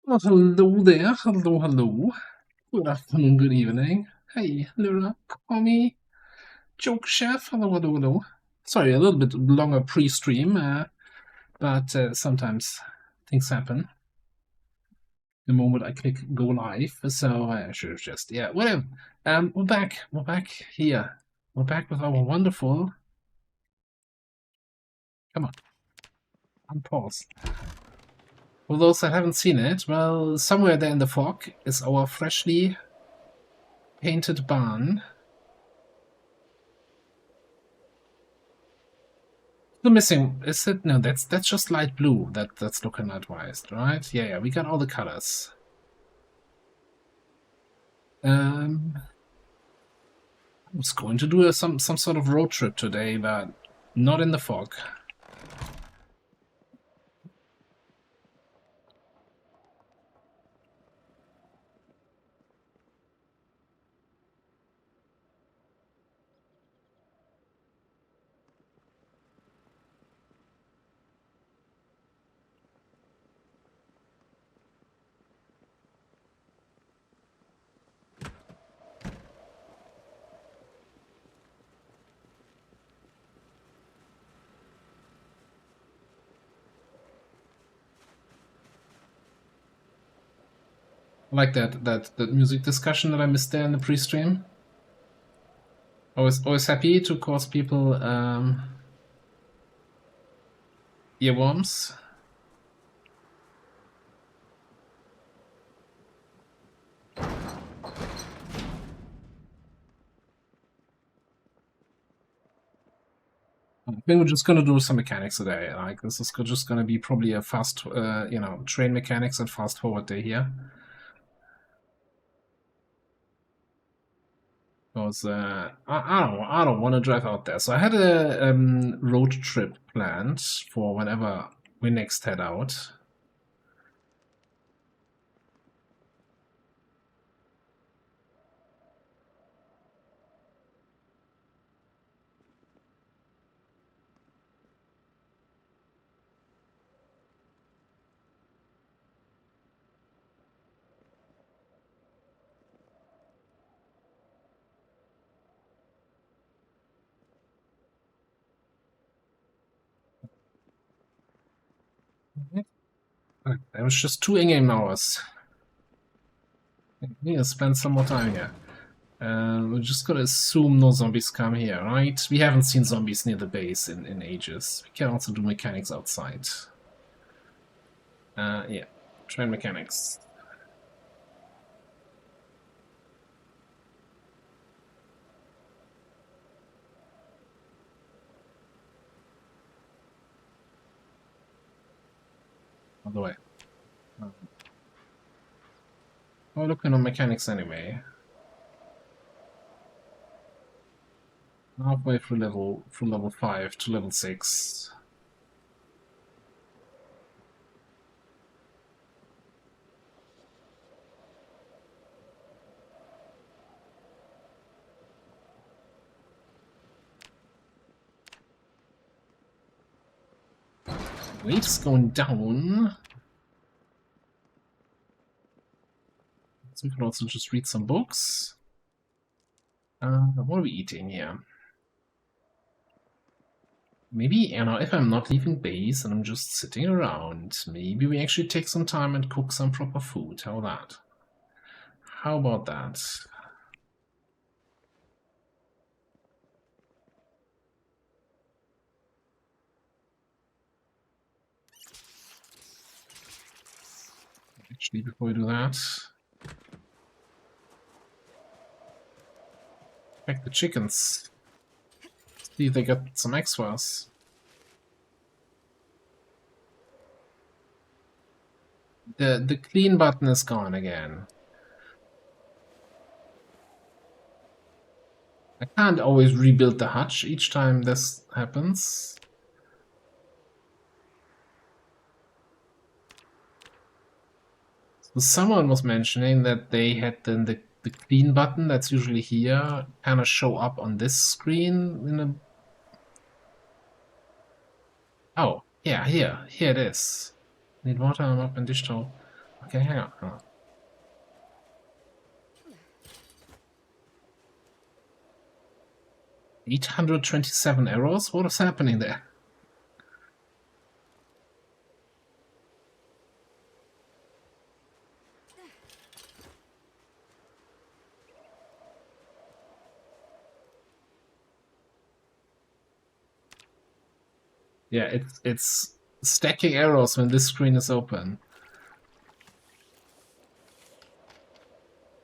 Well, hello there. Hello, hello. Good afternoon, good evening. Hey, Lyra, call me Joke Chef. Hello, hello, hello. Sorry, a little bit longer pre-stream, but sometimes things happen the moment I click go live. So I should have just, yeah, whatever. We're back. We're back here. We're back with our wonderful. Come on, unpause. For those that haven't seen it, well, somewhere there in the fog is our freshly painted barn. The missing is it? No, that's just light blue. That's looking advised, right? Yeah, yeah. We got all the colors. I was going to do some sort of road trip today, but not in the fog. I like that music discussion that I missed there in the pre-stream. Always happy to cause people earworms. I think we're just gonna do some mechanics today. Like this is just gonna be probably a fast, train mechanics and fast forward day here. Because I don't want to drive out there. So I had a road trip planned for whenever we next head out. There was just 2 in-game hours. We need to spend some more time here. We're just gonna assume no zombies come here, right? We haven't seen zombies near the base in ages. We can also do mechanics outside. Yeah, train mechanics. By the way. We're looking on mechanics anyway. Halfway through level 5 to level 6. Weight's going down. So we can also just read some books. What are we eating here? Maybe, if I'm not leaving base and I'm just sitting around, maybe we actually take some time and cook some proper food. How that? How about that? Actually, before we do that, check the chickens. See if they got some eggs for us. The clean button is gone again. I can't always rebuild the hutch each time this happens. So someone was mentioning that they had then the clean button that's usually here kind of show up on this screen in a... Oh, yeah, here it is. Need water, I'm up and dish towel. Okay, hang on, hang on. $827 arrows? What is happening there? Yeah, it's stacking arrows when this screen is open.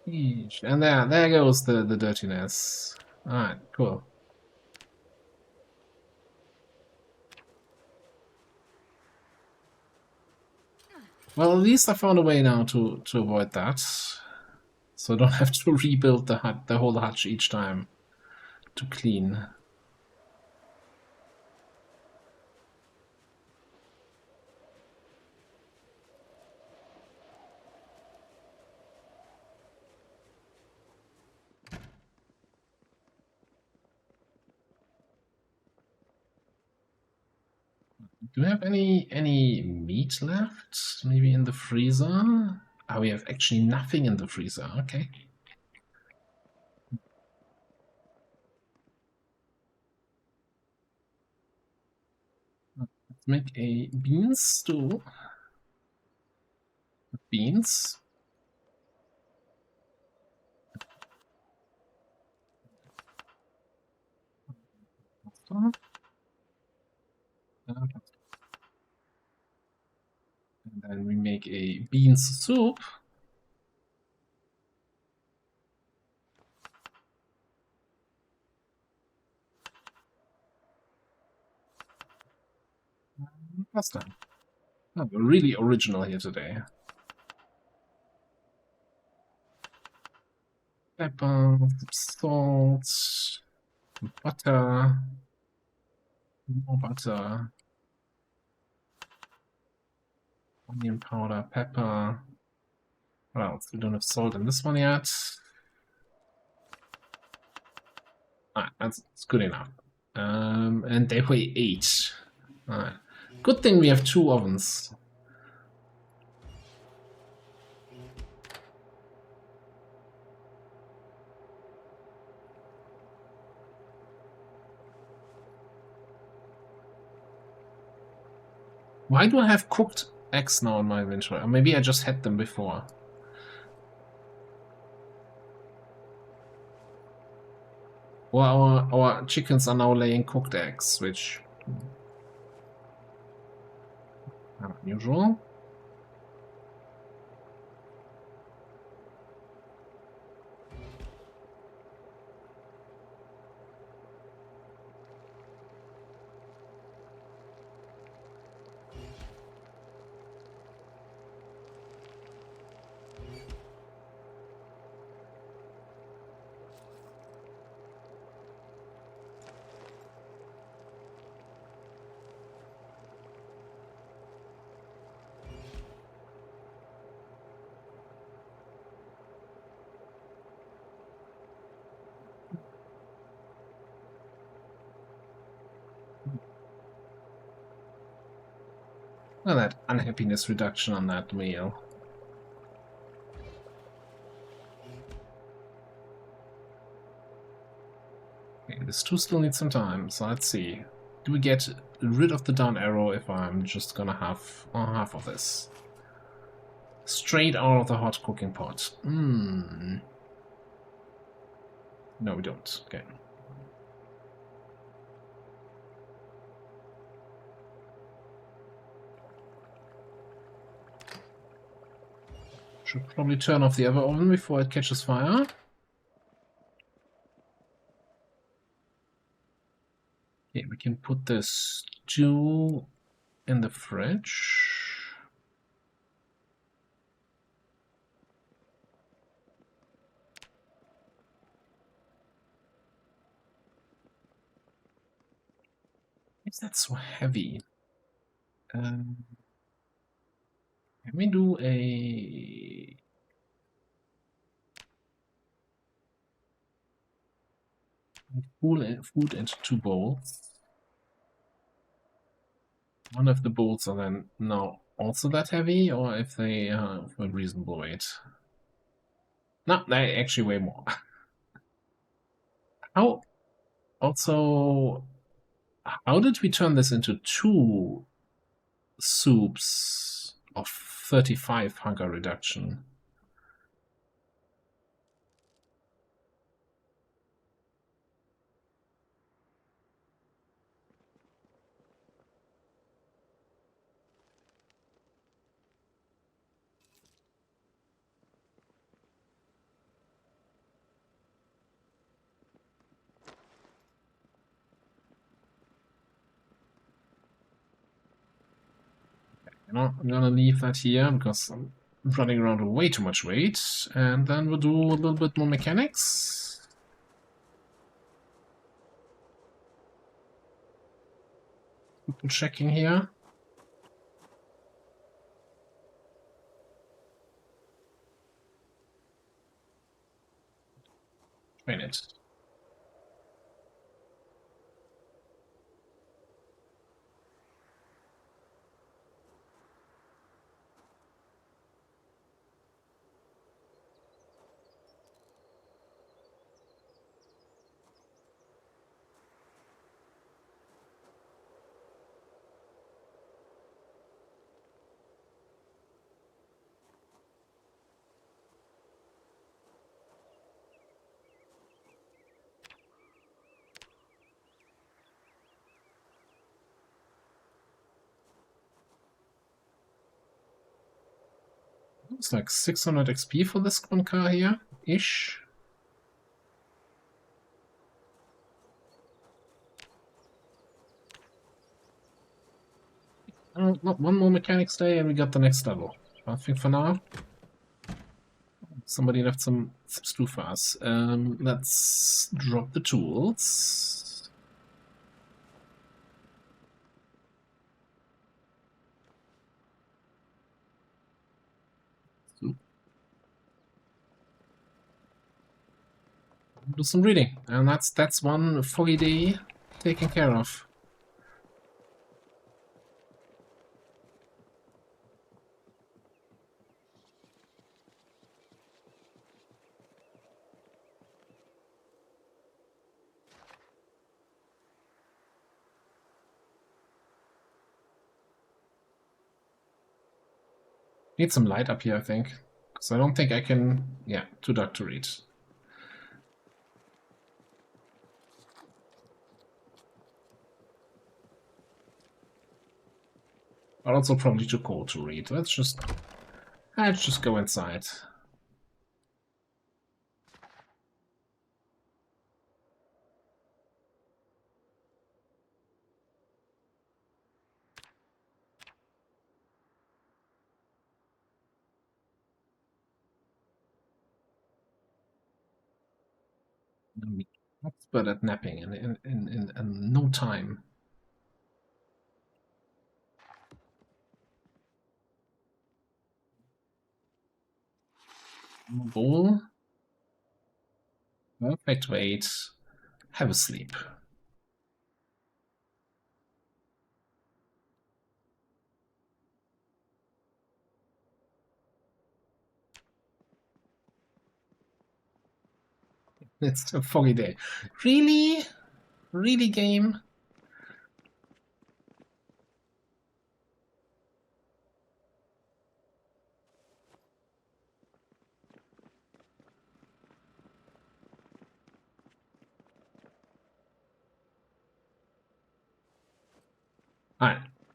Yeesh. And there goes the dirtiness. Alright, cool. Well, at least I found a way now to avoid that. So I don't have to rebuild the whole hutch each time to clean. Do we have any meat left? Maybe in the freezer? Oh, we have actually nothing in the freezer. Okay. Let's make a bean stew. Beans. And then we make a beans soup. Pasta. Oh, we're really original here today. Pepper, salt, butter, more butter, onion powder, pepper. What else? We don't have salt in this one yet. Alright, that's good enough. And they weigh 8. Alright. Good thing we have 2 ovens. Why do I have cooked eggs now in my inventory? Or maybe I just had them before. Or our chickens are now laying cooked eggs, which are unusual. Look at that unhappiness reduction on that meal. Okay, this too still needs some time, so let's see. Do we get rid of the down arrow if I'm just gonna have half of this? Straight out of the hot cooking pot. No, we don't. Okay. Should probably turn off the other oven before it catches fire. Okay, we can put the stew in the fridge. Why is that so heavy? Can we do a... food into 2 bowls? One of the bowls are then now also that heavy, or if they have a reasonable weight. No, they actually weigh more. How? Also, how did we turn this into 2 soups of 35 hunger reduction? You know, I'm gonna leave that here because I'm running around with way too much weight, and then we'll do a little bit more mechanics. Checking here. Train it. It's like 600 XP for this one car here, ish. Not one more mechanics day and we got the next level. I think for now. Somebody left some stuff for us. Let's drop the tools. Do some reading, and that's one foggy day taken care of. Need some light up here, I think, because I don't think I can. Yeah, too dark to read. But also probably too cold to read. Let's just go inside. I'm expert at napping in no time. Bowl. Perfect weight. Have a sleep. It's a foggy day. Really? Really, game?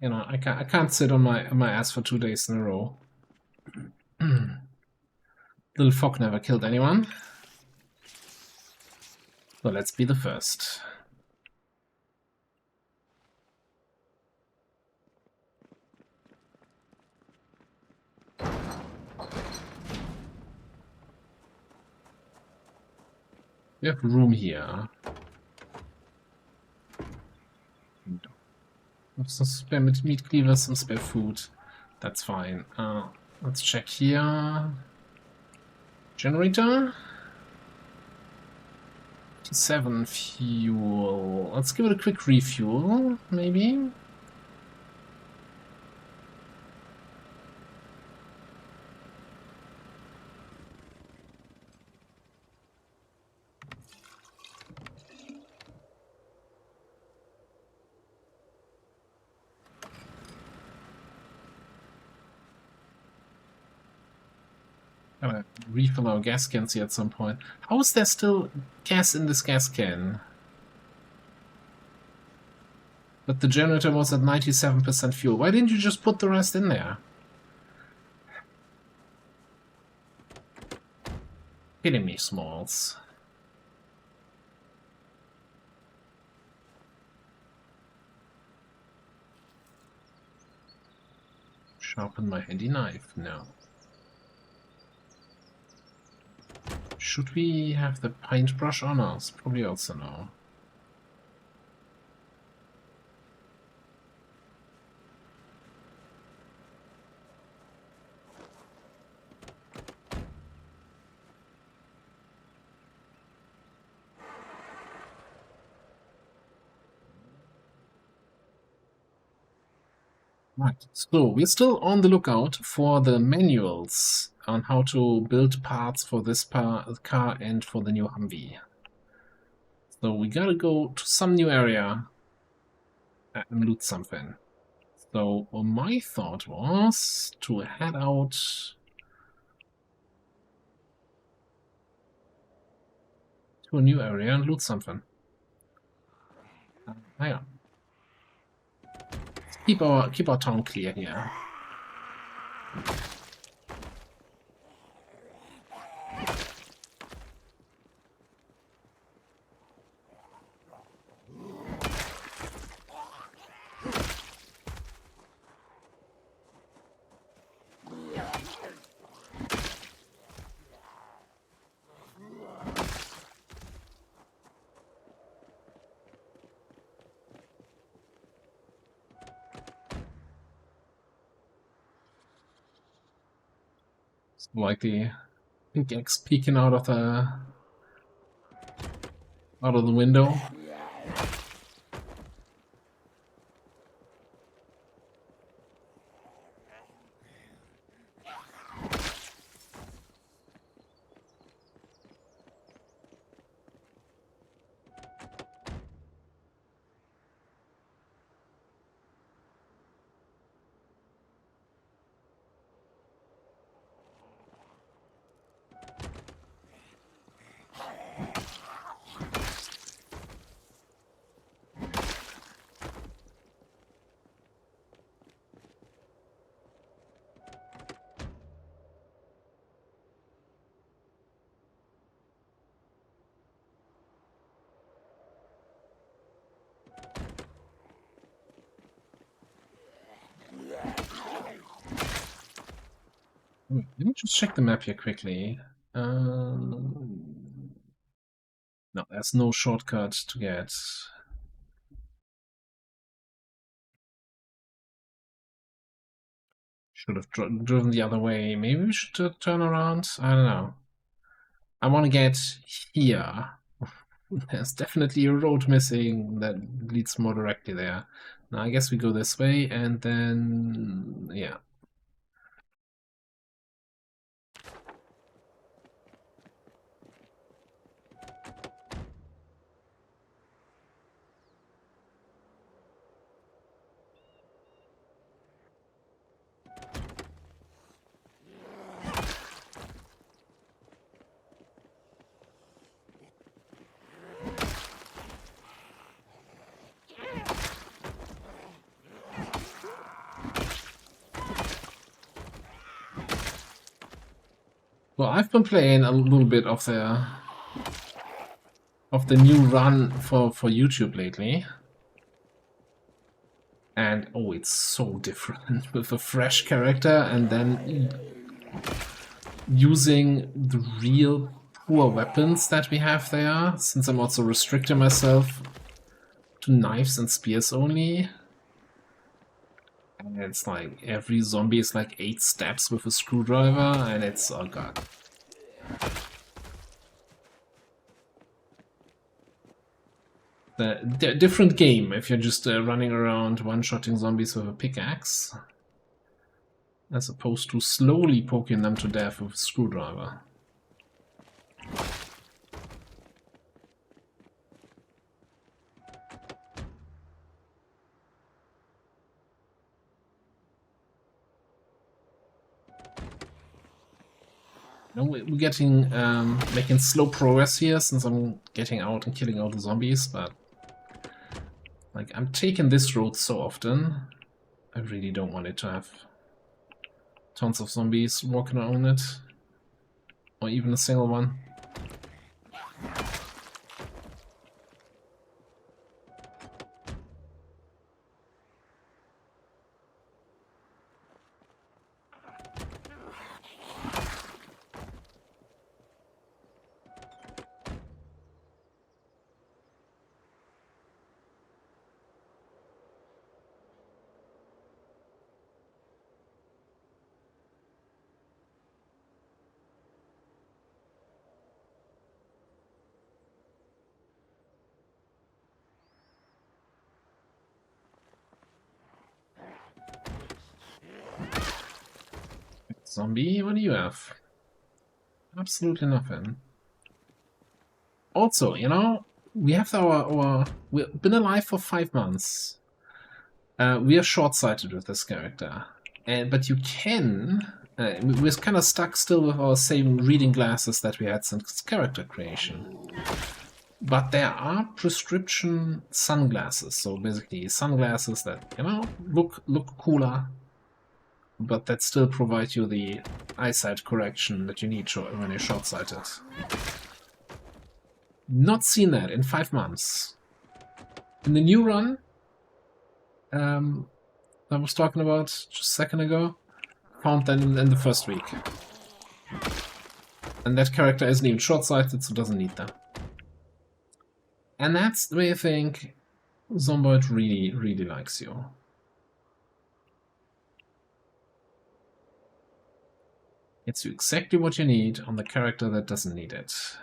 You know, I can't sit on my ass for 2 days in a row. Little fog never killed anyone. So let's be the first. We have room here. Some spare meat cleavers, some spare food. That's fine. Let's check here. Generator. 7 fuel. Let's give it a quick refuel, maybe. Gotta refill our gas cans here at some point. How is there still gas in this gas can? But the generator was at 97% fuel. Why didn't you just put the rest in there? Kidding me, Smalls. Sharpen my handy knife. No. Should we have the paintbrush on us? Probably also no. Right, so we're still on the lookout for the manuals on how to build parts for this car and for the new Humvee. So we gotta go to some new area and loot something. So my thought was to head out to a new area and loot something. Hang on. Keep our town clear here. Like the pickaxe peeking out of the window. Let me just check the map here quickly. No, there's no shortcut to get. Should have driven the other way. Maybe we should turn around. I don't know. I want to get here. There's definitely a road missing that leads more directly there. Now I guess we go this way and then yeah. Well, I've been playing a little bit of the new run for YouTube lately. And oh, it's so different with a fresh character and then using the real poor weapons that we have there, since I'm also restricting myself to knives and spears only. And it's like every zombie is like 8 steps with a screwdriver, and it's oh god. The different game if you're just running around one-shotting zombies with a pickaxe, as opposed to slowly poking them to death with a screwdriver. You know, we're getting making slow progress here since I'm getting out and killing all the zombies, but like I'm taking this road so often, I really don't want it to have tons of zombies walking around it, or even a single one. Zombie, what do you have? Absolutely nothing. Also, you know, we have we've been alive for 5 months. We are short-sighted with this character, but you can. We're kind of stuck still with our same reading glasses that we had since character creation. But there are prescription sunglasses, so basically sunglasses that, you know, look cooler, but that still provide you the eyesight correction that you need when you're short-sighted. Not seen that in 5 months. In the new run, I was talking about just a second ago, found that in the first week. And that character isn't even short-sighted, so doesn't need them. And that's the way I think Zomboid really, really likes you. It's exactly what you need on the character that doesn't need it.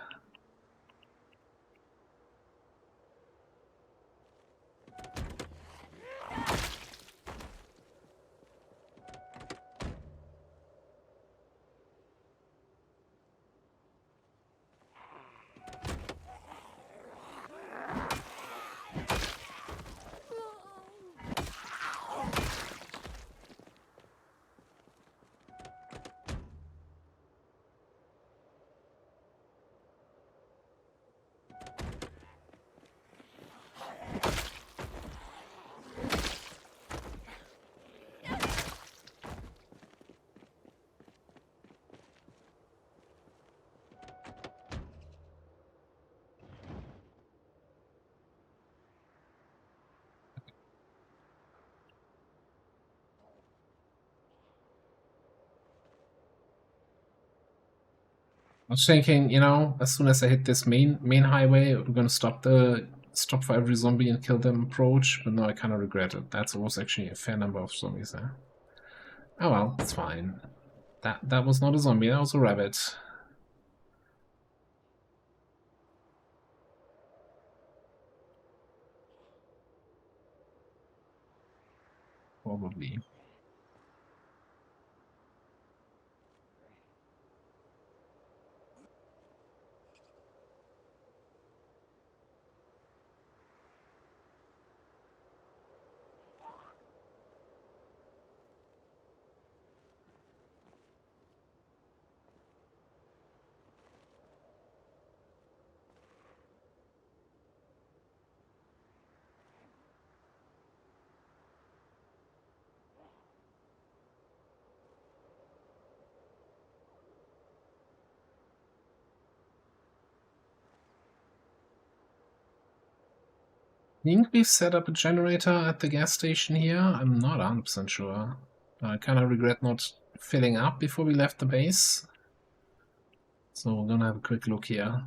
I was thinking, you know, as soon as I hit this main highway, we're gonna stop for every zombie and kill them approach, but no, I kind of regret it. That was actually a fair number of zombies there. Oh well, it's fine. That was not a zombie, that was a rabbit. Probably. I think we've set up a generator at the gas station here. I'm not 100% sure. I kind of regret not filling up before we left the base. So we're gonna have a quick look here.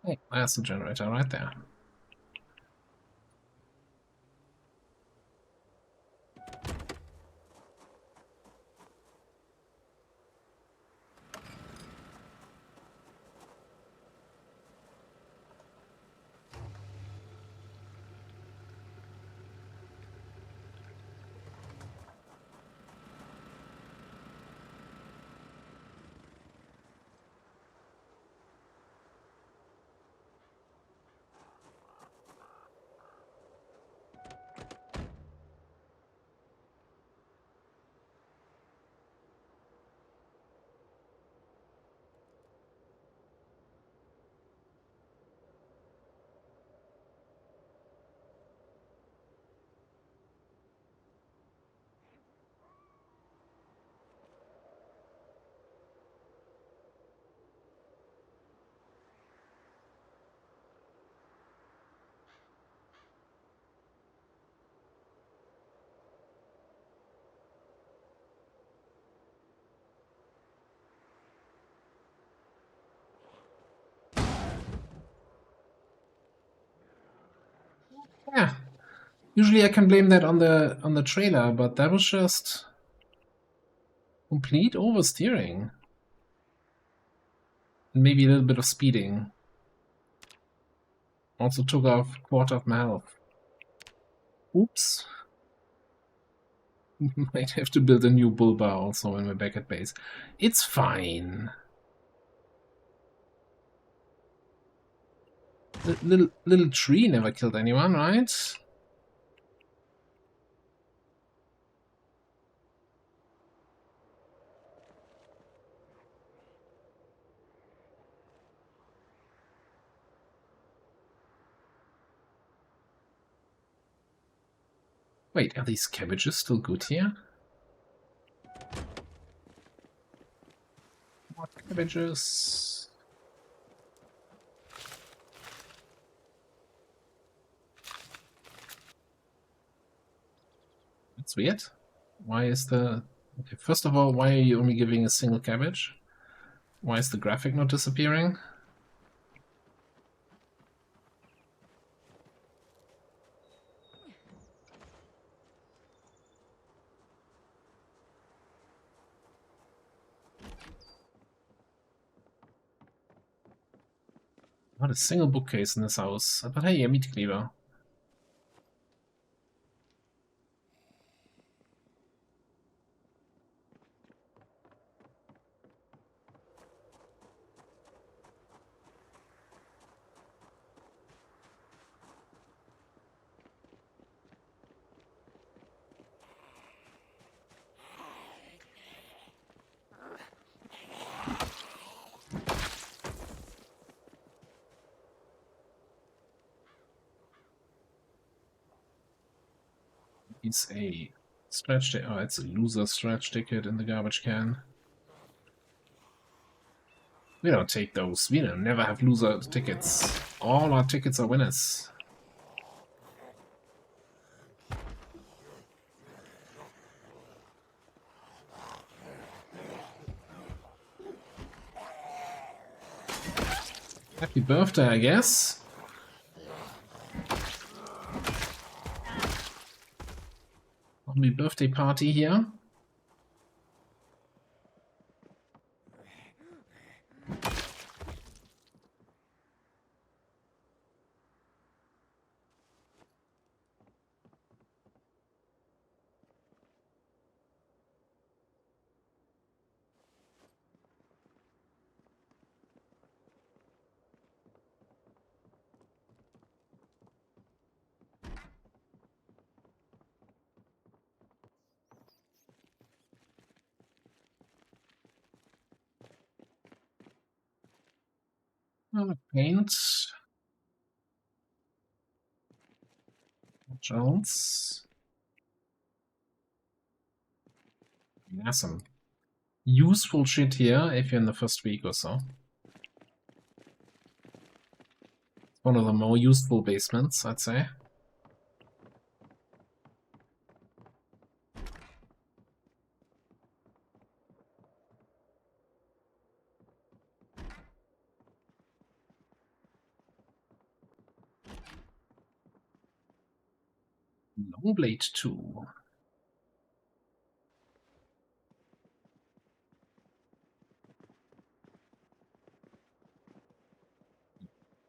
Hey, there's the generator right there. Yeah. Usually I can blame that on the trailer, but that was just complete oversteering. Maybe a little bit of speeding. Also took off a quarter of my health. Oops. Might have to build a new bull bar also when we're back at base. It's fine. Little tree never killed anyone, right? Wait, are these cabbages still good here? More cabbages. That's weird. Why is the... Okay, first of all, why are you only giving a single cabbage? Why is the graphic not disappearing? Not a single bookcase in this house. But hey, a meat cleaver. It's a stretch ticket. Oh, it's a loser stretch ticket in the garbage can. We don't take those. We don't never have loser tickets. All our tickets are winners. Happy birthday, I guess. Happy birthday party here. Paint. Jones. Yeah, some useful shit here if you're in the first week or so. It's one of the more useful basements, I'd say. Longblade 2.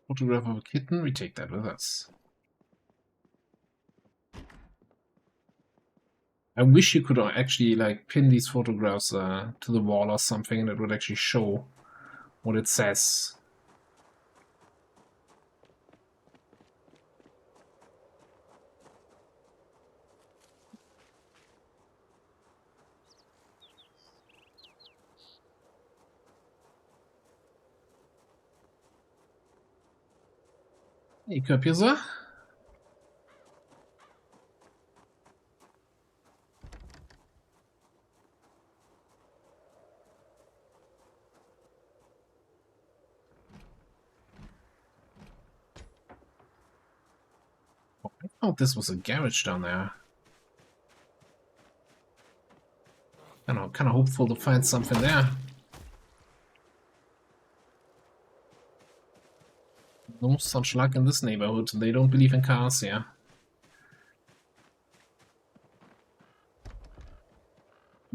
Photograph of a kitten, we take that with us. I wish you could actually like pin these photographs to the wall or something that would actually show what it says. Ik heb je ze. I thought this was a garage down there. Kind of hopeful to find something there. No such luck in this neighborhood. They don't believe in cars here.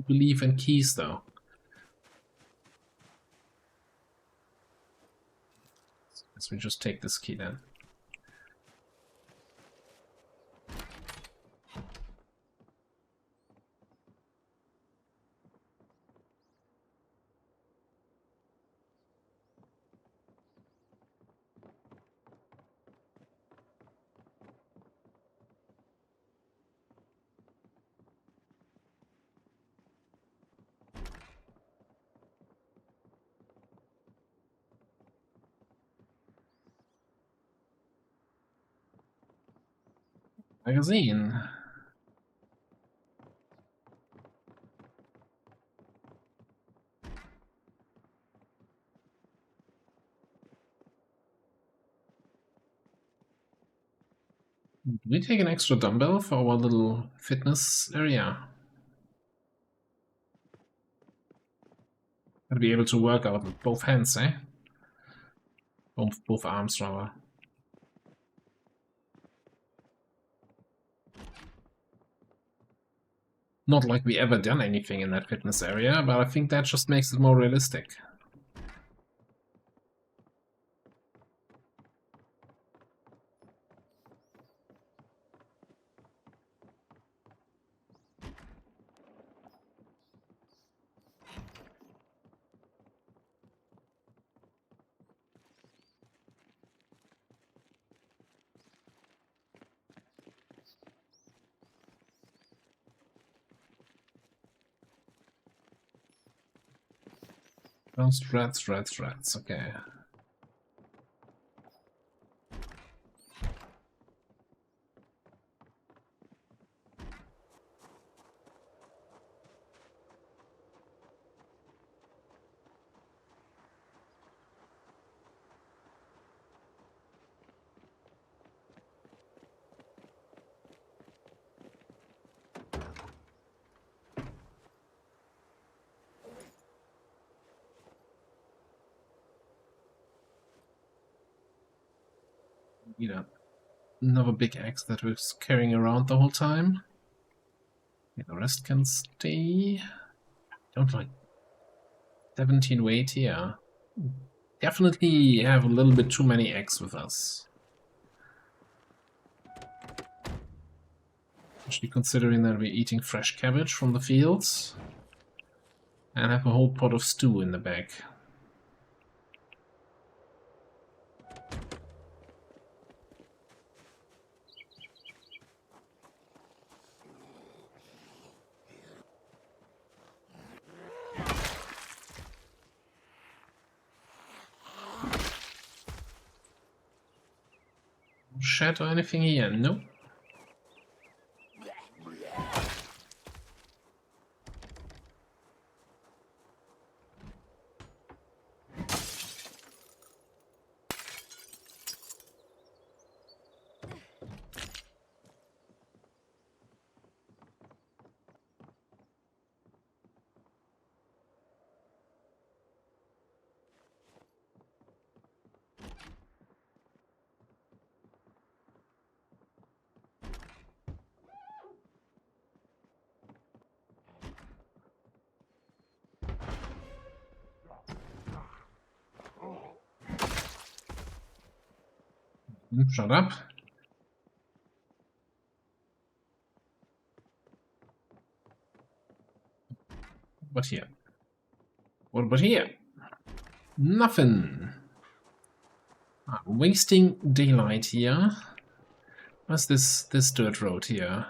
believe in keys, though. Guess we just take this key then. Magazine. Do we take an extra dumbbell for our little fitness area? Gotta be able to work out with both hands, eh? Both arms, rather. Not like we ever done anything in that fitness area, but I think that just makes it more realistic. Those rats. Okay. You know, another big axe that we're carrying around the whole time. Okay, the rest can stay. Don't like 17 weight here. Definitely have a little bit too many eggs with us. Especially considering that we're eating fresh cabbage from the fields. And have a whole pot of stew in the bag. Shed or anything here? Nope. Shut up. What here? What about here? Nothing. Wasting daylight here. What's this dirt road here?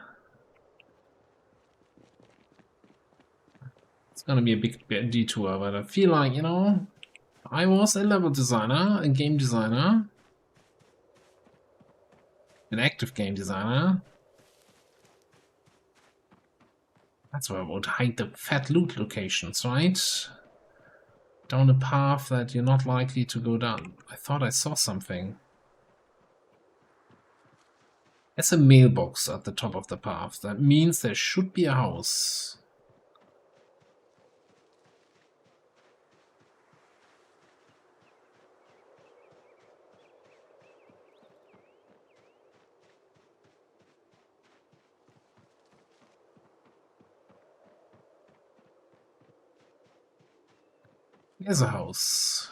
It's gonna be a big detour, but I feel like, you know, I was a level designer, a game designer, an active game designer. That's where I would hide the fat loot locations, right? Down a path that you're not likely to go down. I thought I saw something. There's a mailbox at the top of the path. That means there should be a house. There's a house.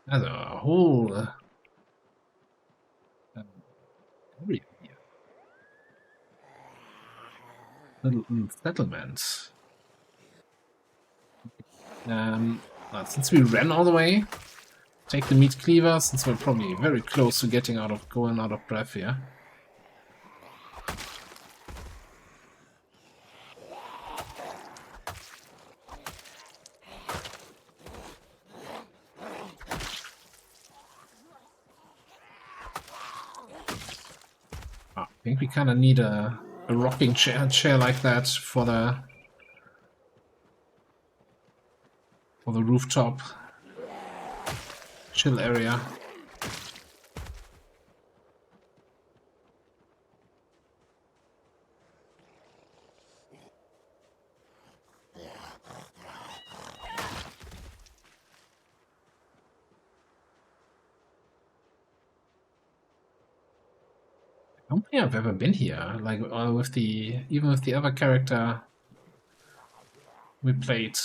There's a whole area here. Little settlement. Well, since we ran all the way, take the meat cleaver, since we're probably very close to going out of breath here. I think we kind of need a rocking chair like that for the rooftop chill area. I don't think I've ever been here, like with even with the other character we played.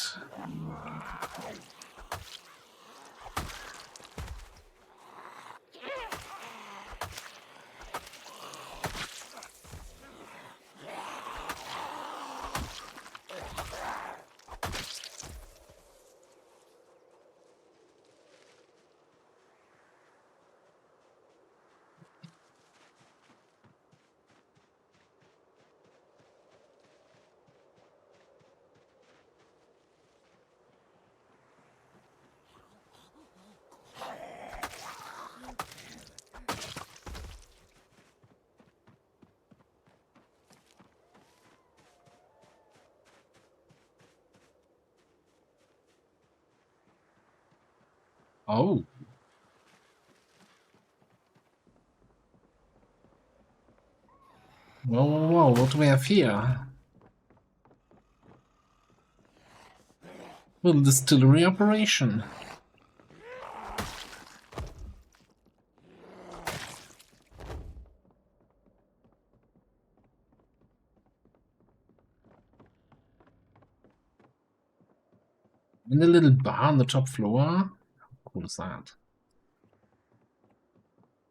Oh. Whoa, whoa, whoa, what do we have here? Little distillery operation. In the little bar on the top floor. How cool is that?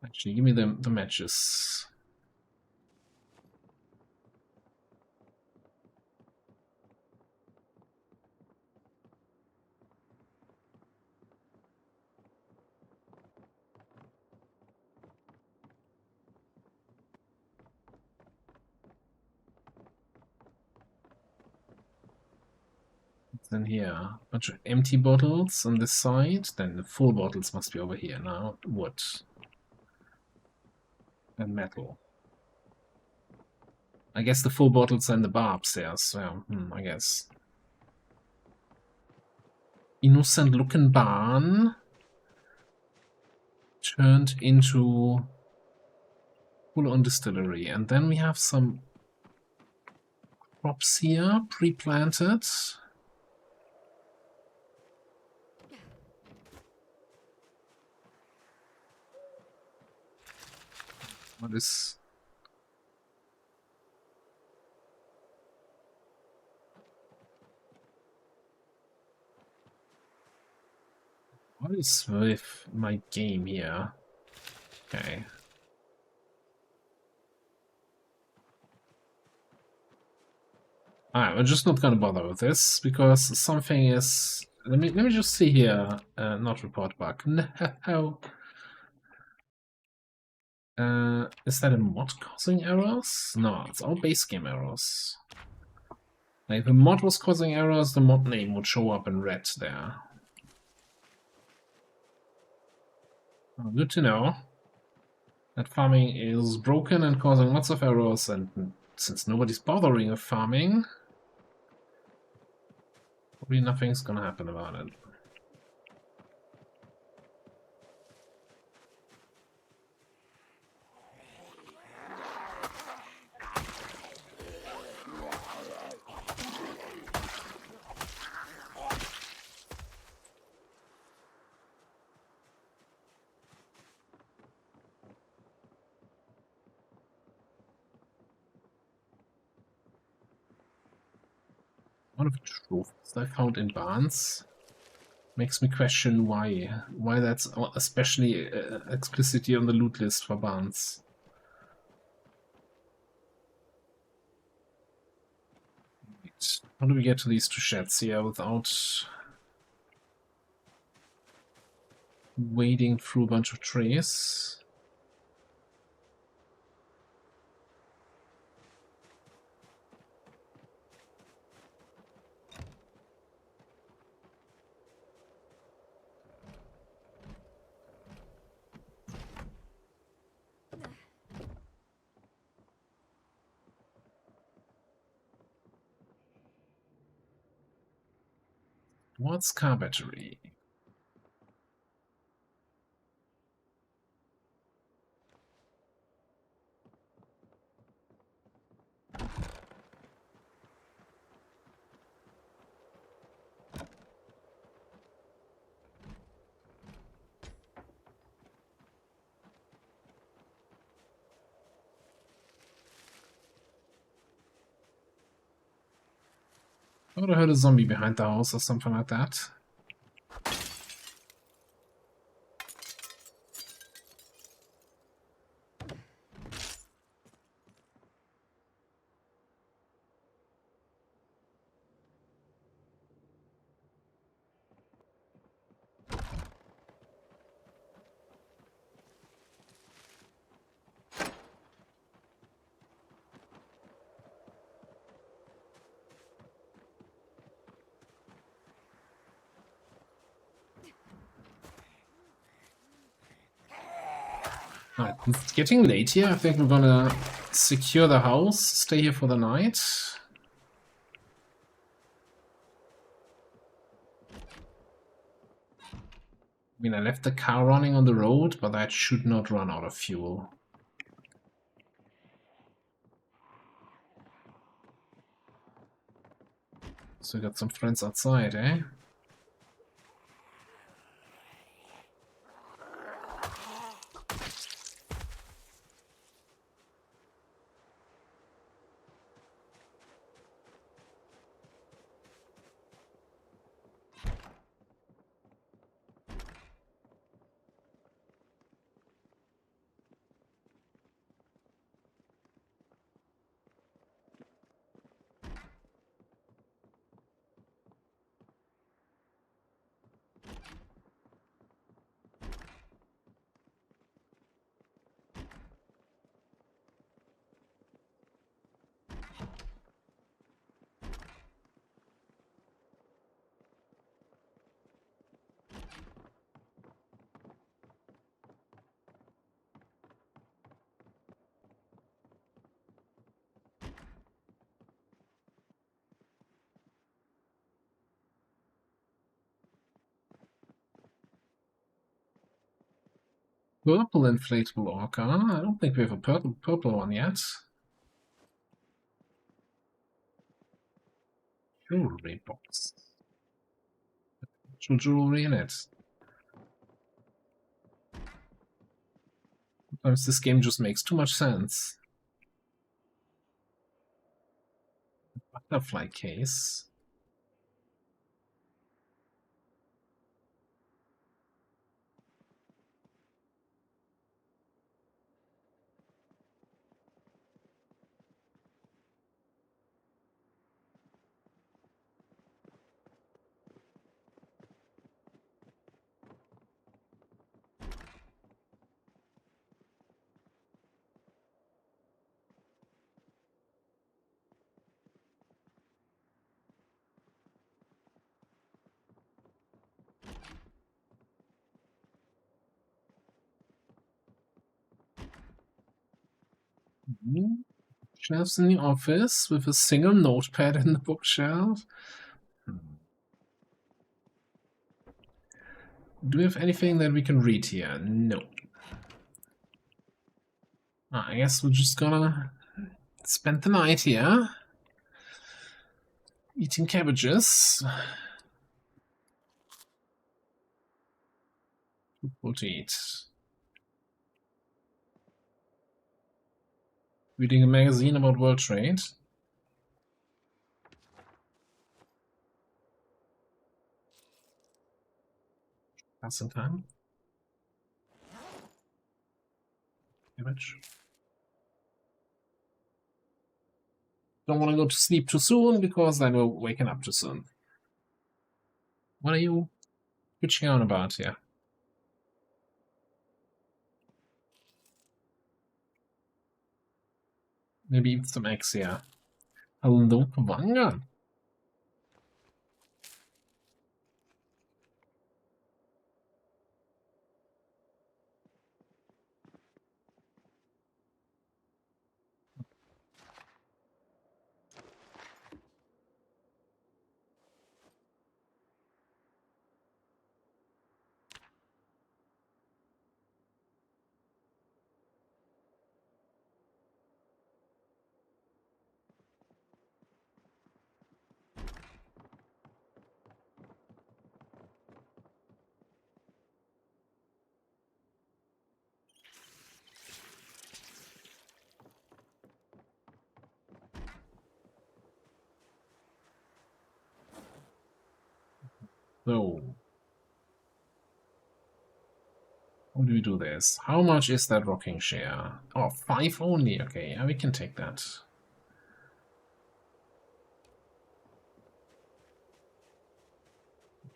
Actually, give me the matches. Then here, a bunch of empty bottles on this side. Then the full bottles must be over here now. Wood and metal. I guess the full bottles are in the bar upstairs. So, I guess. Innocent looking barn turned into full-on distillery, and then we have some crops here pre-planted. What is with my game here? Okay. Alright, we're just not gonna bother with this because something is. Let me just see here. Not report bug. No. Is that a mod causing errors? No, it's all base game errors. Like, if a mod was causing errors, the mod name would show up in red there. Oh, good to know. That farming is broken and causing lots of errors, and since nobody's bothering with farming, probably nothing's gonna happen about it. One of the trophies I found in barns. Makes me question why that's especially explicitly on the loot list for Barnes. How do we get to these two sheds here without wading through a bunch of trees? What's car battery? I would have heard a zombie behind the house or something like that. Alright, it's getting late here. I think we're gonna secure the house, stay here for the night. I mean, I left the car running on the road, but that should not run out of fuel. So we got some friends outside, eh? Purple inflatable orca. I don't think we have a purple one yet. Jewelry box. Jewelry in it. Sometimes this game just makes too much sense. Butterfly case. Shelves in the office with a single notepad in the bookshelf. Do we have anything that we can read here? No. I guess we're just gonna spend the night here. Eating cabbages. What to eat? Reading a magazine about world trade. Passing time. Damage. Don't want to go to sleep too soon because then we're waking up too soon. What are you bitching on about here? Maybe even some eggs here. Hello, Kavanga. So, how do we do this? How much is that rocking share? Oh, 5 only. Okay, yeah, we can take that.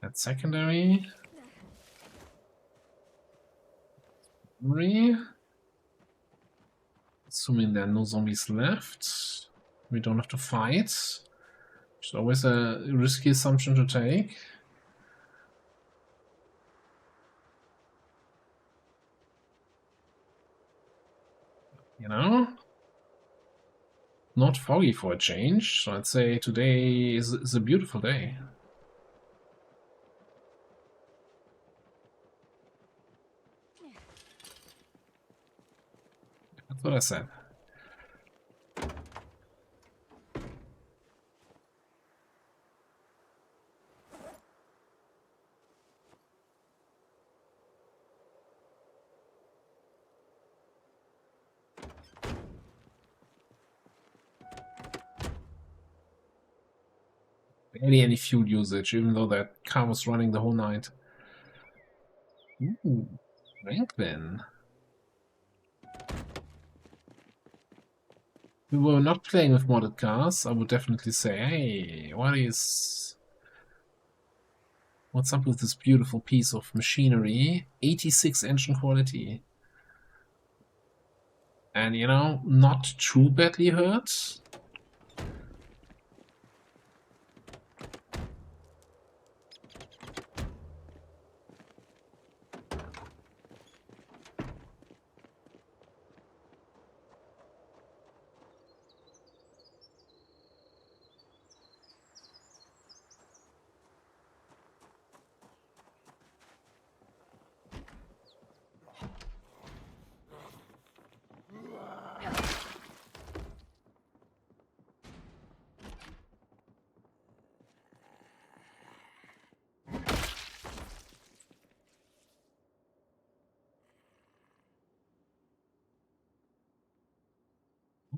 That's secondary. 3. Assuming there are no zombies left, we don't have to fight. It's always a risky assumption to take. You know? Not foggy for a change, so I'd say today is a beautiful day. That's what I said. Barely any fuel usage, even though that car was running the whole night. Ooh, rank then. We were not playing with modded cars, I would definitely say, hey, what's up with this beautiful piece of machinery? 86 engine quality. And, you know, not too badly hurt.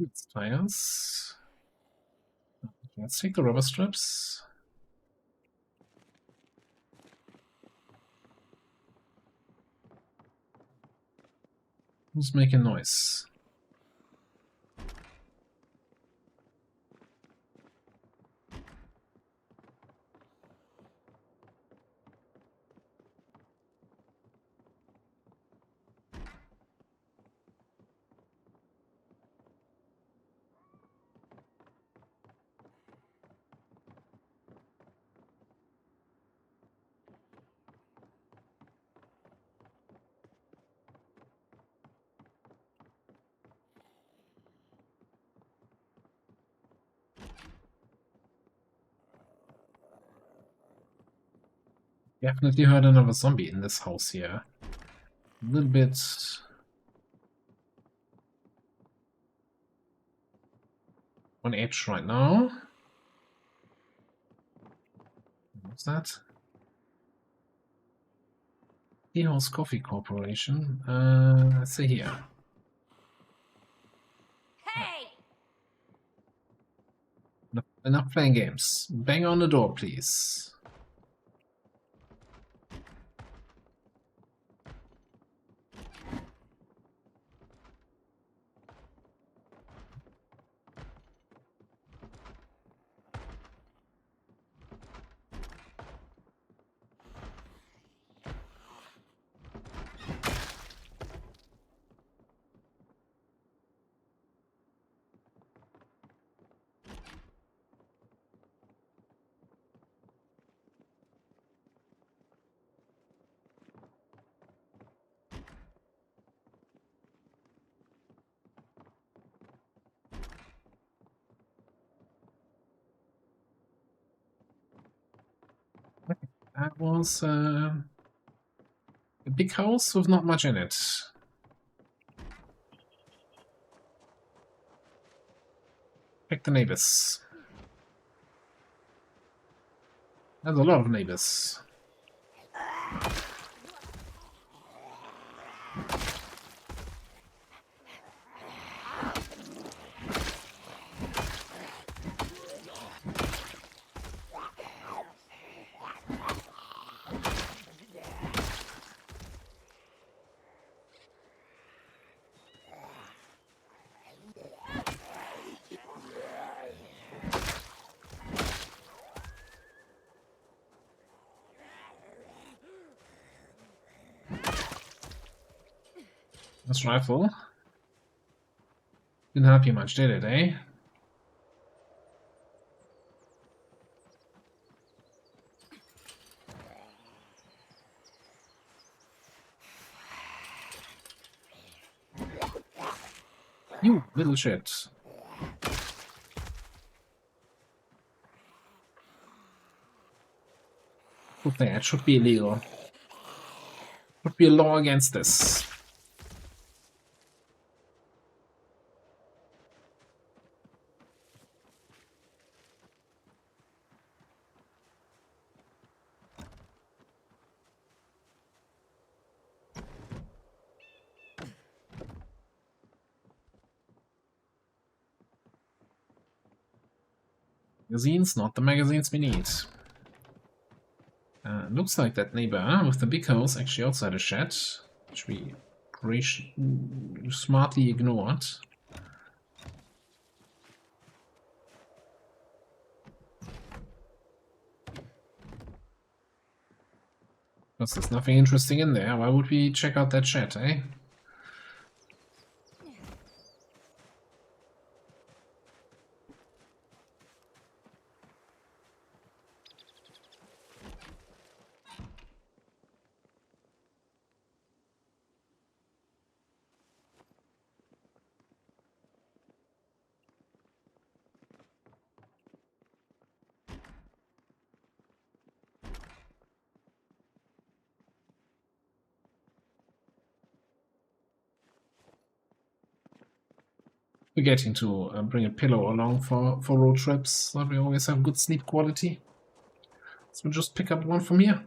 It's tires. Let's take the rubber strips. Who's making noise? Definitely heard another zombie in this house here. A little bit on edge right now. What's that? Tea House Coffee Corporation. Let's see here. Hey! Enough playing games. Bang on the door, please. That was a big house with not much in it. Check the neighbors. There's a lot of neighbors. This rifle didn't help you much, did it, eh? You little shit. Good thing, it should be illegal. Should be a law against this. Magazines, not the magazines we need. Looks like that neighbor with the big house actually outside the shed, which we smartly ignored. Because there's nothing interesting in there. Why would we check out that shed, eh? Forgetting to bring a pillow along for road trips, so that we always have good sleep quality. So we'll just pick up one from here.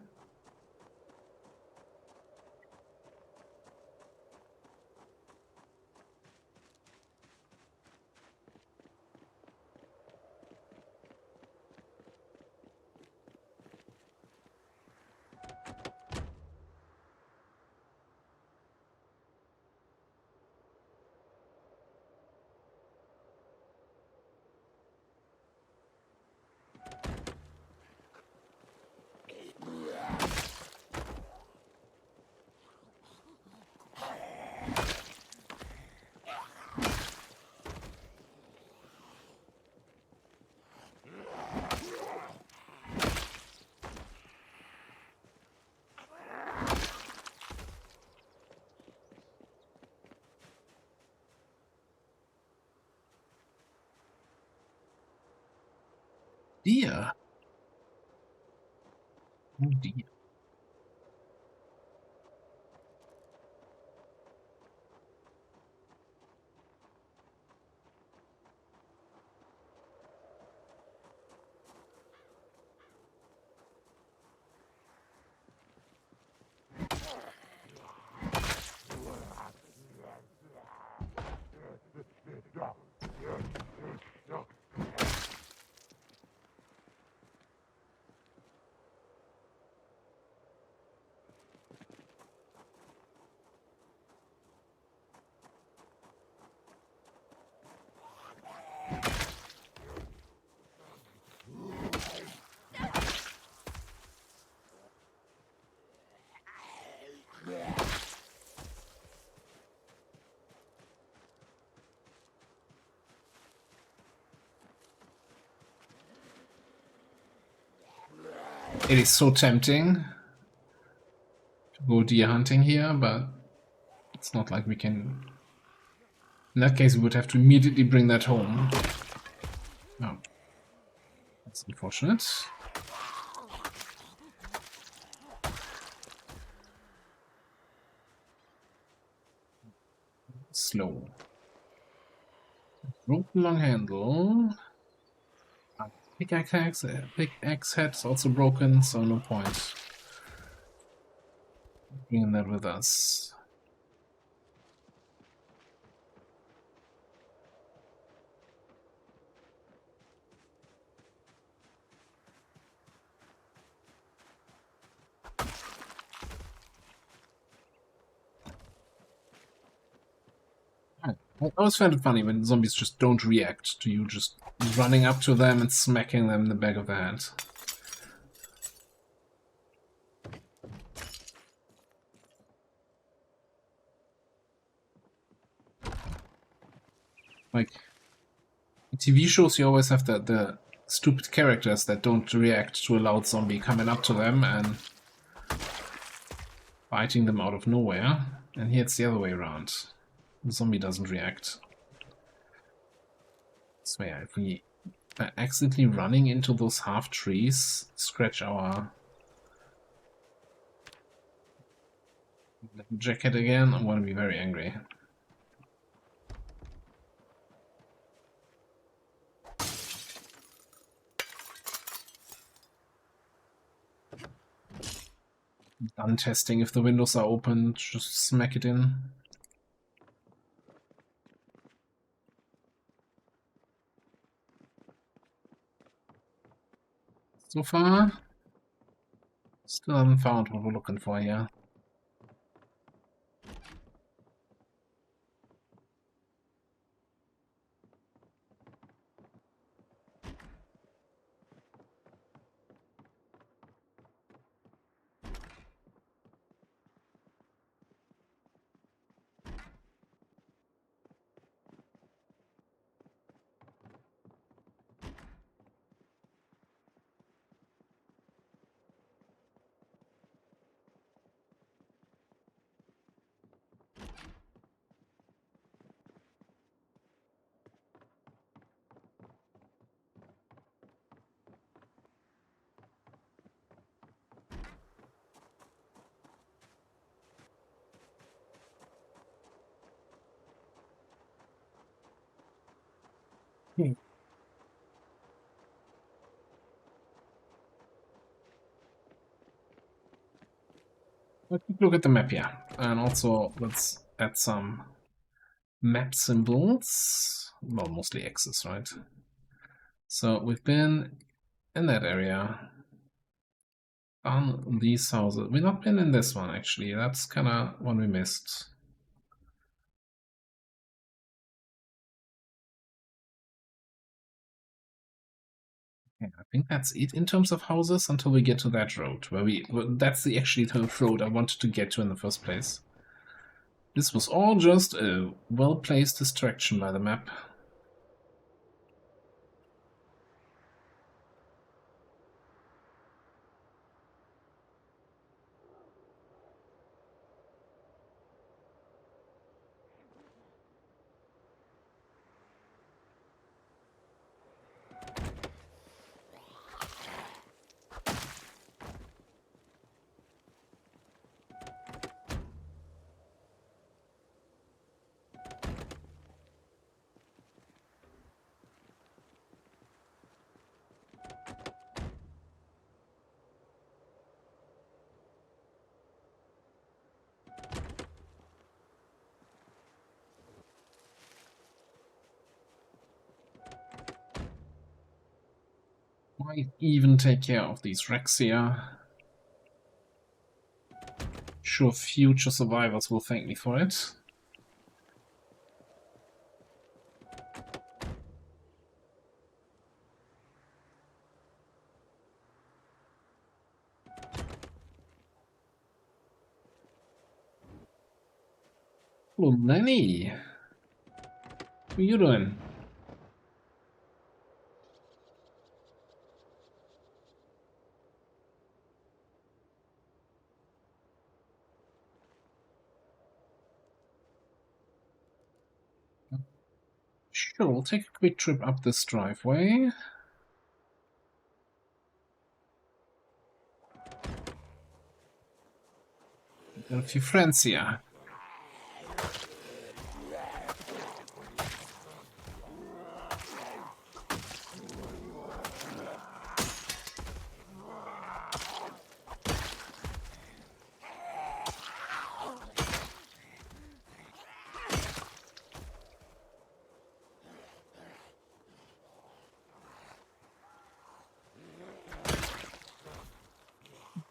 Deer. Oh dear. It is so tempting to go deer hunting here, but it's not like we can... In that case, we would have to immediately bring that home. Oh. That's unfortunate. Slow. Broken long handle. Pickaxe head's also broken, so no point bringing that with us. I always find it funny when zombies just don't react to you just running up to them and smacking them in the back of the head. Like, in TV shows you always have the stupid characters that don't react to a loud zombie coming up to them and biting them out of nowhere. And here it's the other way around. The zombie doesn't react. So yeah, if we are accidentally running into those half trees, scratch our jacket again, I'm going to be very angry. Done testing if the windows are open, just smack it in. So far, still haven't found what we're looking for here. Let's look at the map here. And also, let's add some map symbols. Well, mostly X's, right? So we've been in that area. On these houses. We've not been in this one, actually. That's kind of one we missed. Yeah, I think that's it in terms of houses until we get to that road, that's actually the road I wanted to get to in the first place. This was all just a well-placed distraction by the map. Might even take care of these wrecks here. Sure, future survivors will thank me for it. Oh, Lenny! What are you doing? Sure, we'll take a quick trip up this driveway. Got a few friends here.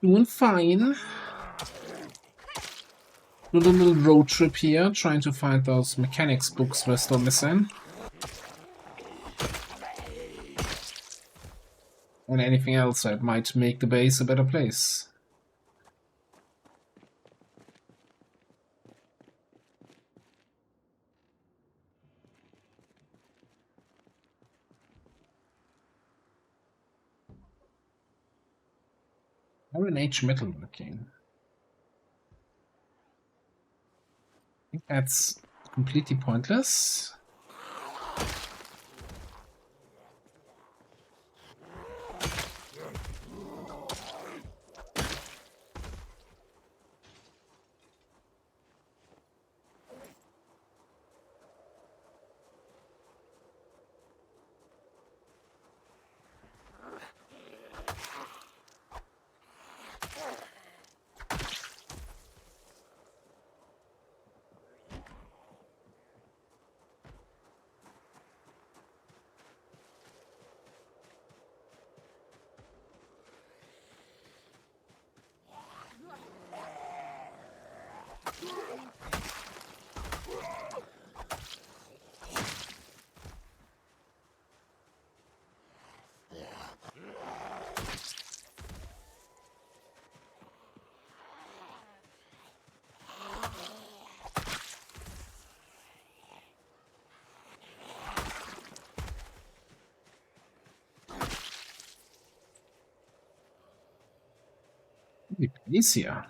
Doing fine. Doing a little road trip here, trying to find those mechanics books we're still missing. And anything else that might make the base a better place. Iron Age metalworking. I think that's completely pointless. Easier.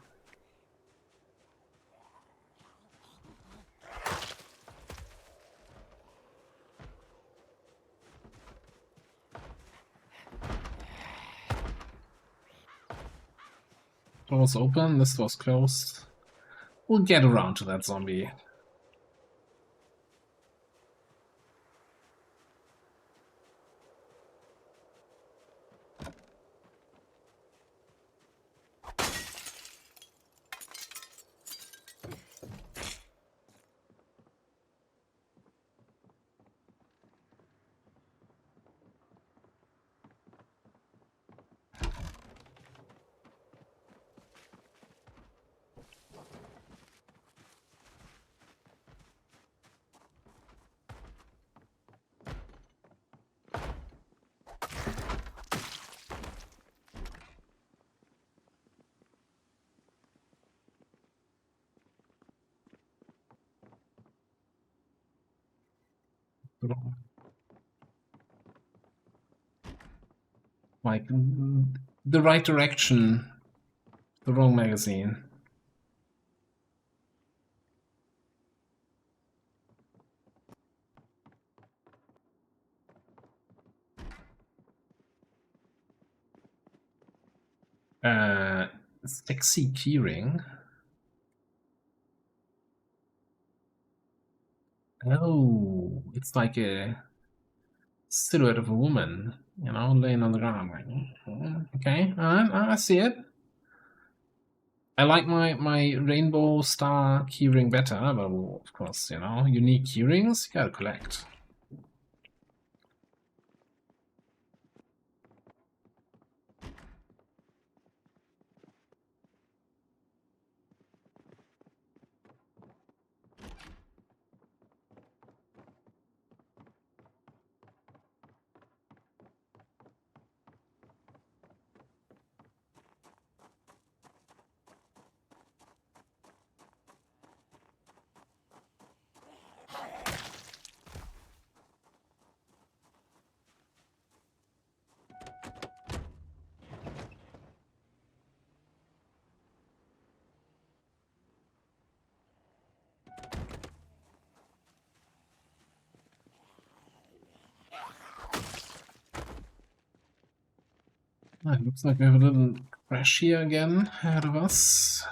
Door was open, this was closed. We'll get around to that zombie. Like, the right direction. The wrong magazine. Sexy keyring. Oh, it's like a silhouette of a woman, you know, laying on the ground. Like, okay, I see it. I like my rainbow star keyring better, but of course, you know, unique keyrings you gotta collect. Looks like we have a little crash here again ahead of us.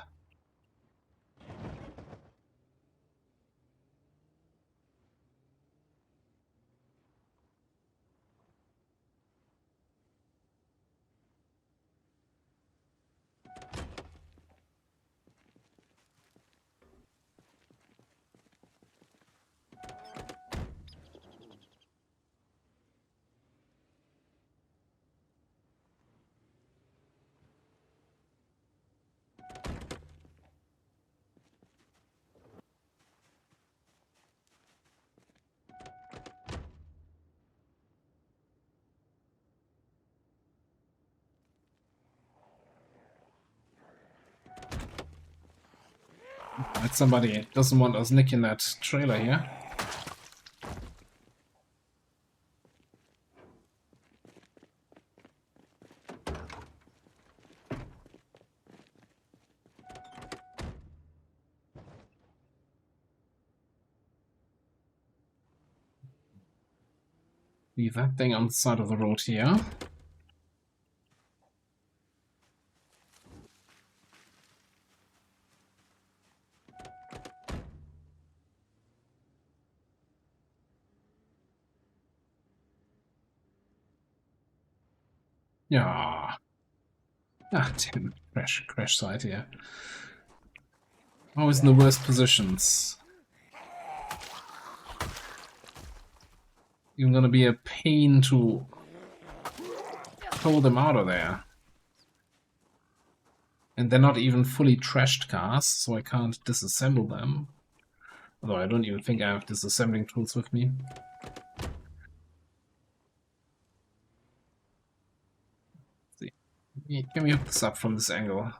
Like somebody doesn't want us nicking that trailer here. Leave that thing on the side of the road here. Yeah. Ah, damn it. Crash site here. Always in the worst positions. Even gonna be a pain to pull them out of there. And they're not even fully trashed cars, so I can't disassemble them. Although I don't even think I have disassembling tools with me. Let's see. Can we hook this up from this angle?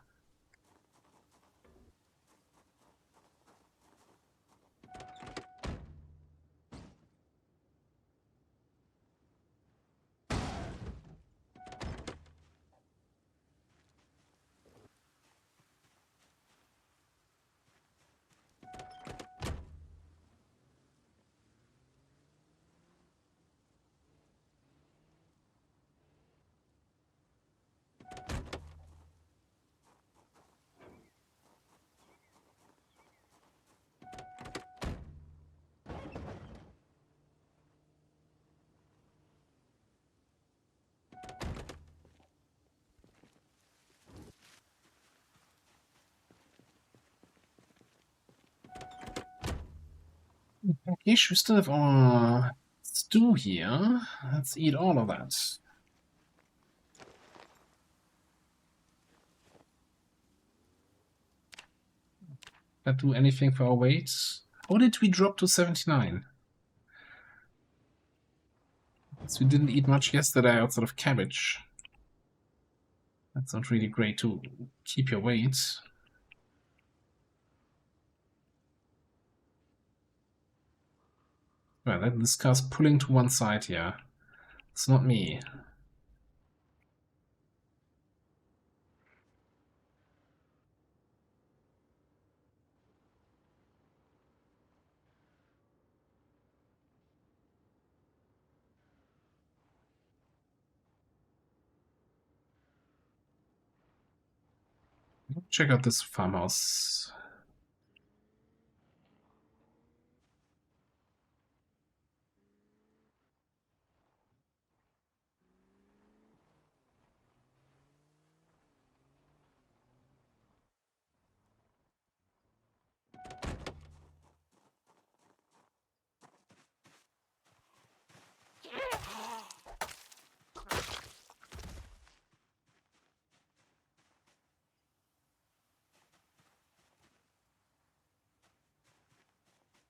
Ish, we still have our stew here. Let's eat all of that. That do anything for our weight? How did we drop to 79? So we didn't eat much yesterday outside of cabbage. That's not really great to keep your weight. Well, this car's pulling to one side here. It's not me. Check out this farmhouse.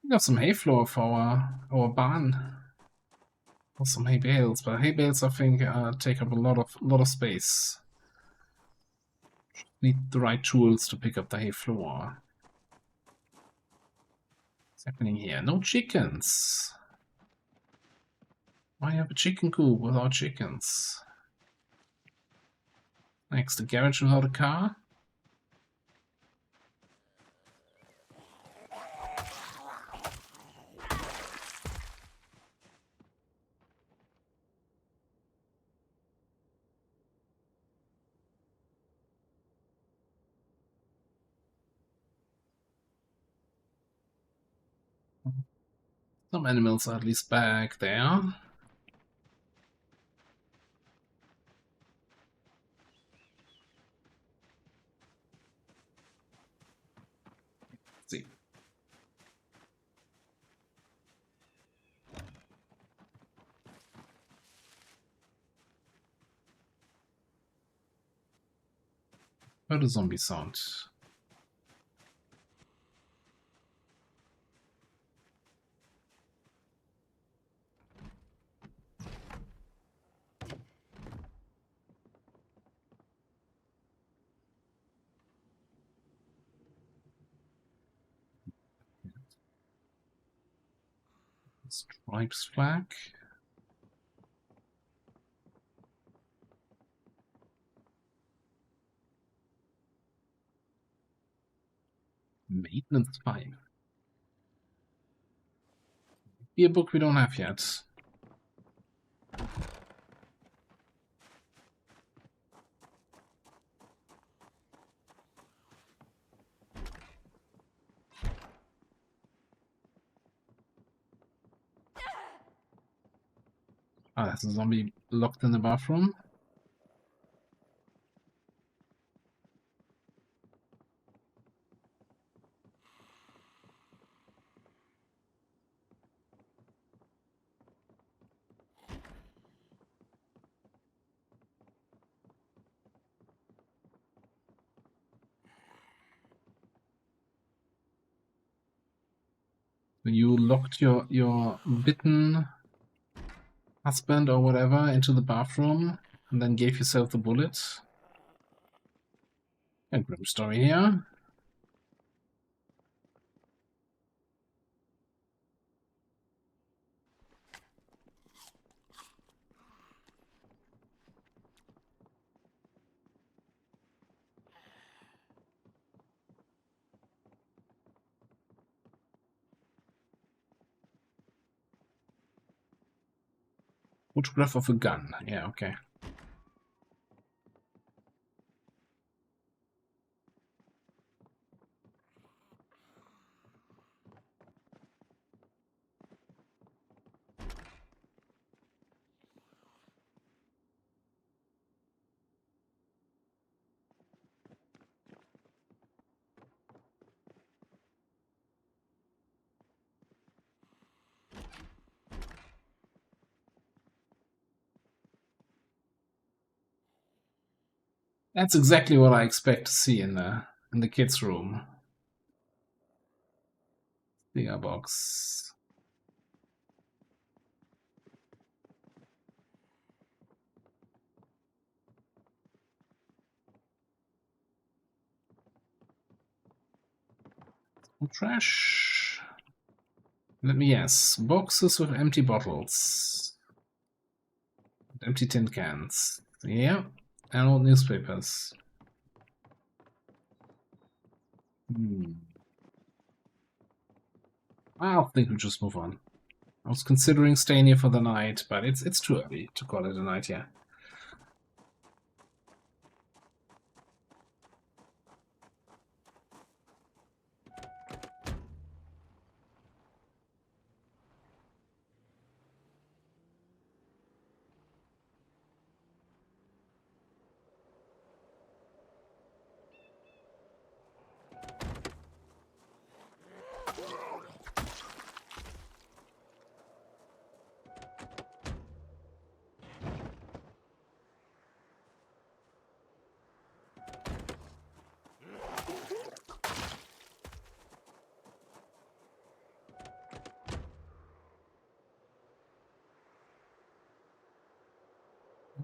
We got some hay floor for our barn. Or some hay bales, but hay bales I think take up a lot of space. Need the right tools to pick up the hay floor. What's happening here? No chickens. Why have a chicken coop without chickens? Next, the garage without a car. Some animals are at least back there. Let's see. Heard a zombie sound. Stripes flag. Maintenance 5. Beer book we don't have yet. Ah, there's a zombie locked in the bathroom. You locked your bitten husband or whatever into the bathroom and then gave yourself the bullet. A grim story here. Photograph of a gun. Yeah, okay. That's exactly what I expect to see in the kids' room. Stinger box. Trash. Let me guess. Boxes with empty bottles. Empty tin cans. Yeah. And old newspapers. I think we just move on. I was considering staying here for the night, but it's too early to call it a night, yeah.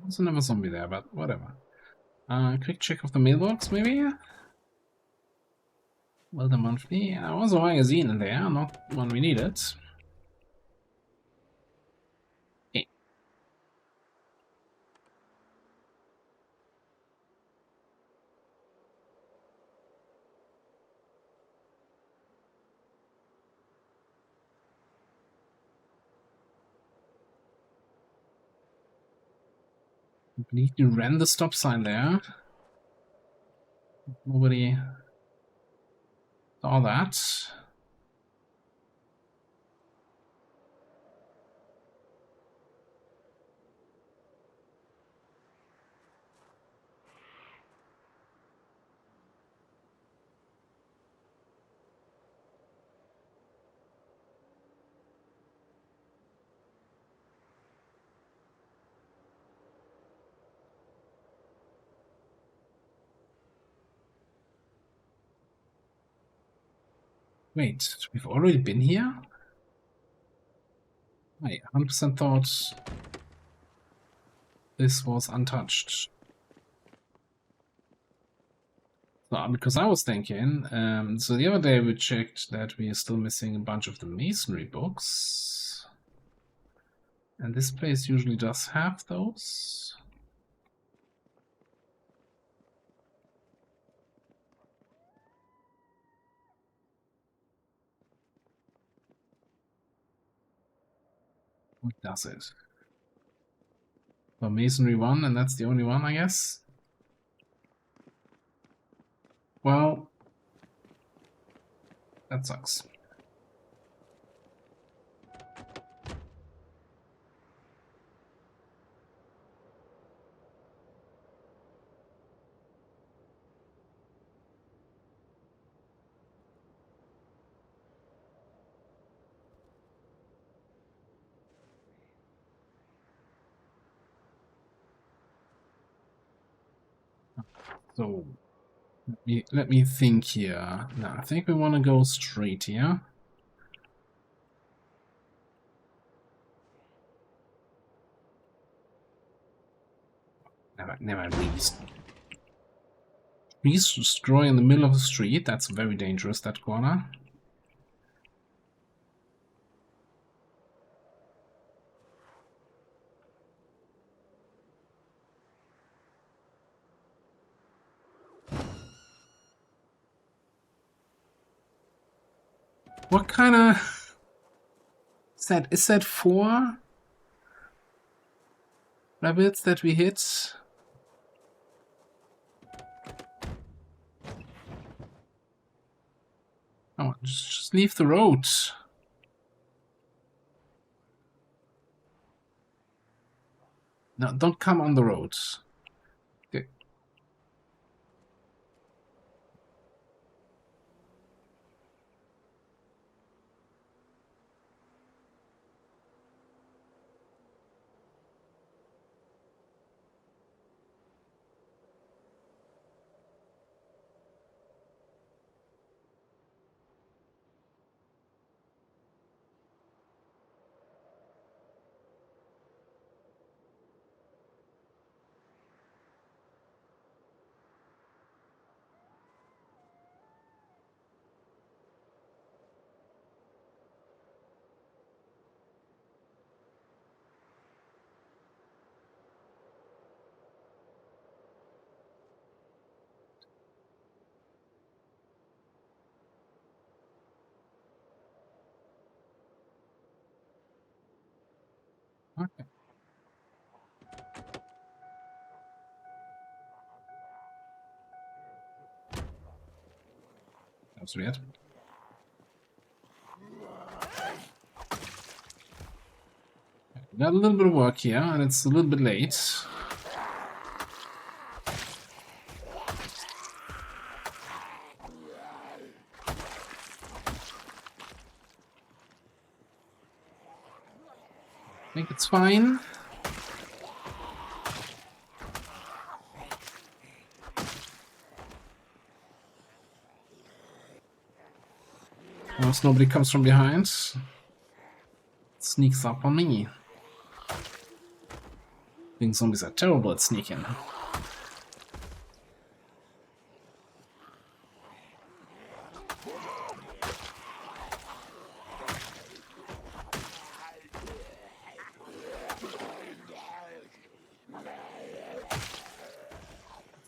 There's another zombie there, but whatever. Quick check of the mailbox, maybe? Well, the monthly. There was a magazine in there, not one we needed. Okay. Completely ran the stop sign there. Nobody saw that. Wait, we've already been here? I 100% thought this was untouched. So, because I was thinking, so the other day we checked that we are still missing a bunch of the masonry books. And this place usually does have those. What does it? So masonry 1, and that's the only one, I guess. Well, that sucks. So let me think here. No, I think we want to go straight here. Never really. Trees destroy in the middle of the street. That's very dangerous, that corner. What kind of... Is that 4 rabbits that we hit? Oh, just leave the road. No, don't come on the road. Okay. Okay. That was weird. Got a little bit of work here, and it's a little bit late. I think it's fine. Once nobody comes from behind, sneaks up on me. I think zombies are terrible at sneaking.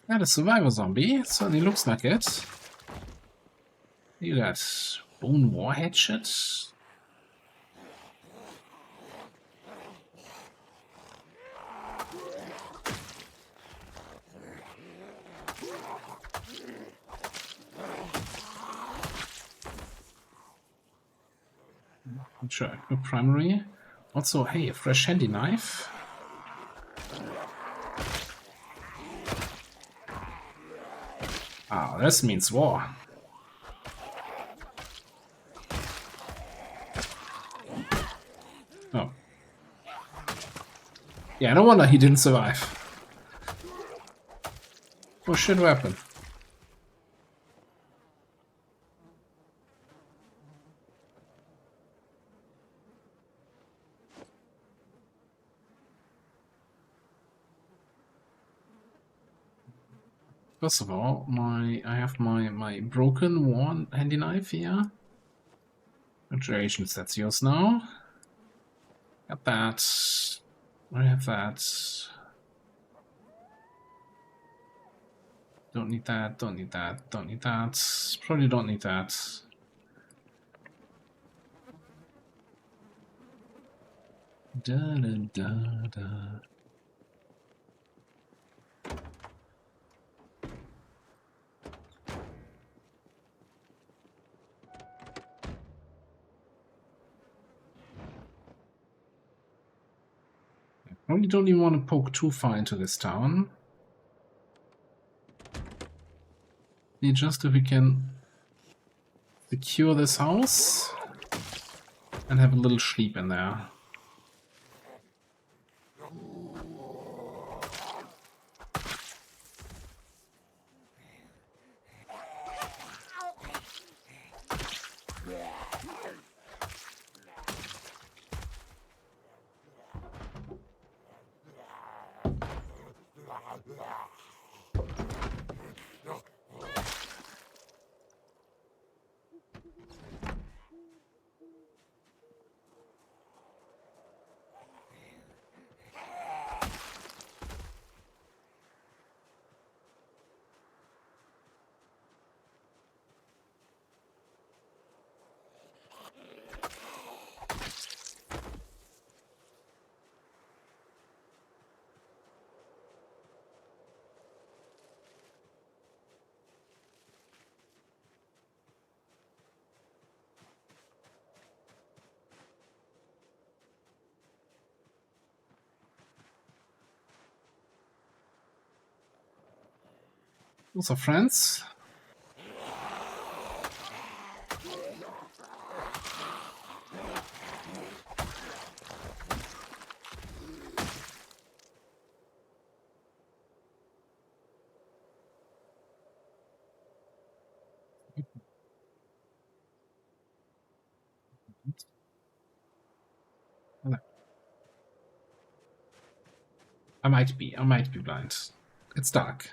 That is survivor zombie. It certainly looks like it. You got bone warhead shit. Sure, a primary. Also, hey, a fresh handy knife. Ah, this means war. Oh. Yeah, no wonder he didn't survive. Oh shit, what happened? First of all, I have my broken worn handy knife here. Congratulations, that's yours now. Got that. I have that. Don't need that, don't need that, don't need that. Probably don't need that. Da da da da. Probably don't even want to poke too far into this town. See just if we can secure this house and have a little sleep in there. Those are friends. I might be blind. It's dark.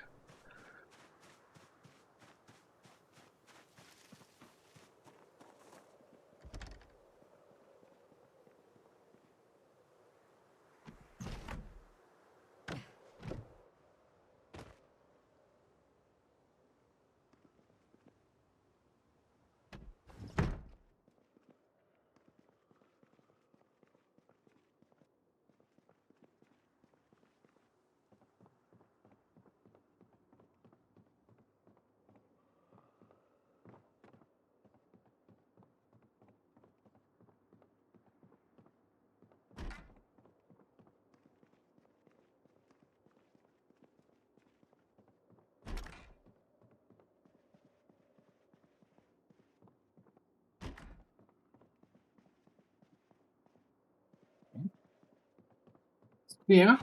Yeah.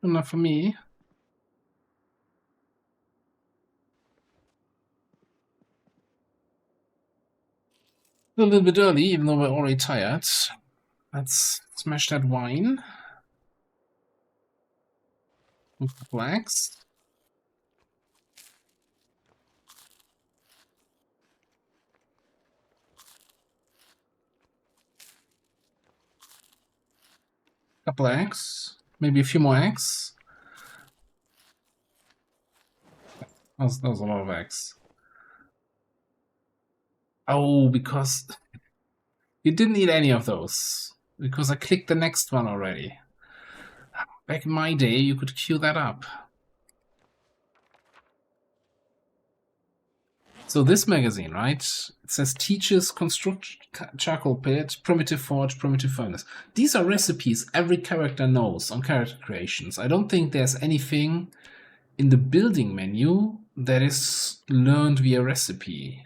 Enough for me. A little bit early, even though we're already tired. Let's smash that wine. With the flags. Couple eggs. Maybe a few more eggs. That was a lot of eggs. Oh, because you didn't need any of those. Because I clicked the next one already. Back in my day, you could queue that up. So this magazine, right? It says teaches construct charcoal pit, primitive forge, primitive furnace. These are recipes every character knows on character creations. I don't think there's anything in the building menu that is learned via recipe.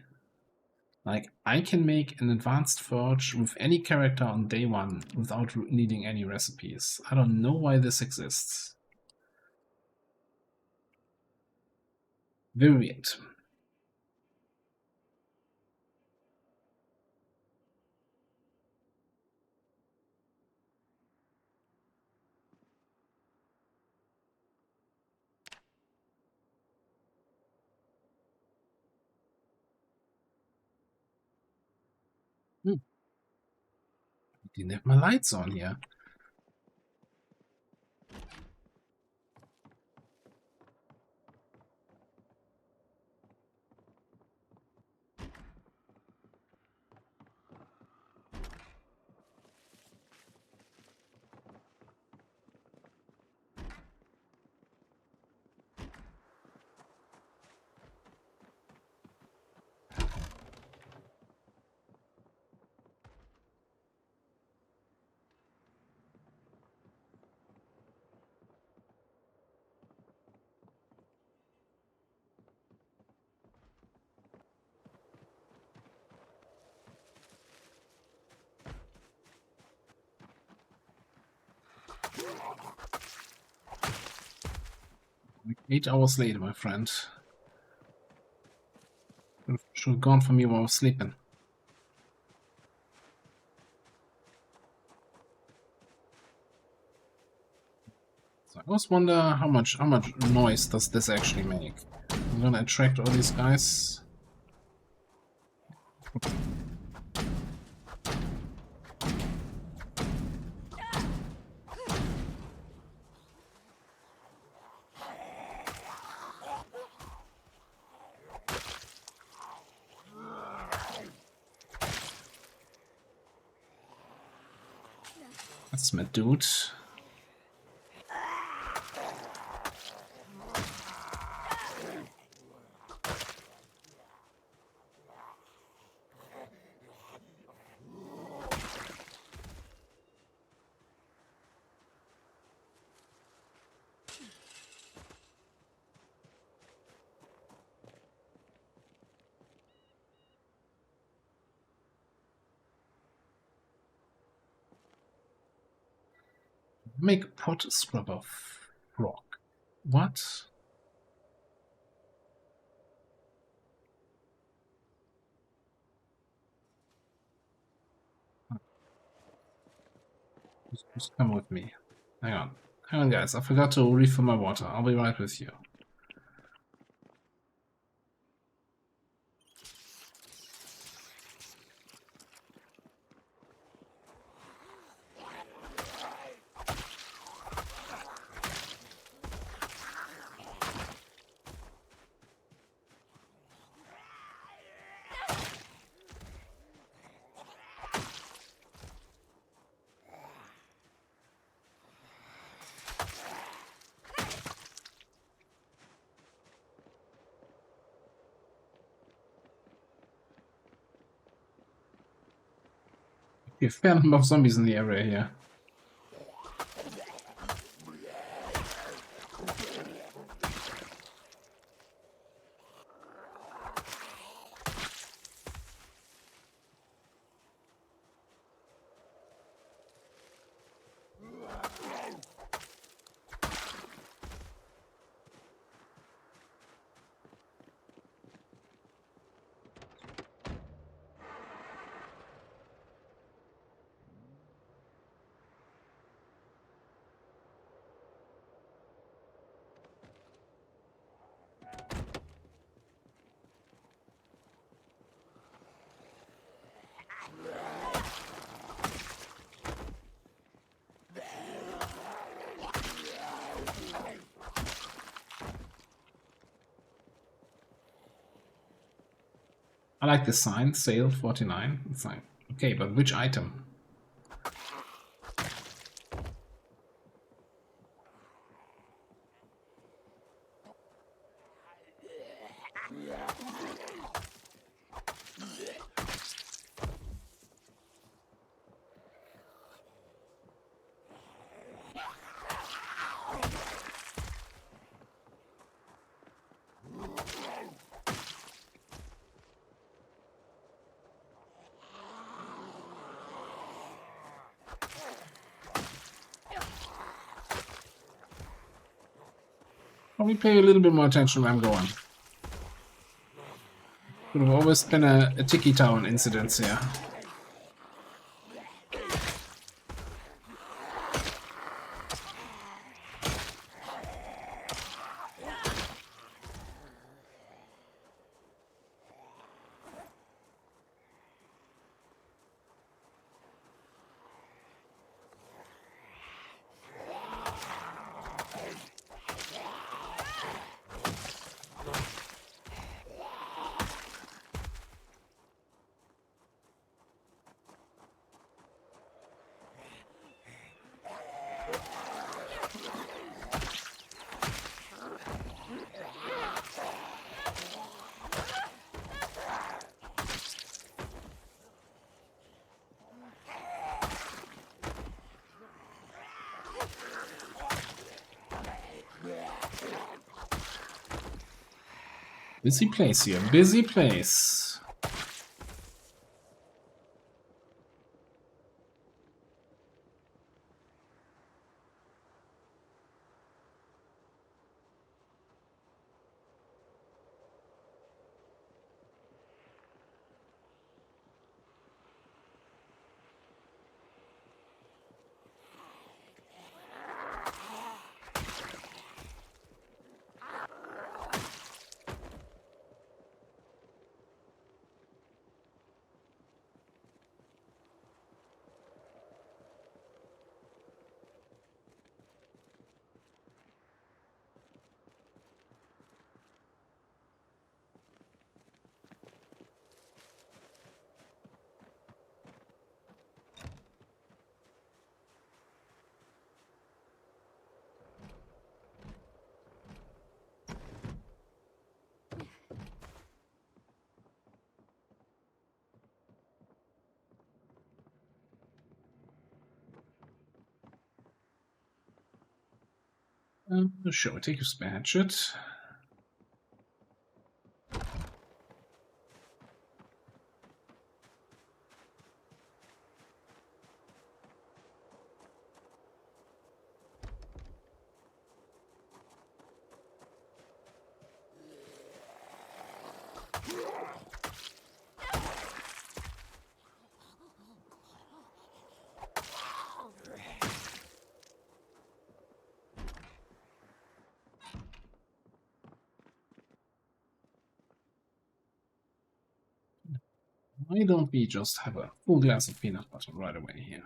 Like, I can make an advanced forge with any character on day one without needing any recipes. I don't know why this exists. Very weird. Didn't have my lights on here. Like 8 hours later, my friend. Should have gone for me while I was sleeping. So I always wonder how much noise does this actually make. I'm gonna attract all these guys. That's my dude. Make pot scrubber frog. What? Just come with me. Hang on. Hang on, guys. I forgot to refill my water. I'll be right with you. Okay, fair number of zombies in the area here. I like the sign, sale 49. It's like, okay, but which item? Probably pay a little bit more attention where I'm going. Could have always been a Tiki Town incident here. Busy place here, busy place. Sure, take your spare hatchet. Why don't we just have a full glass of peanut butter right away here?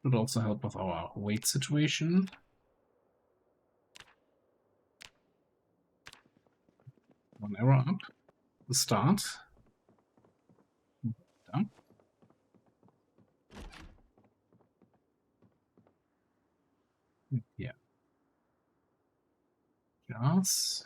Would also help with our weight situation. One arrow up. The start. Down. Yeah. Jars.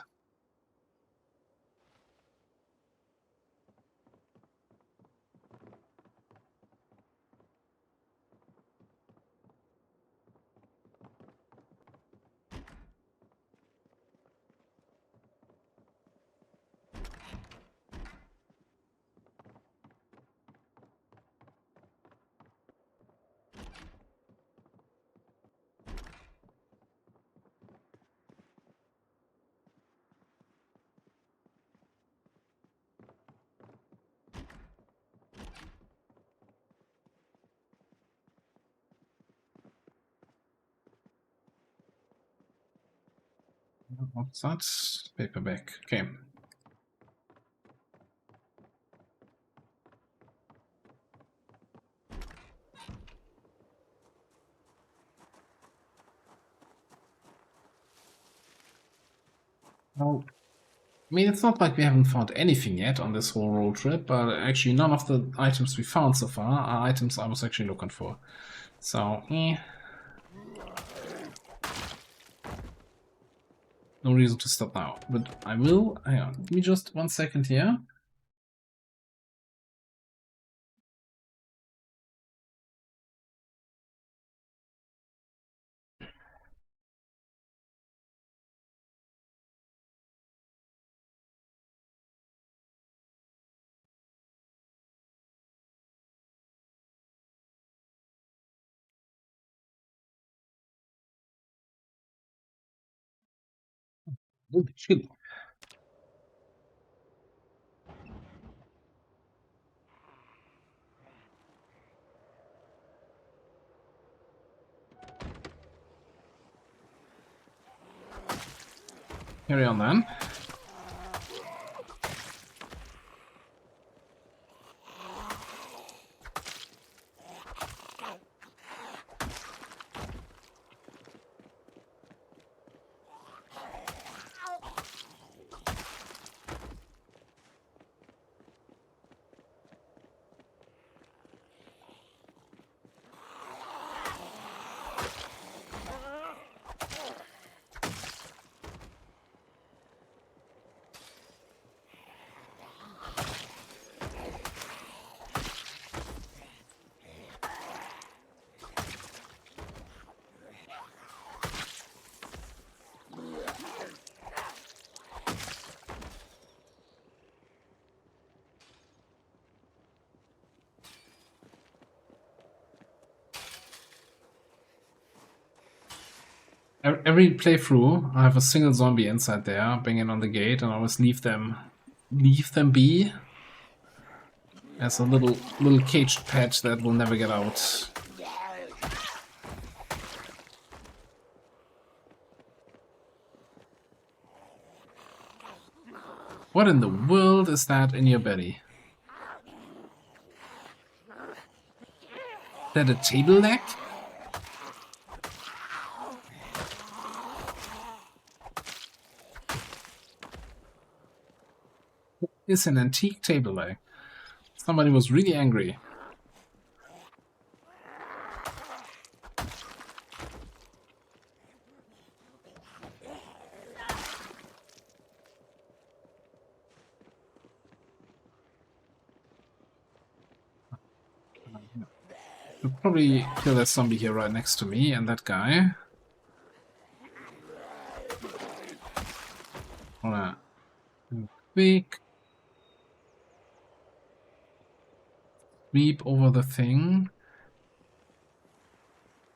What's that? Paperback. Okay. Well, I mean, it's not like we haven't found anything yet on this whole road trip, but actually none of the items we found so far are items I was actually looking for. So, no reason to stop now. But I will... Hang on, give me just 1 second here. A little bit chilly. Carry on then. Every playthrough, I have a single zombie inside there, banging on the gate, and I always leave them be as a little caged pet that will never get out. What in the world is that in your belly? Is that a table leg? It's an antique table leg. Somebody was really angry. Could probably kill that zombie here right next to me and that guy. Wanna quick sweep over the thing.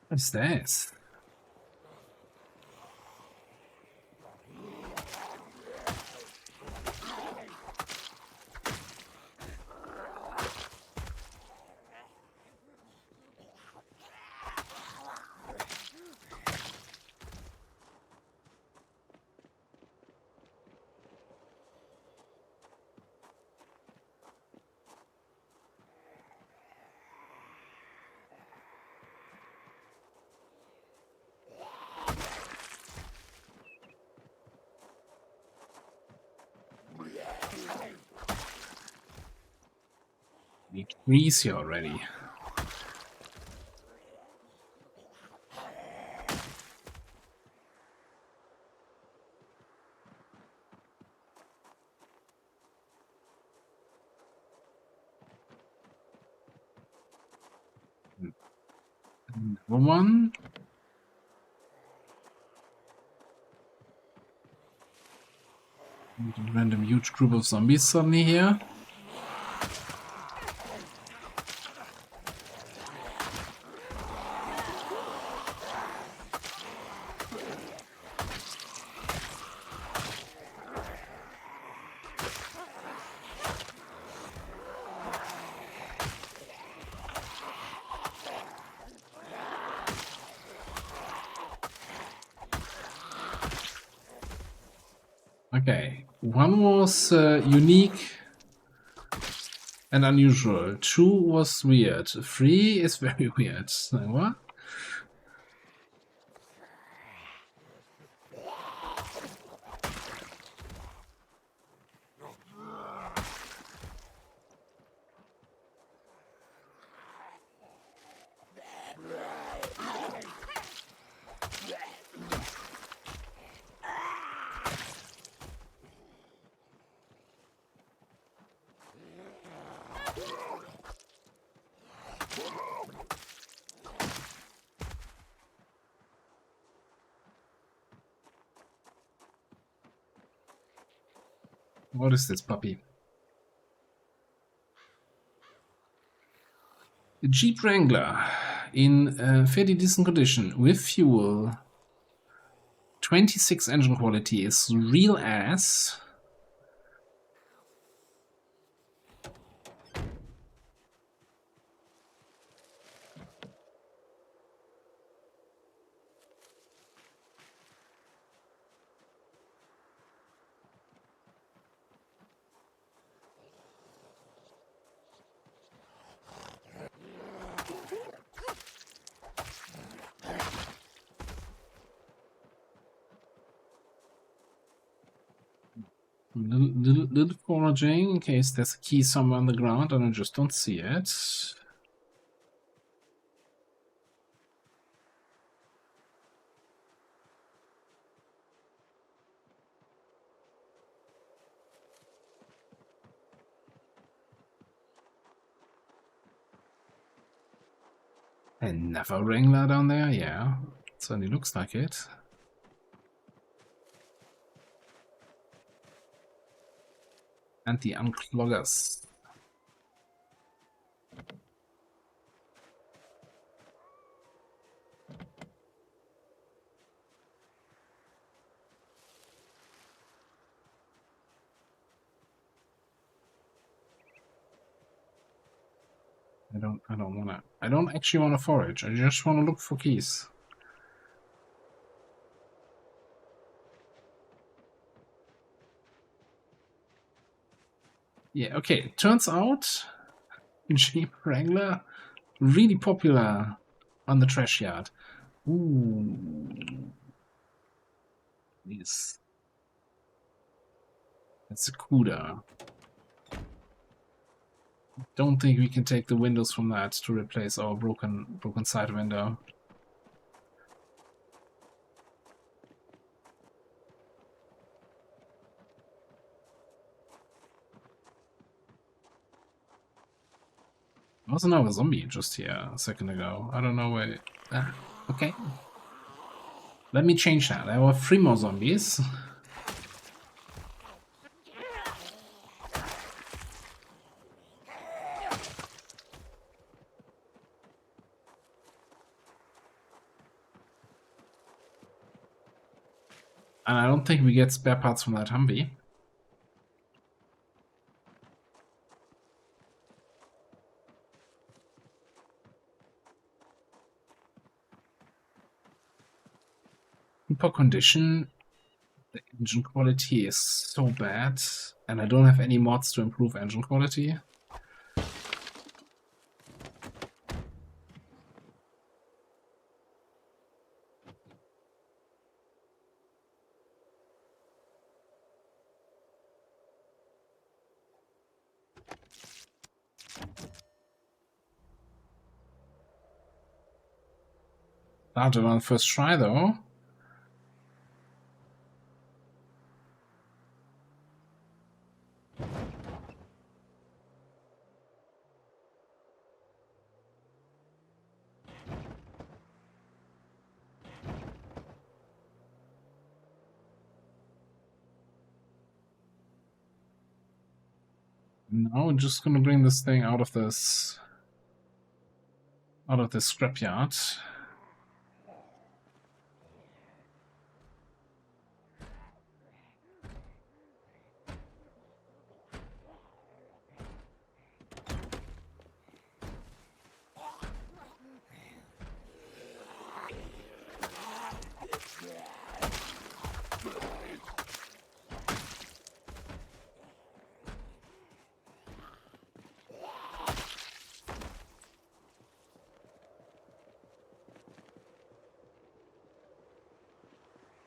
What's this? Need grease here already. Another one. A random huge group of zombies suddenly here. Okay, one was unique and unusual. 2 was weird. 3 is very weird. What? What is this puppy? A Jeep Wrangler in fairly decent condition with fuel. 26 engine quality is real ass. Little foraging in case there's a key somewhere on the ground and I just don't see it. Another Wrangler down there? Yeah, it certainly looks like it. And the uncloggers. I don't wanna. I don't actually wanna forage. I just wanna look for keys. Yeah, okay. Turns out Jeep Wrangler really popular on the trash yard. Ooh. These. It's a CUDA. Don't think we can take the windows from that to replace our broken side window. There was another zombie just here a second ago. I don't know where. Ah, okay. Let me change that. There were 3 more zombies. And I don't think we get spare parts from that Humvee. Poor condition. The engine quality is so bad. And I don't have any mods to improve engine quality. Started on first try though. Now we're just gonna bring this thing out of this scrapyard.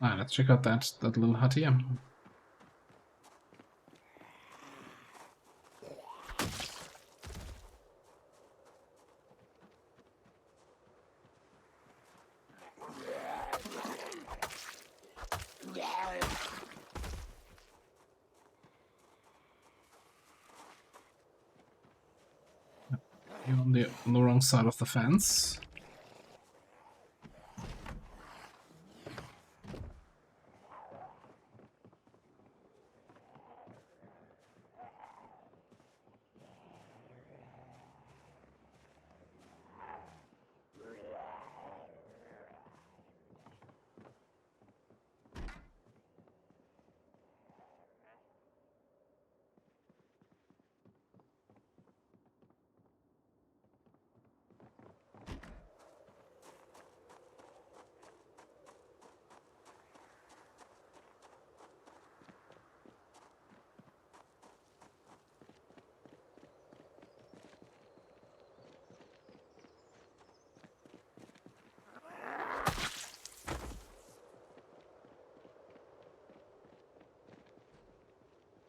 Alright, let's check out that little hut here. You're on the wrong side of the fence.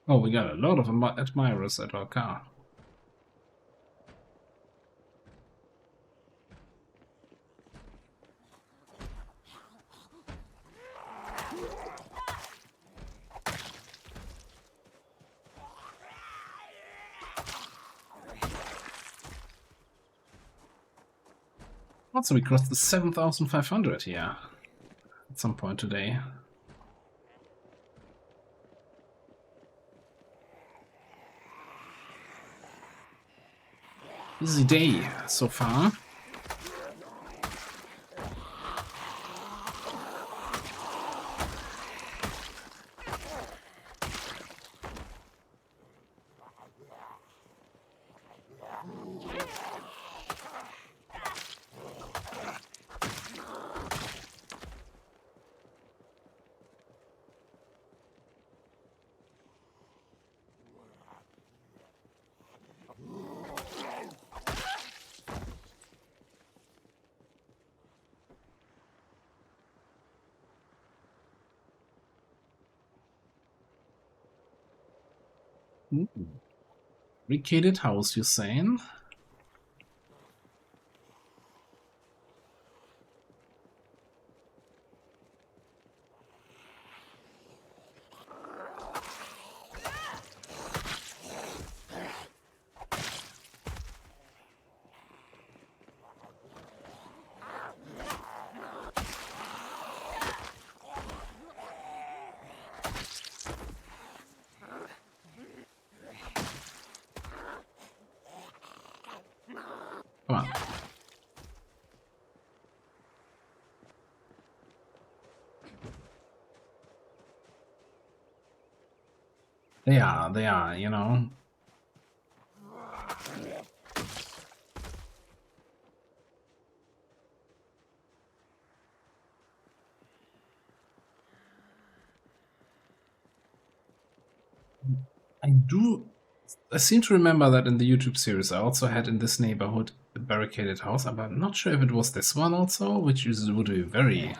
Oh, we got a lot of admirers at our car. Also, we crossed the 7,500 here at some point today. Easy day so far. Ooh. Barricaded house, you're saying? Come on. They are, you know. I seem to remember that in the YouTube series I also had in this neighborhood a barricaded house, but I'm not sure if it was this one also, which would be a very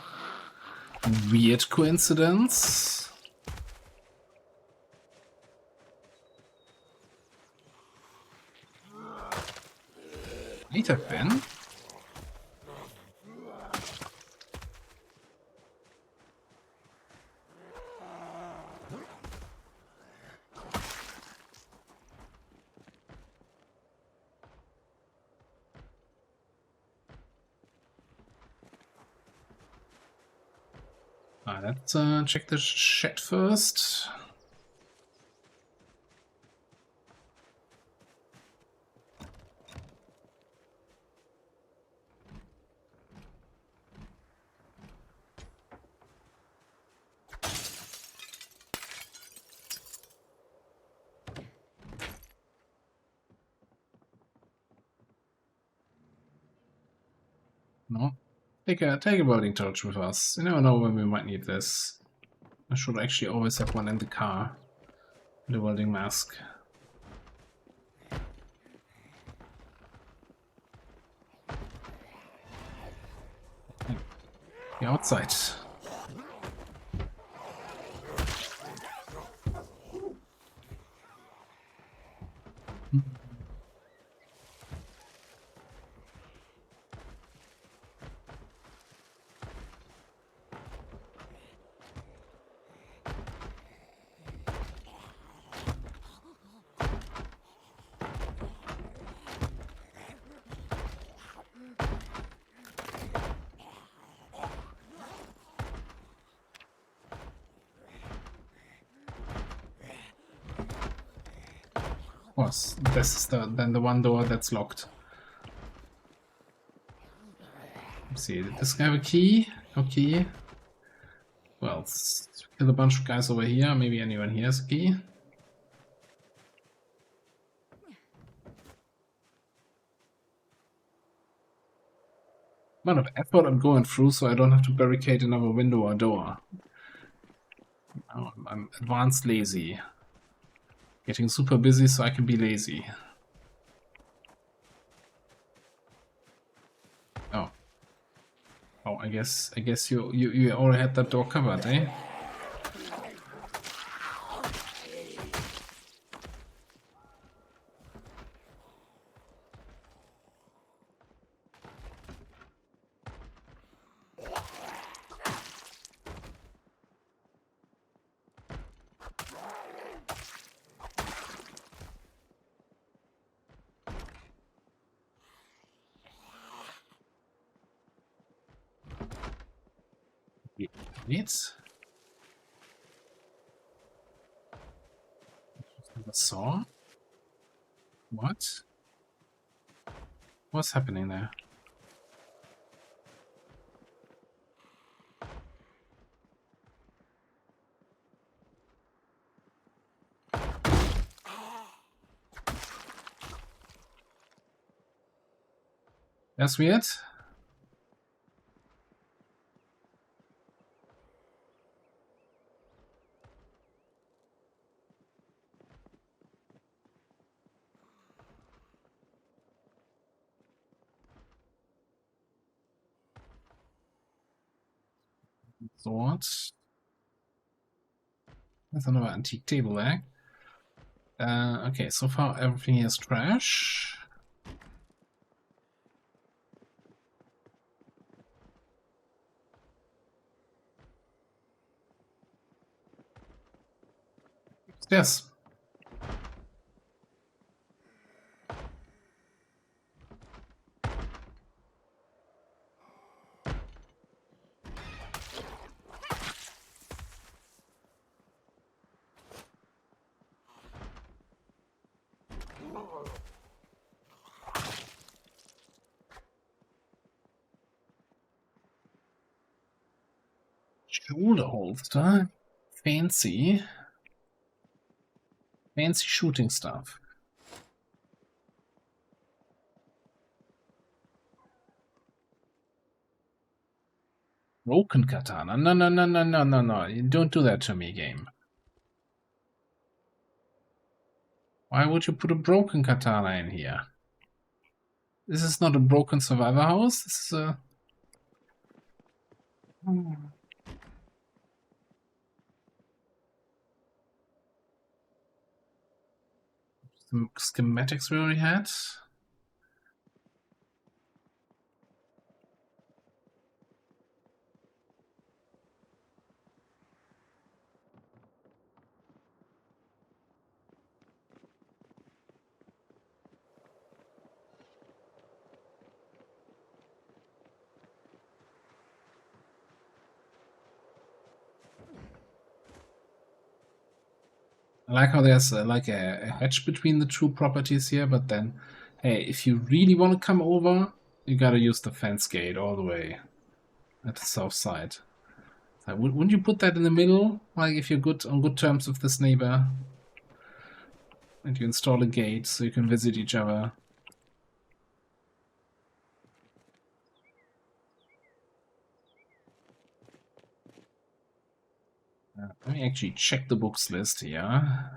weird coincidence. Might have been. Let's check the chat first. No. Take a welding torch with us. You never know when we might need this. I should actually always have one in the car. The welding mask. The outside. This is then the one door that's locked. Let's see, did this guy have a key? No key. Well, let's kill a bunch of guys over here. Maybe anyone here has a key. Amount of effort I'm going through so I don't have to barricade another window or door. I'm advanced lazy. Getting super busy so I can be lazy. Oh, I guess you already had that door covered, eh? Wait. A saw? What? What's happening there? That's weird. Sword. There's another antique table there. Okay, so far everything is trash. Yes. Shoulder holster. Fancy. Fancy shooting stuff. Broken katana. No, no, no, no, no, no, no. You don't do that to me, game. Why would you put a broken katana in here? This is not a broken survivor house. This is a... Some schematics we already had. I like how there's like a hedge between the two properties here, but then, hey, if you really want to come over, you gotta use the fence gate all the way at the south side. Wouldn't you put that in the middle? Like if you're good on good terms with this neighbor, and you install a gate so you can visit each other. Let me actually check the books list here.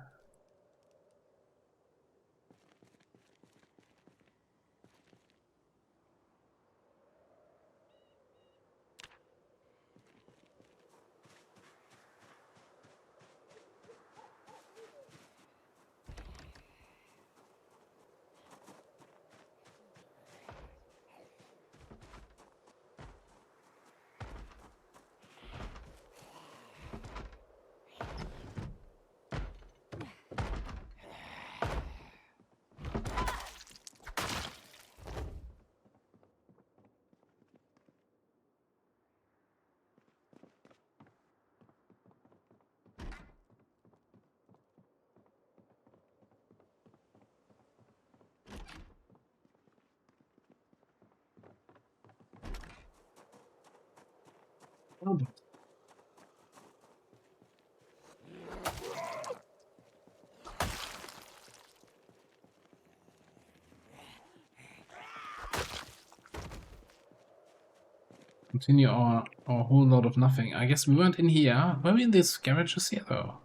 Continue our whole lot of nothing. I guess we weren't in here. Were we in these garages here though?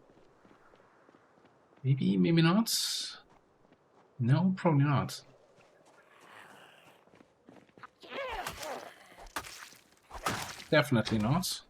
Maybe, maybe not. No, probably not. Definitely not.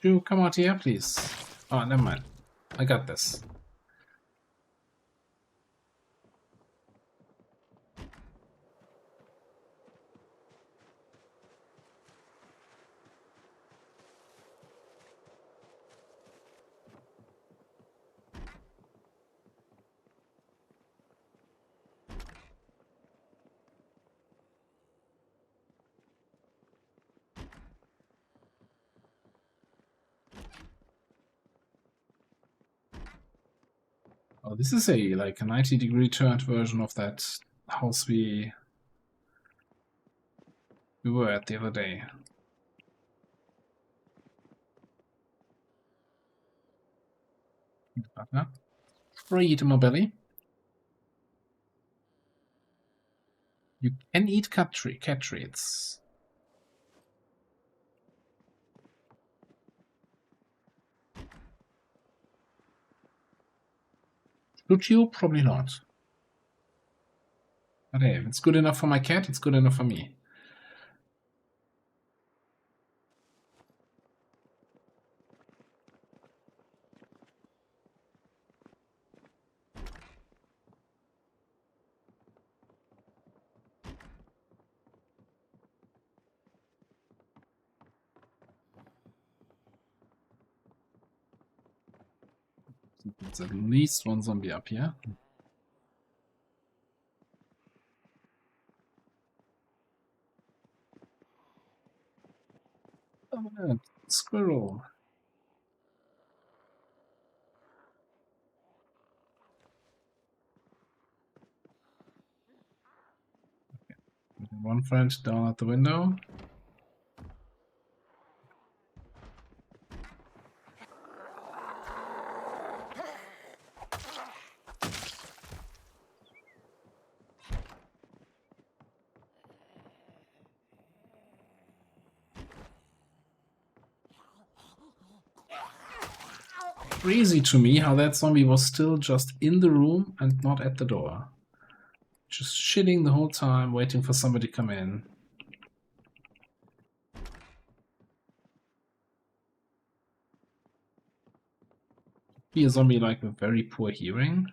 You come out here, please. Oh, never mind. I got this. Oh, this is a like a 90-degree turned version of that house we were at the other day. Free to my belly. You can eat cat treats. Should you? Probably not. But hey, if it's good enough for my cat, it's good enough for me. There's at least one zombie up here. Oh, squirrel. Okay. One friend down at the window. Crazy to me how that zombie was still just in the room and not at the door. Just shitting the whole time, waiting for somebody to come in. Be a zombie like with very poor hearing.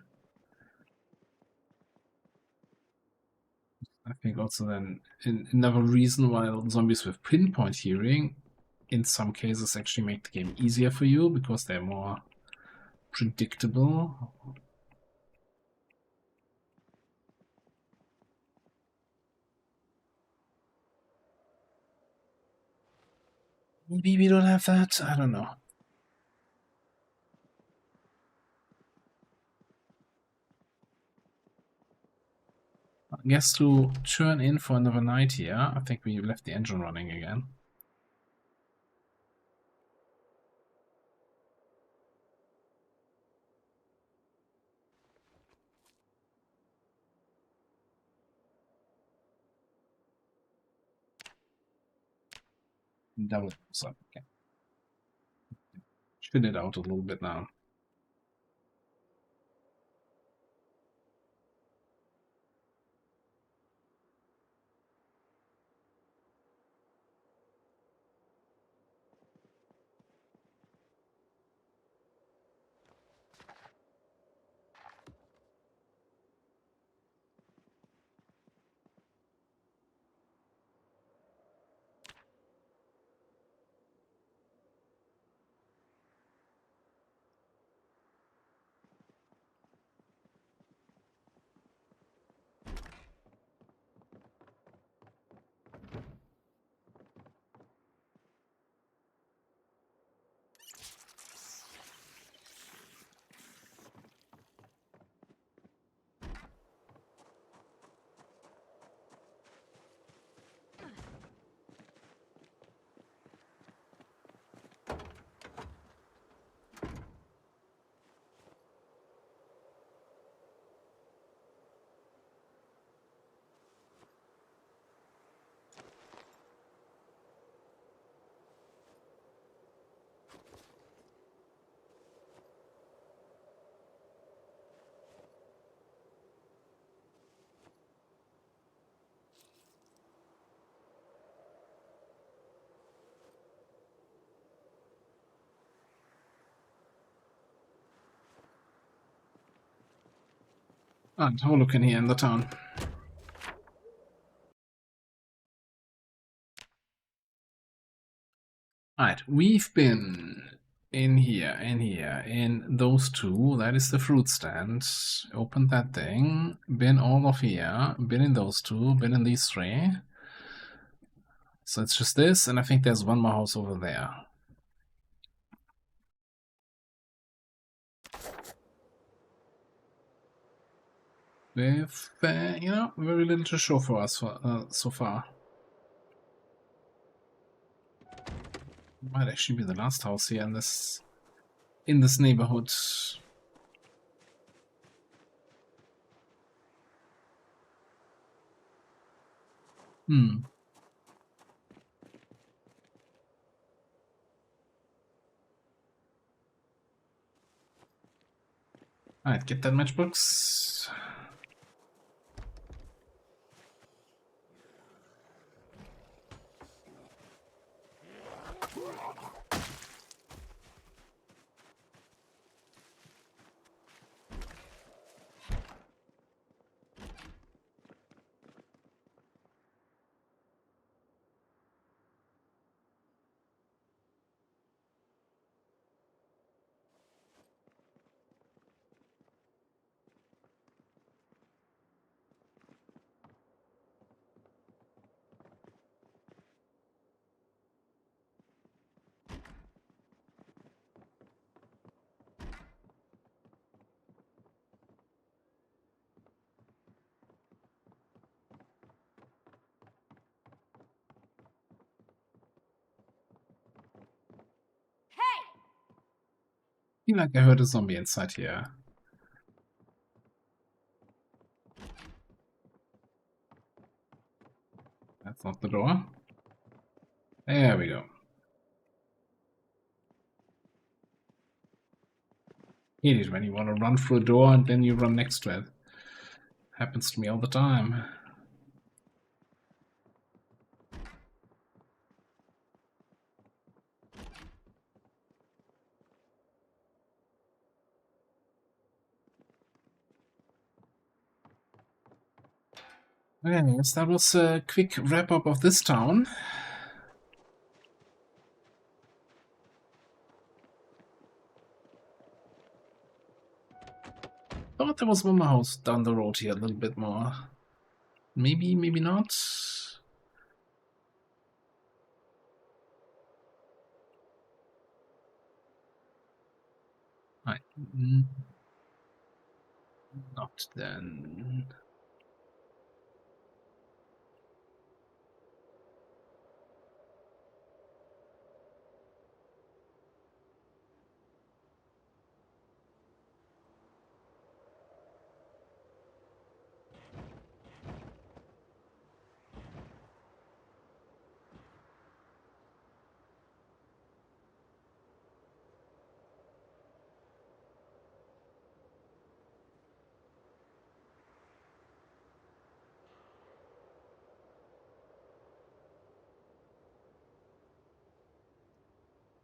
I think also then another reason why zombies with pinpoint hearing in some cases actually make the game easier for you because they're more predictable. Maybe we don't have that, I don't know. I guess to turn in for another night here, I think we left the engine running again. Double up. Okay. Spin it out a little bit now. And have a look in here in the town. Alright, we've been in here, in those two. That is the fruit stand. Opened that thing. Been all of here. Been in those two. Been in these three. So it's just this, and I think there's one more house over there. with, very little to show for us so far. Might actually be the last house here in this neighborhood. Alright, get that matchbox. I feel like I heard a zombie inside here. That's not the door. There we go. It is when you want to run through a door and then you run next to it. Happens to me all the time. Okay, yes, that was a quick wrap-up of this town. Thought there was one more house down the road here, a little bit more. Maybe, maybe not. Right. Not then.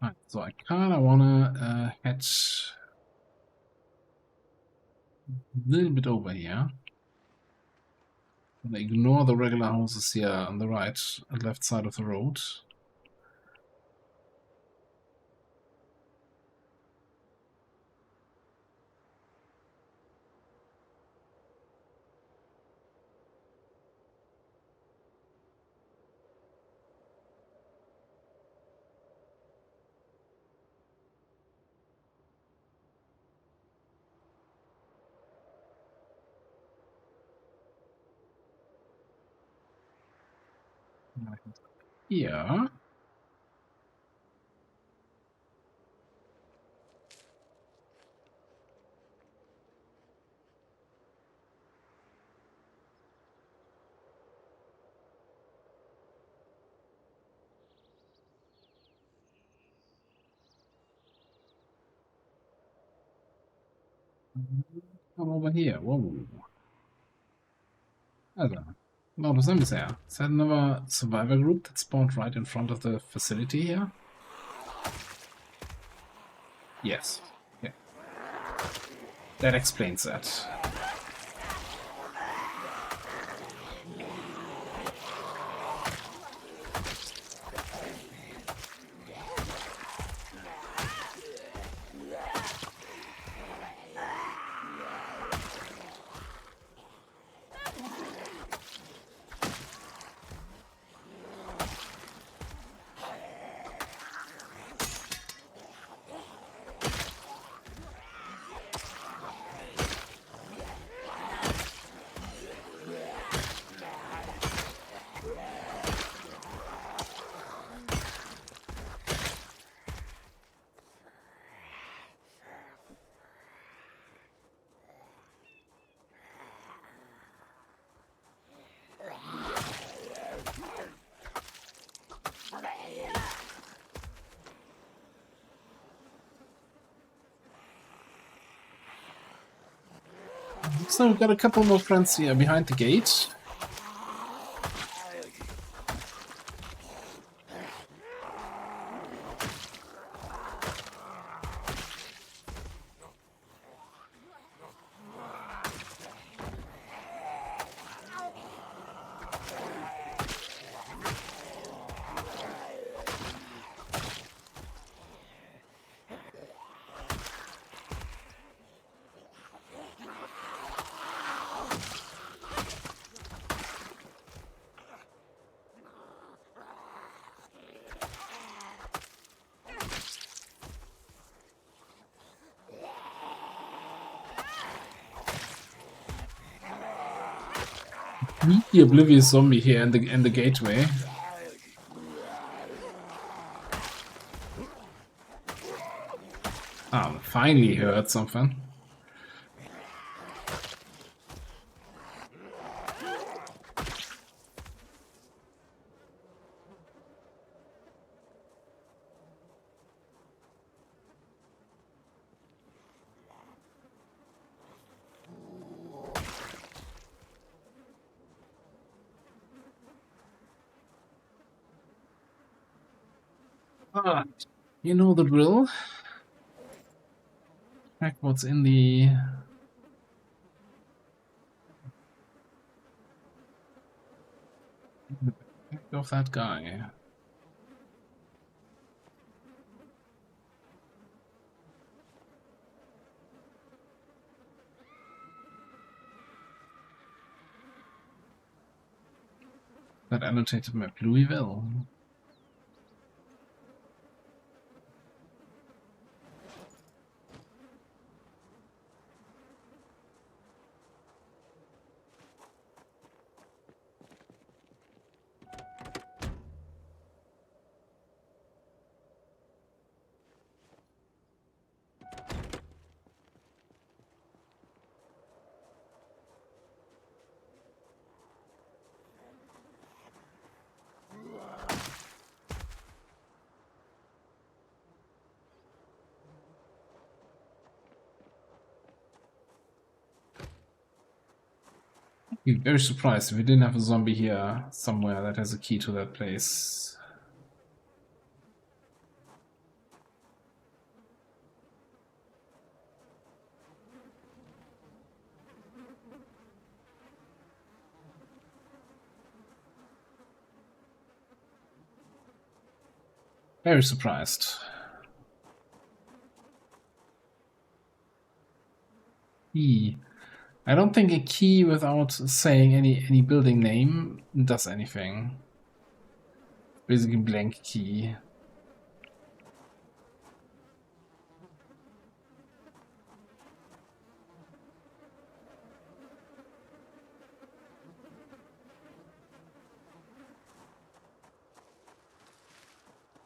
Right, so I kind of want to head a little bit over here. And ignore the regular houses here on the right and left side of the road. Yeah. Come over here. Whoa. Also, no, was haben wir ja. Is that another survivor group that spawned right in front of the facility here? Yes. Yeah. That explains that. So we've got a couple more friends here behind the gate. The oblivious zombie here in the gateway. Finally heard something. You know the drill. Check what's in the back of that guy. That annotated map, Louisville. I'd be very surprised if we didn't have a zombie here somewhere that has a key to that place. Very surprised. Key. I don't think a key without saying any building name does anything. Basically blank key.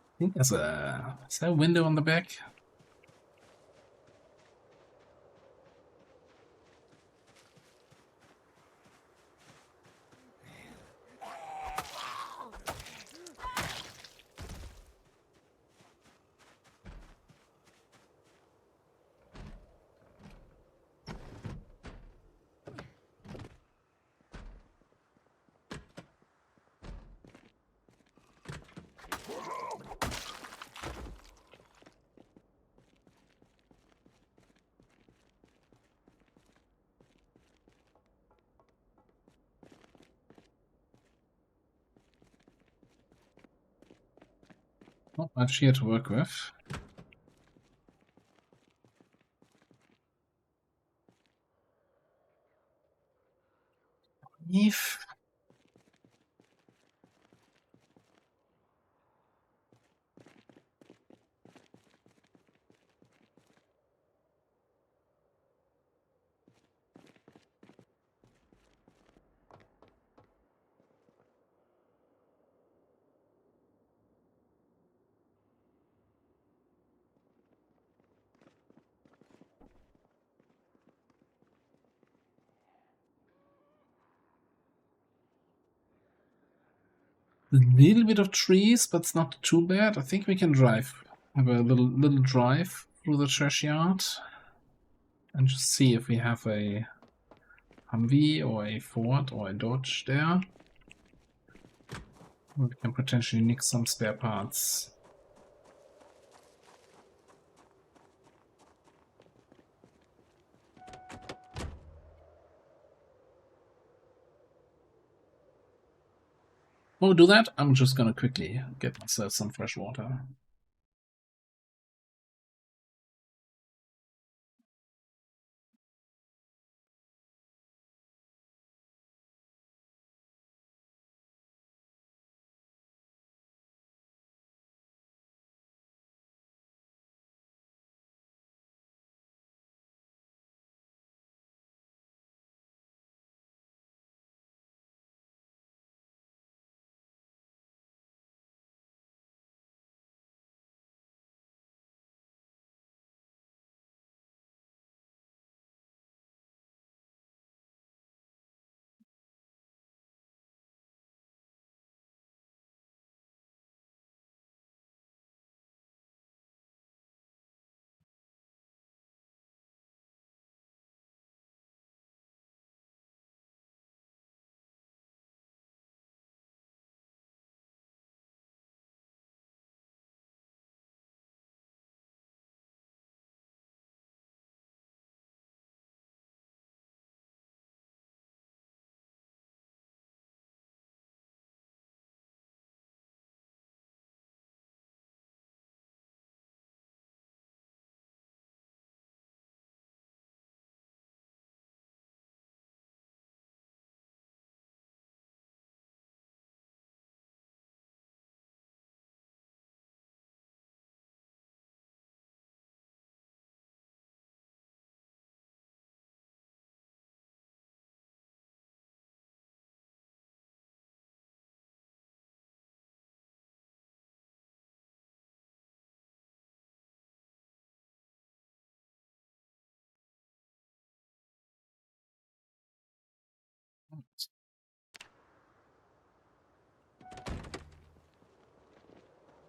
I think is there a window on the back? Not much here to work with. If a little bit of trees, but it's not too bad. I think we can drive. Have a little drive through the churchyard and just see if we have a Humvee or a Ford or a Dodge there. We can potentially nick some spare parts. While we do that, I'm just gonna quickly get myself some fresh water.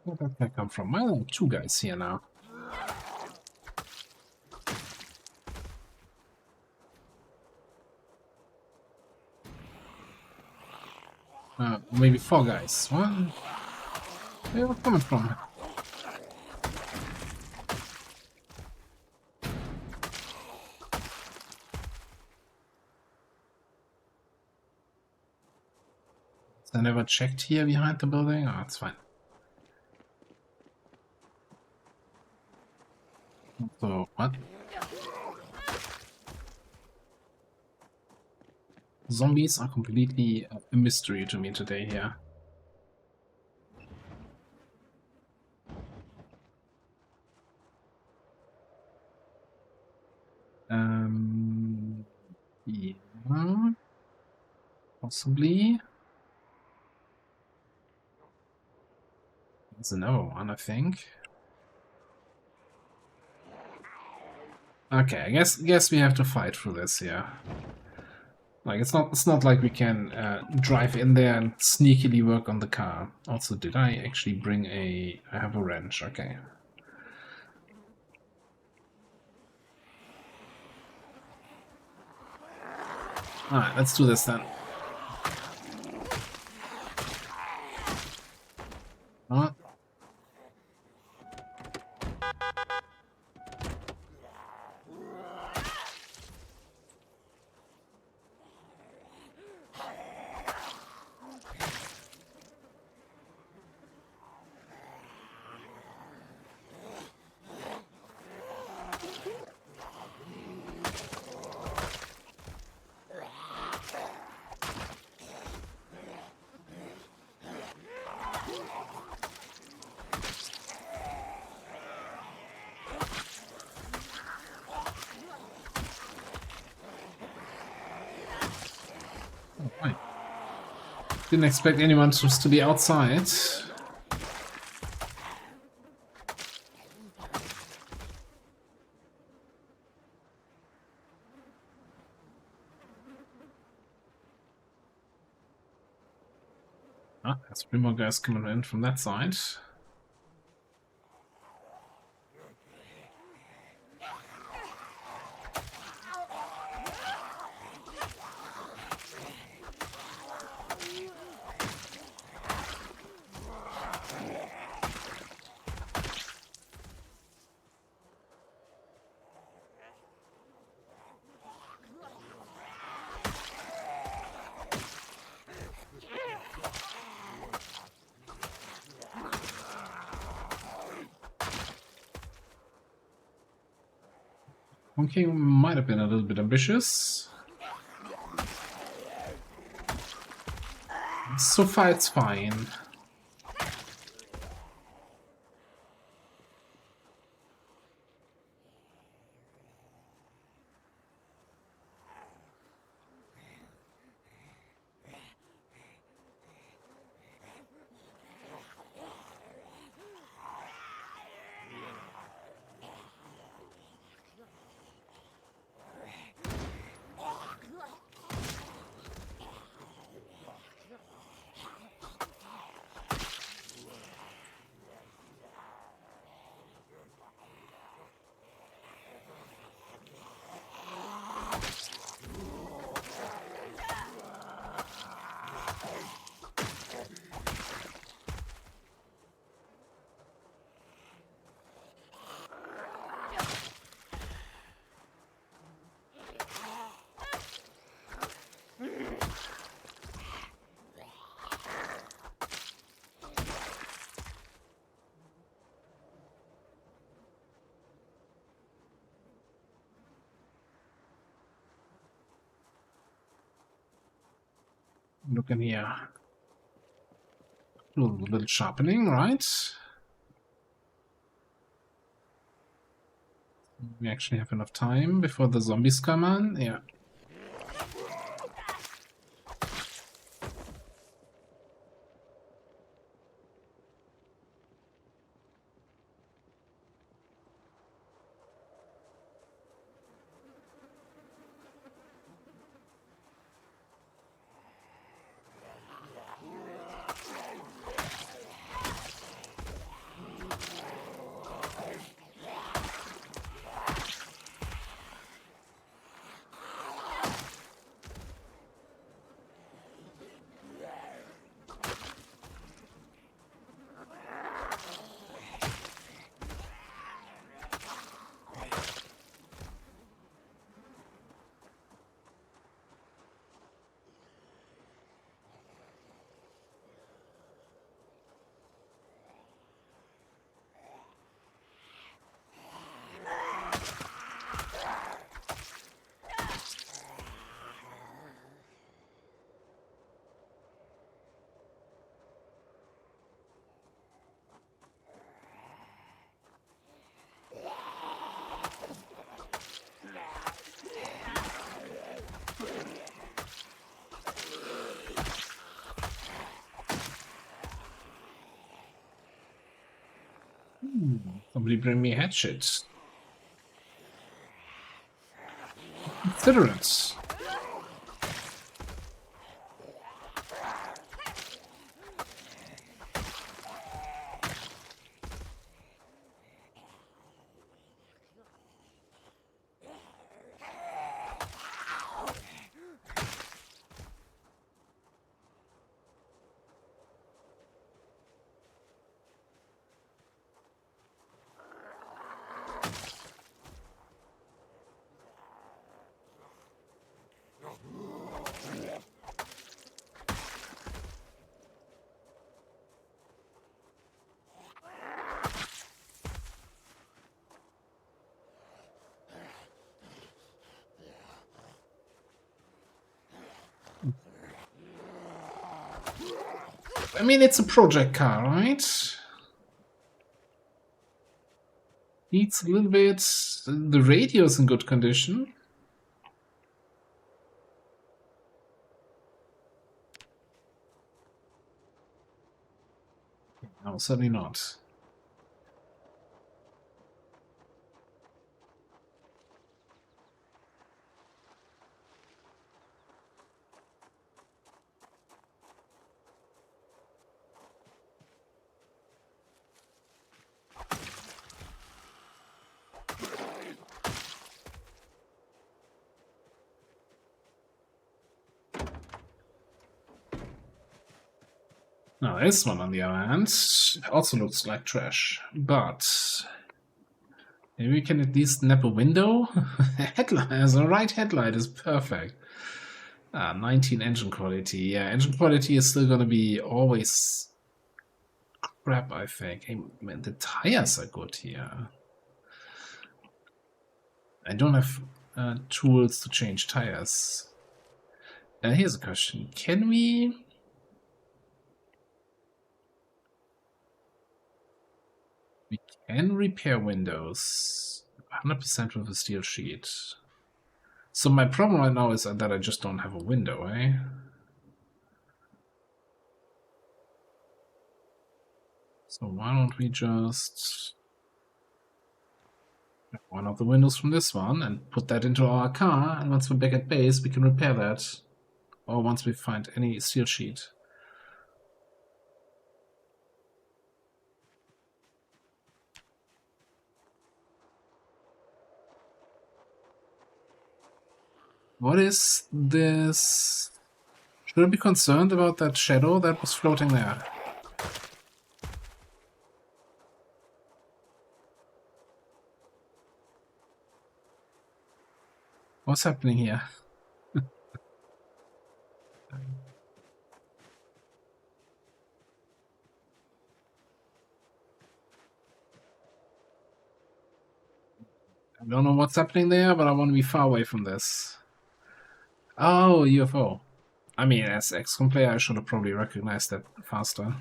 Where did that come from? Well, there are two guys here now. Maybe four guys. What? Where are they coming from? I never checked here behind the building. Oh, it's fine. So, what? Zombies are completely a mystery to me today here. Yeah, possibly. There's another one, I think. Okay, I guess we have to fight through this here. Like it's not like we can drive in there and sneakily work on the car. Also, did I actually bring a? I have a wrench. Okay. All right, let's do this then. All right. Didn't expect anyone just to be outside. Ah, there's 3 more guys coming in from that side. Monkey might have been a little bit ambitious. So far, it's fine. Look in here. A little sharpening, right? We actually have enough time before the zombies come on. Yeah. Somebody bring me a hatchet. Consider it. I mean, it's a project car, right? Needs a little bit. The radio's in good condition. No, certainly not. Now, this one, on the other hand, also looks like trash, but maybe we can at least nap a window. Headlight, the right headlight is perfect. 19 engine quality. Yeah, engine quality is still gonna be always crap, I think. Hey, man, the tires are good here. I don't have tools to change tires. Here's a question. Can we... We can repair windows 100% with a steel sheet. So my problem right now is that I just don't have a window, eh? So why don't we just... one of the windows from this one and put that into our car, and once we're back at base we can repair that. Or once we find any steel sheet. What is this? Should I be concerned about that shadow that was floating there? What's happening here? I don't know what's happening there, but I want to be far away from this. Oh, UFO. I mean, as XCOM player, I should have probably recognized that faster.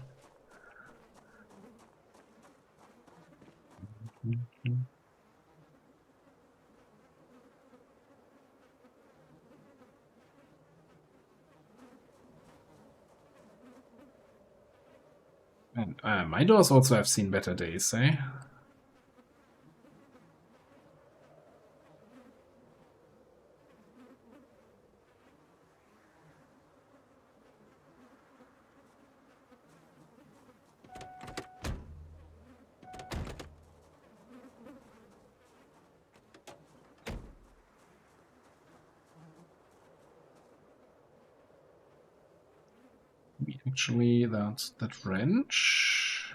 And my doors also have seen better days, eh? Actually, that wrench.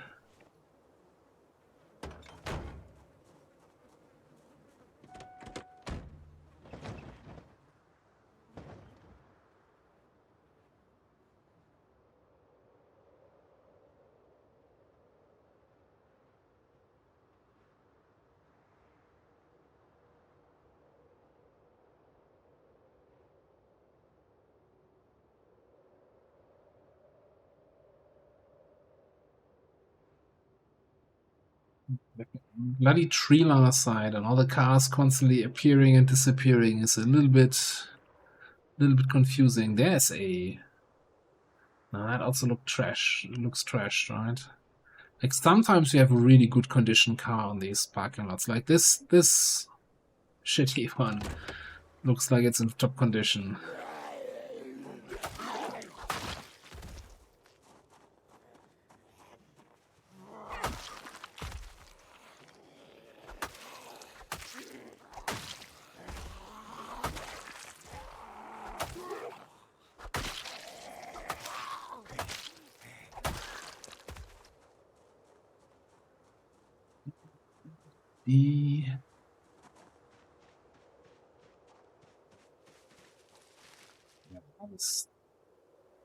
Bloody tree on the side and all the cars constantly appearing and disappearing is a little bit confusing. There's a... No, that also looks trashed, right? Like sometimes you have a really good condition car on these parking lots. Like this shitty one looks like it's in top condition.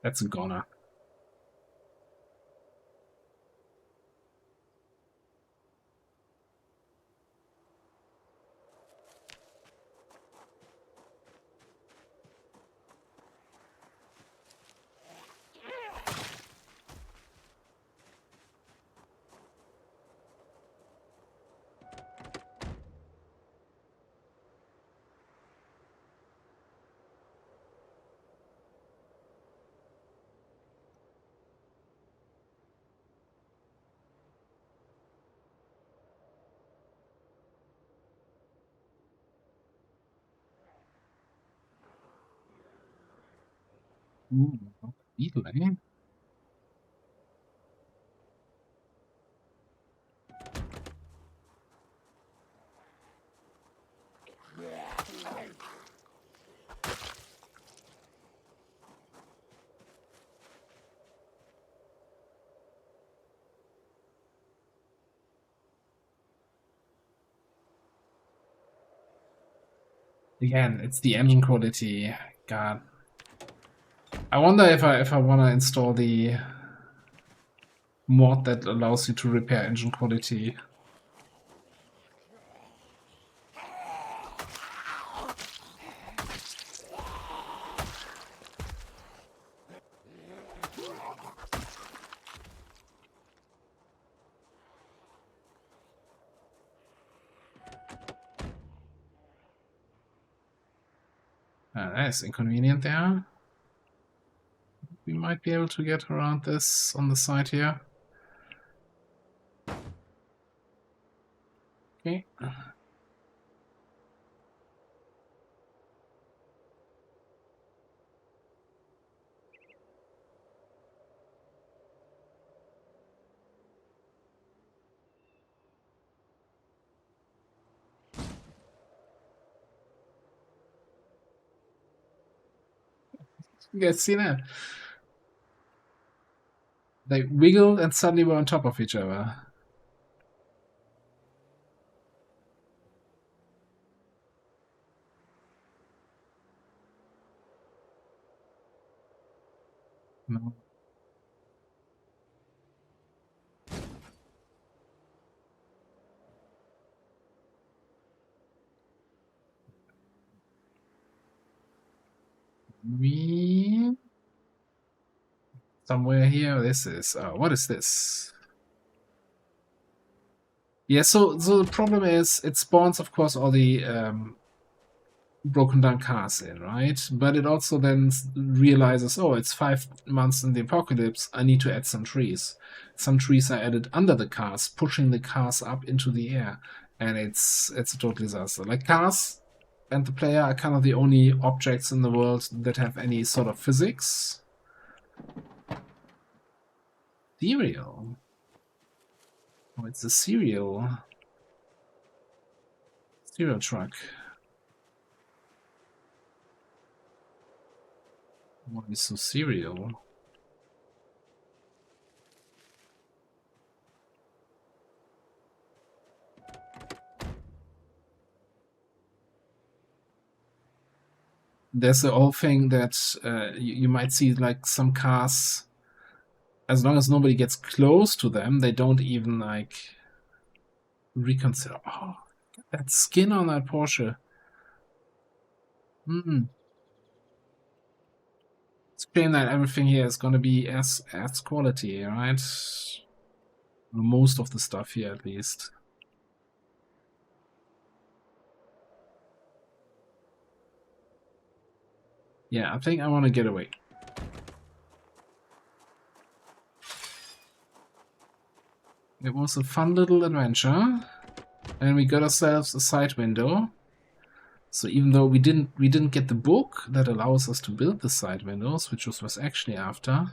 That's a goner. Beetle, eh? Again, it's the engine quality. God. I wonder if I want to install the mod that allows you to repair engine quality. That is inconvenient there. We might be able to get around this on the side here. Okay. You guys see that? They wiggled and suddenly were on top of each other. No. We somewhere here. This is what is this? Yeah, so the problem is it spawns, of course, all the broken down cars in, right? But it also then realizes, oh, it's 5 months in the apocalypse. I need to add some trees. Some trees are added under the cars, pushing the cars up into the air, and it's a total disaster. Like cars and the player are kind of the only objects in the world that have any sort of physics. Cereal. Oh, it's a cereal truck. What is so cereal? There's the whole thing that you might see, like some cars, as long as nobody gets close to them, they don't even like reconsider. Oh, that skin on that Porsche. It's a shame that everything here is gonna be as quality, right? Most of the stuff here, at least. Yeah, I think I want to get away. It was a fun little adventure, and we got ourselves a side window. So even though we didn't get the book that allows us to build the side windows, which was actually after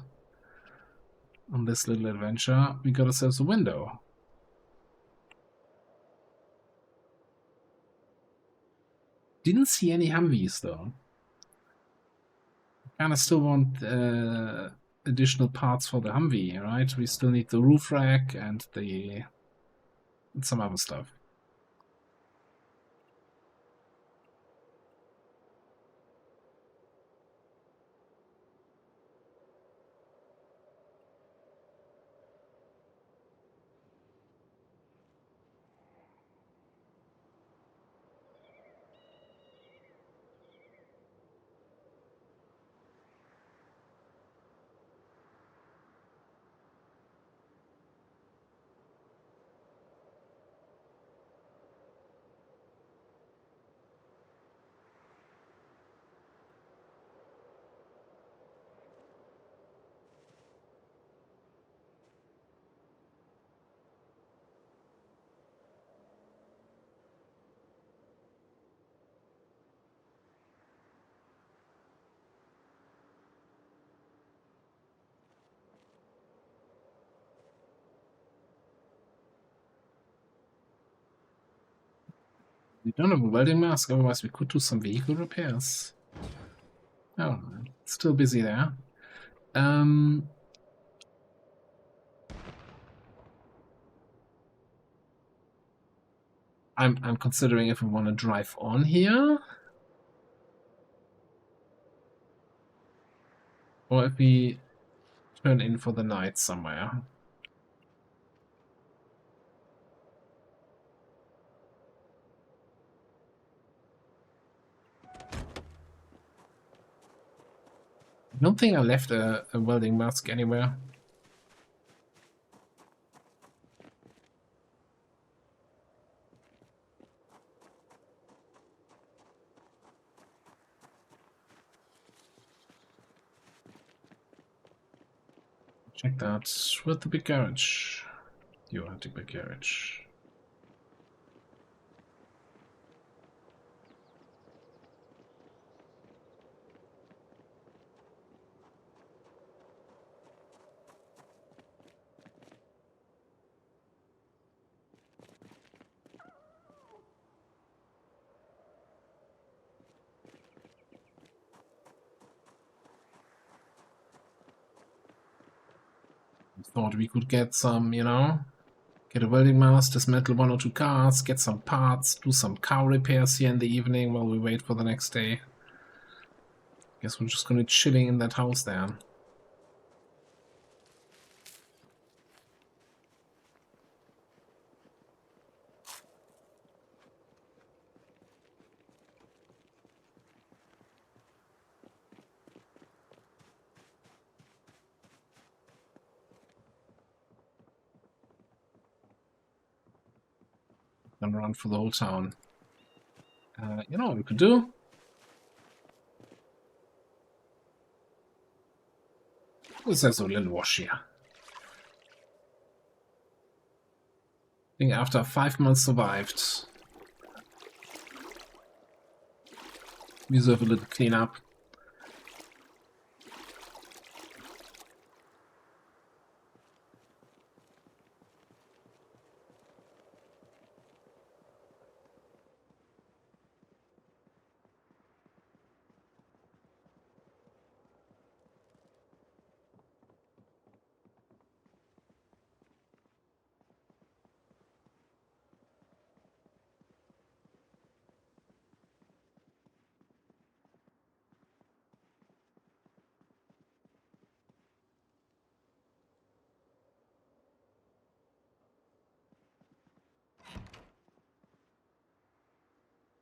on this little adventure, we got ourselves a window. Didn't see any Humvees though. Kinda still want additional parts for the Humvee, right? We still need the roof rack and some other stuff. We don't have a welding mask, otherwise we could do some vehicle repairs. Oh, still busy there. I'm considering if we want to drive on here, or if we turn in for the night somewhere. I don't think I left a welding mask anywhere. Check that with the big garage. You are the big garage. Thought we could get some, you know, get a welding mask, dismantle 1 or 2 cars, get some parts, do some car repairs here in the evening while we wait for the next day. Guess we're just gonna be chilling in that house there. And run for the whole town. You know what we could do? Let's have a little wash here. I think after 5 months survived, we deserve a little cleanup.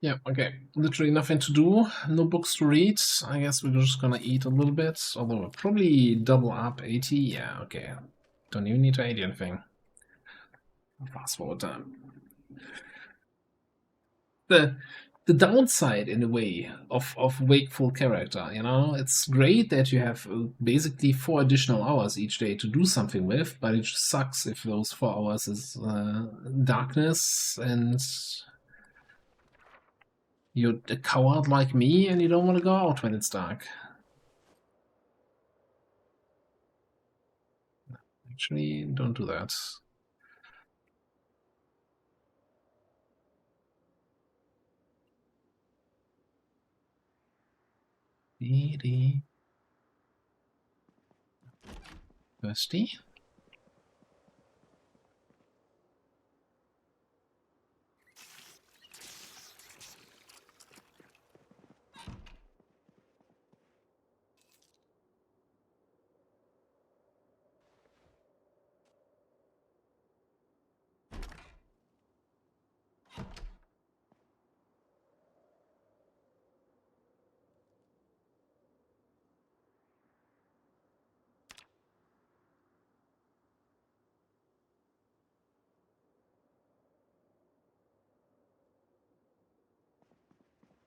Yeah, okay. Literally nothing to do. No books to read. I guess we're just gonna eat a little bit. Although we'll probably double up 80. Yeah, okay. Don't even need to eat anything. Fast forward time. The downside, in a way, of wakeful character, you know, it's great that you have basically 4 additional hours each day to do something with, but it just sucks if those 4 hours is darkness and you're a coward like me and you don't want to go out when it's dark. Actually, don't do that. Thirsty?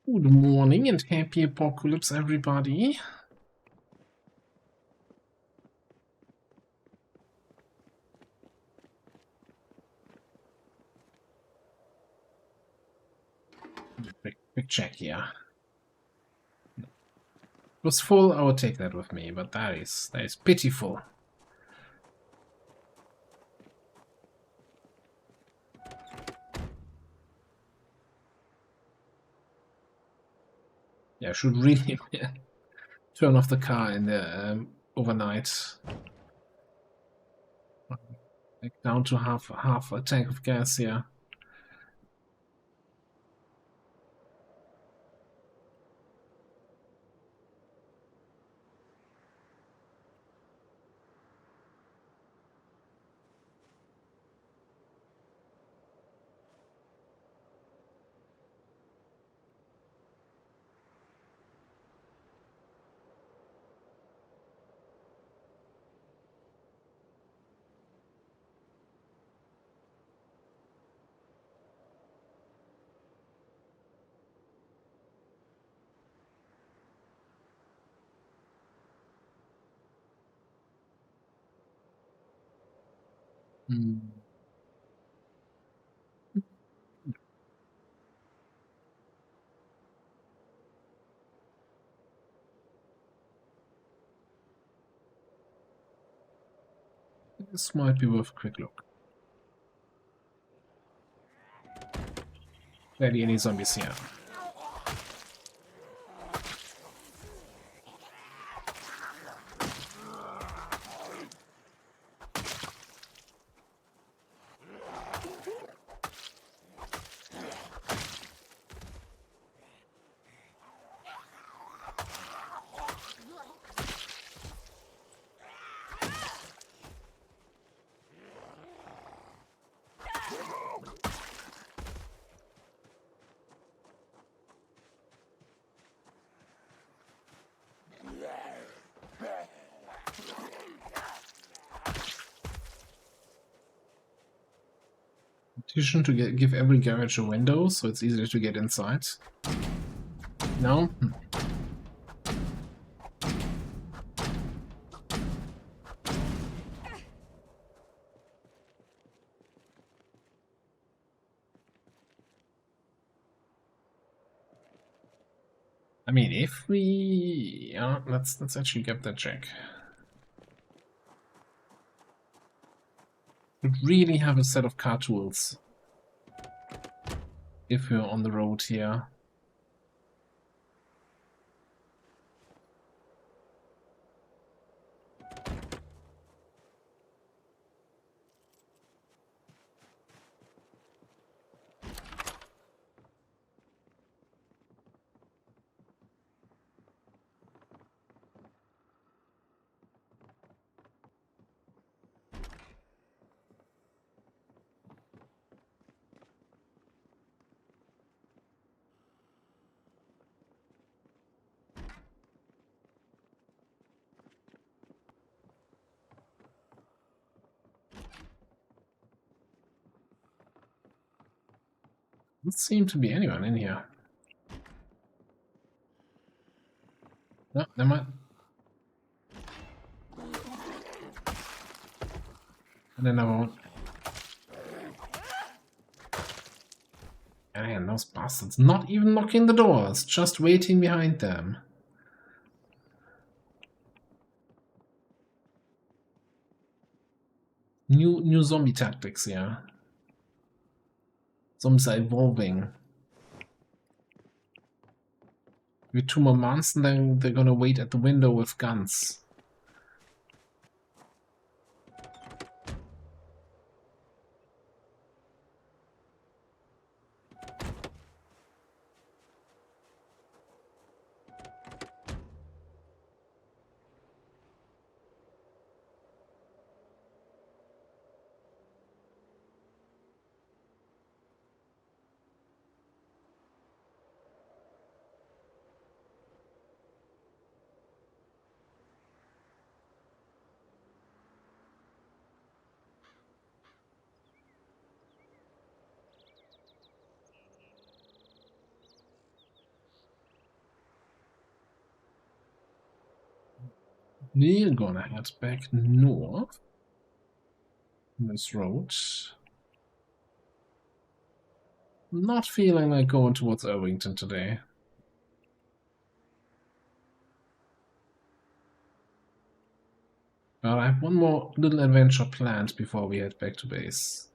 Good morning and happy apocalypse, everybody. Quick check here. It was full, I would take that with me, but that is pitiful. Yeah, I should really turn off the car in the overnight. Like down to half a tank of gas here. Mm. This might be worth a quick look. Barely any zombies here. Petition to give every garage a window so it's easier to get inside. No? I mean, if we... Yeah, let's actually get that check. Would really have a set of car tools if we're on the road here. Doesn't seem to be anyone in here. No, never mind. And another one. Man, those bastards not even knocking the doors, just waiting behind them. New zombie tactics, yeah. Zombies are evolving. With 2 more months, and then they're gonna wait at the window with guns. We're gonna head back north on this road. Not feeling like going towards Irvington today. But I have one more little adventure planned before we head back to base.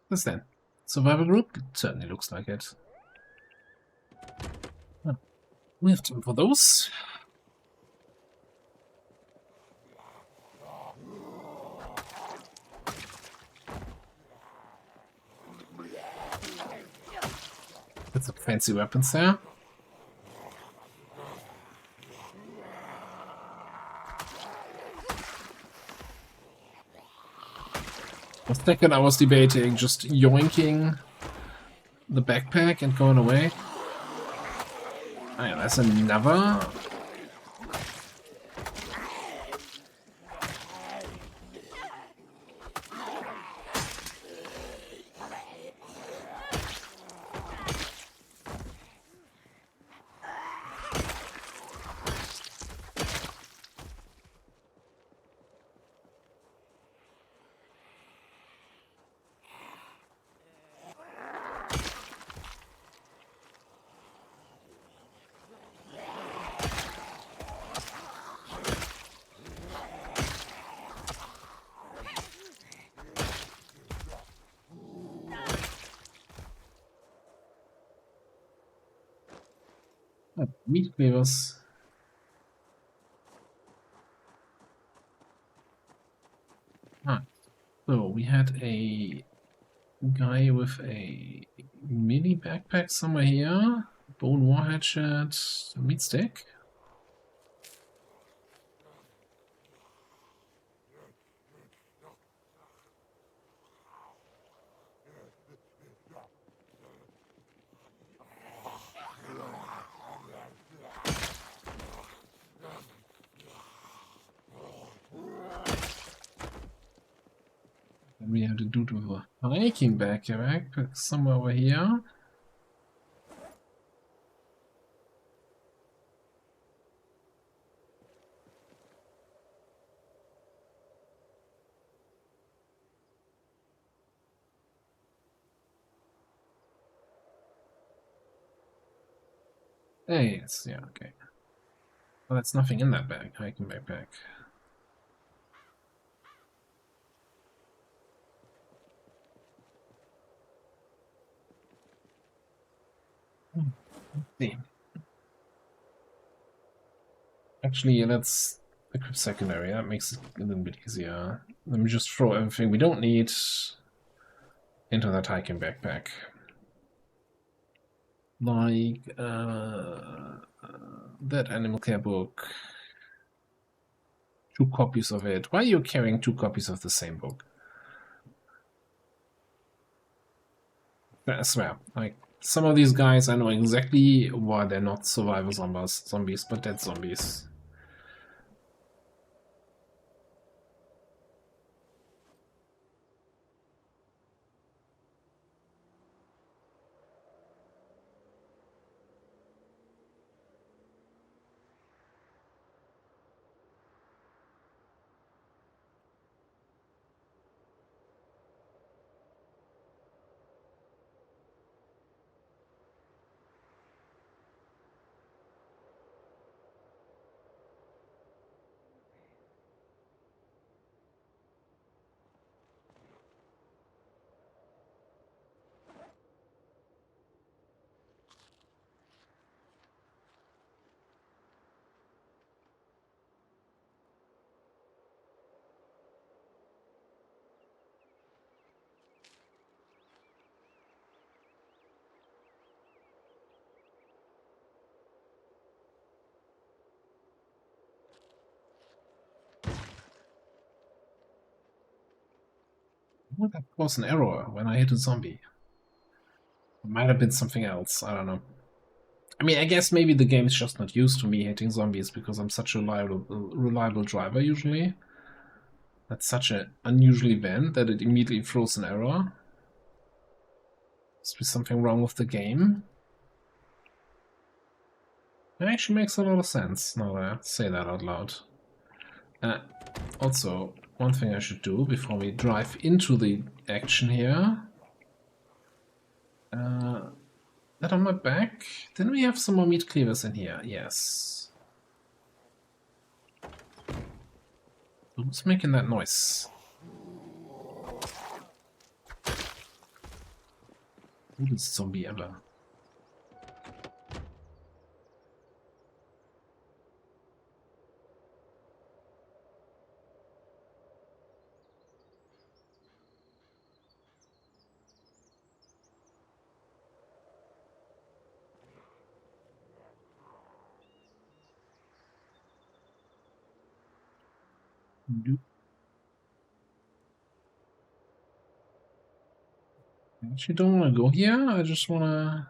What's that? Survival group? It certainly looks like it. Oh, we have time for those. Got some fancy weapons there. For a second I was debating just yoinking the backpack and going away. Oh yeah, that's another. Meat cleavers. Ah, so we had a guy with a mini backpack somewhere here. Bone war hatchet, meat stick. Then we have to do with a hiking backpack somewhere over here. Hey, it's, yeah, okay. Well, that's nothing in that bag, hiking backpack. See. Actually, let's equip secondary. That makes it a little bit easier. Let me just throw everything we don't need into that hiking backpack. Like that animal care book. 2 copies of it. Why are you carrying 2 copies of the same book? I swear, like some of these guys, I know exactly why they're not survival zombies, but dead zombies. Well, that was an error when I hit a zombie. It might have been something else, I don't know. I mean, I guess maybe the game is just not used to me hitting zombies because I'm such a reliable driver usually. That's such an unusual event that it immediately throws an error. Must be something wrong with the game. It actually makes a lot of sense now that I say that out loud. Also, one thing I should do before we drive into the action here. That on my back? Didn't we have some more meat cleavers in here? Yes. Who's making that noise? Coolest zombie ever. Nope. I actually don't want to go here. I just want to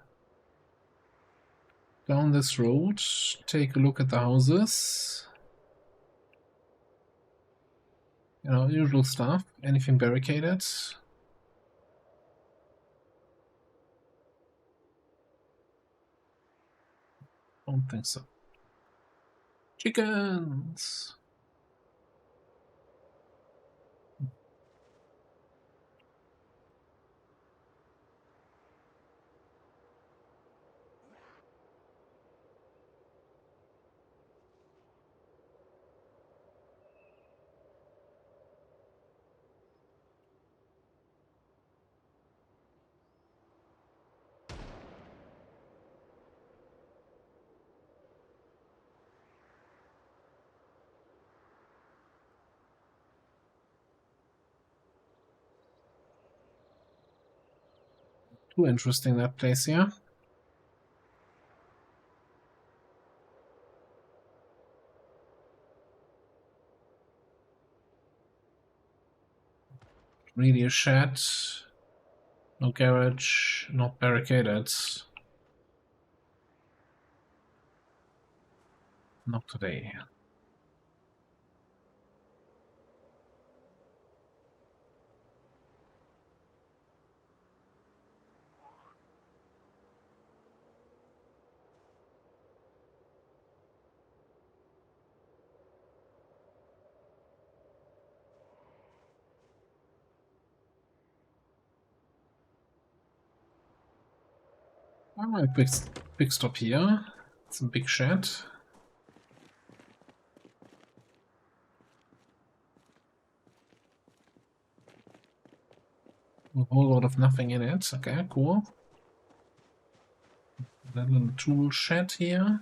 down this road, take a look at the houses. You know, usual stuff. Anything barricaded? Don't think so. Chickens! Too interesting, that place here. Really a shed. No garage, not barricaded. Not today. Alright, big stop here. It's a big shed. A whole lot of nothing in it. Okay, cool. That little tool shed here.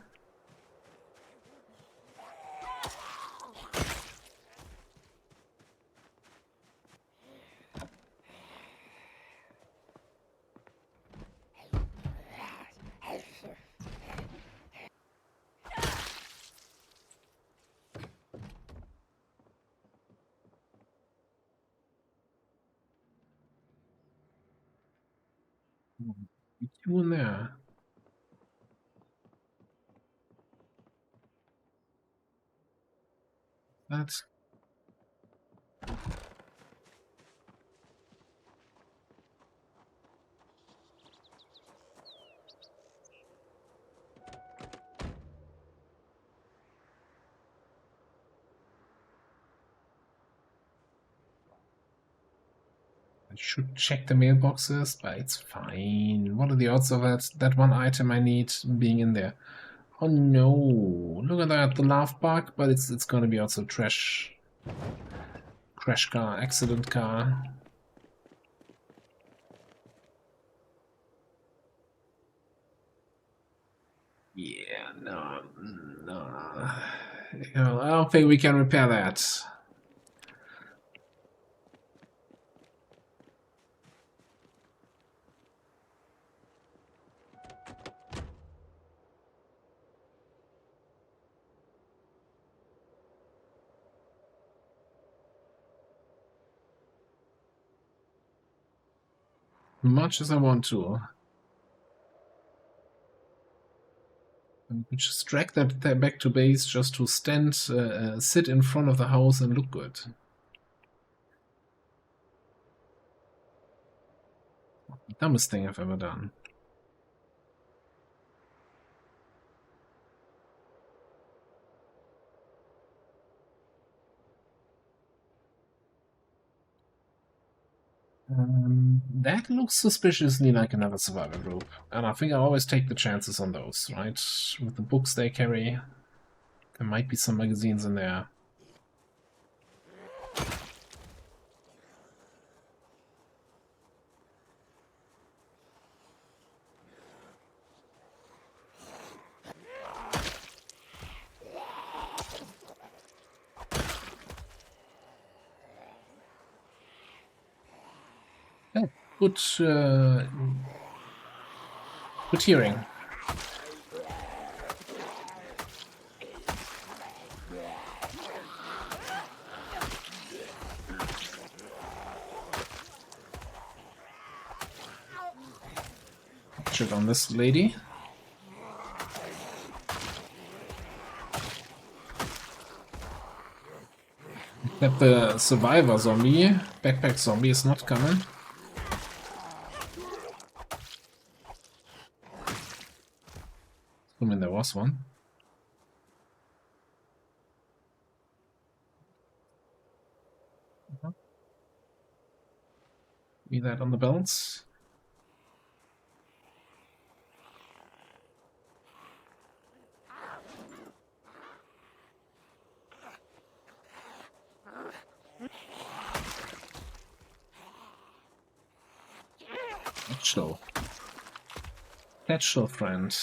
You in there? That's I should check the mailboxes, but it's fine. What are the odds of that one item I need being in there? Oh no! Look at that, the laugh bug, but it's gonna be also crash car, accident car. Yeah, no. You know, I don't think we can repair that. Much as I want to. Just drag that back to base just to sit in front of the house and look good. Dumbest thing I've ever done. That looks suspiciously like another survivor group, and I think I always take the chances on those, right? With the books they carry, there might be some magazines in there. Oh, good, good hearing. Check on this lady. Except the survivor zombie, backpack zombie, is not coming. I mean, there was one. Be that on the belts. Satchel. Satchel, friend.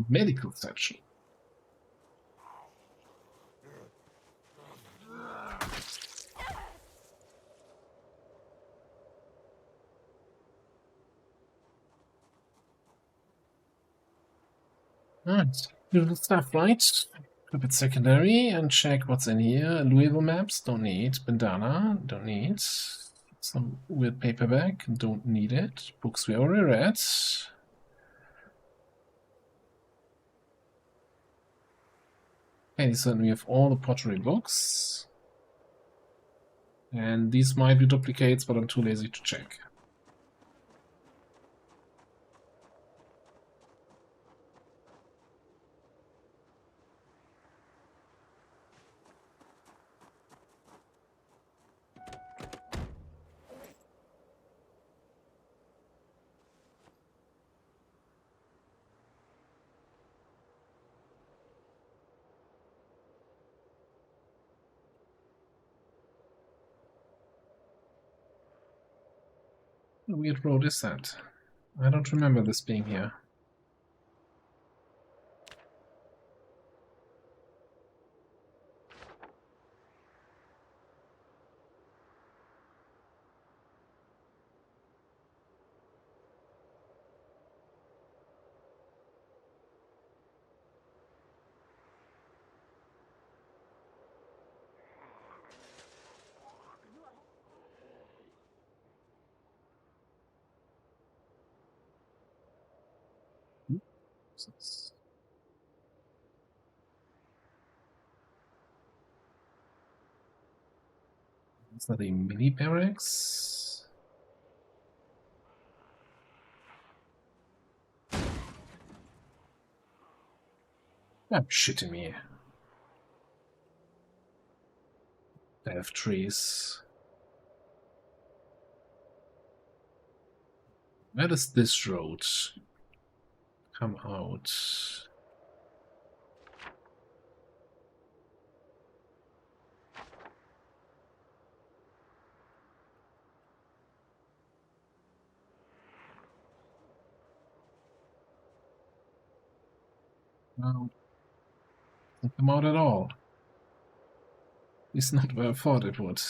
Medical section. Alright, beautiful stuff, right? Flip it secondary and check what's in here. Louisville maps, don't need. Bandana, don't need. Some weird paperback, don't need it. Books we already read. Okay, so we have all the pottery books. And these might be duplicates, but I'm too lazy to check. What weird road is that? I don't remember this being here. Is that a mini barracks? I'm shitting me. They have trees. Where does this road come out? No, doesn't come out at all. It's not where I thought it would.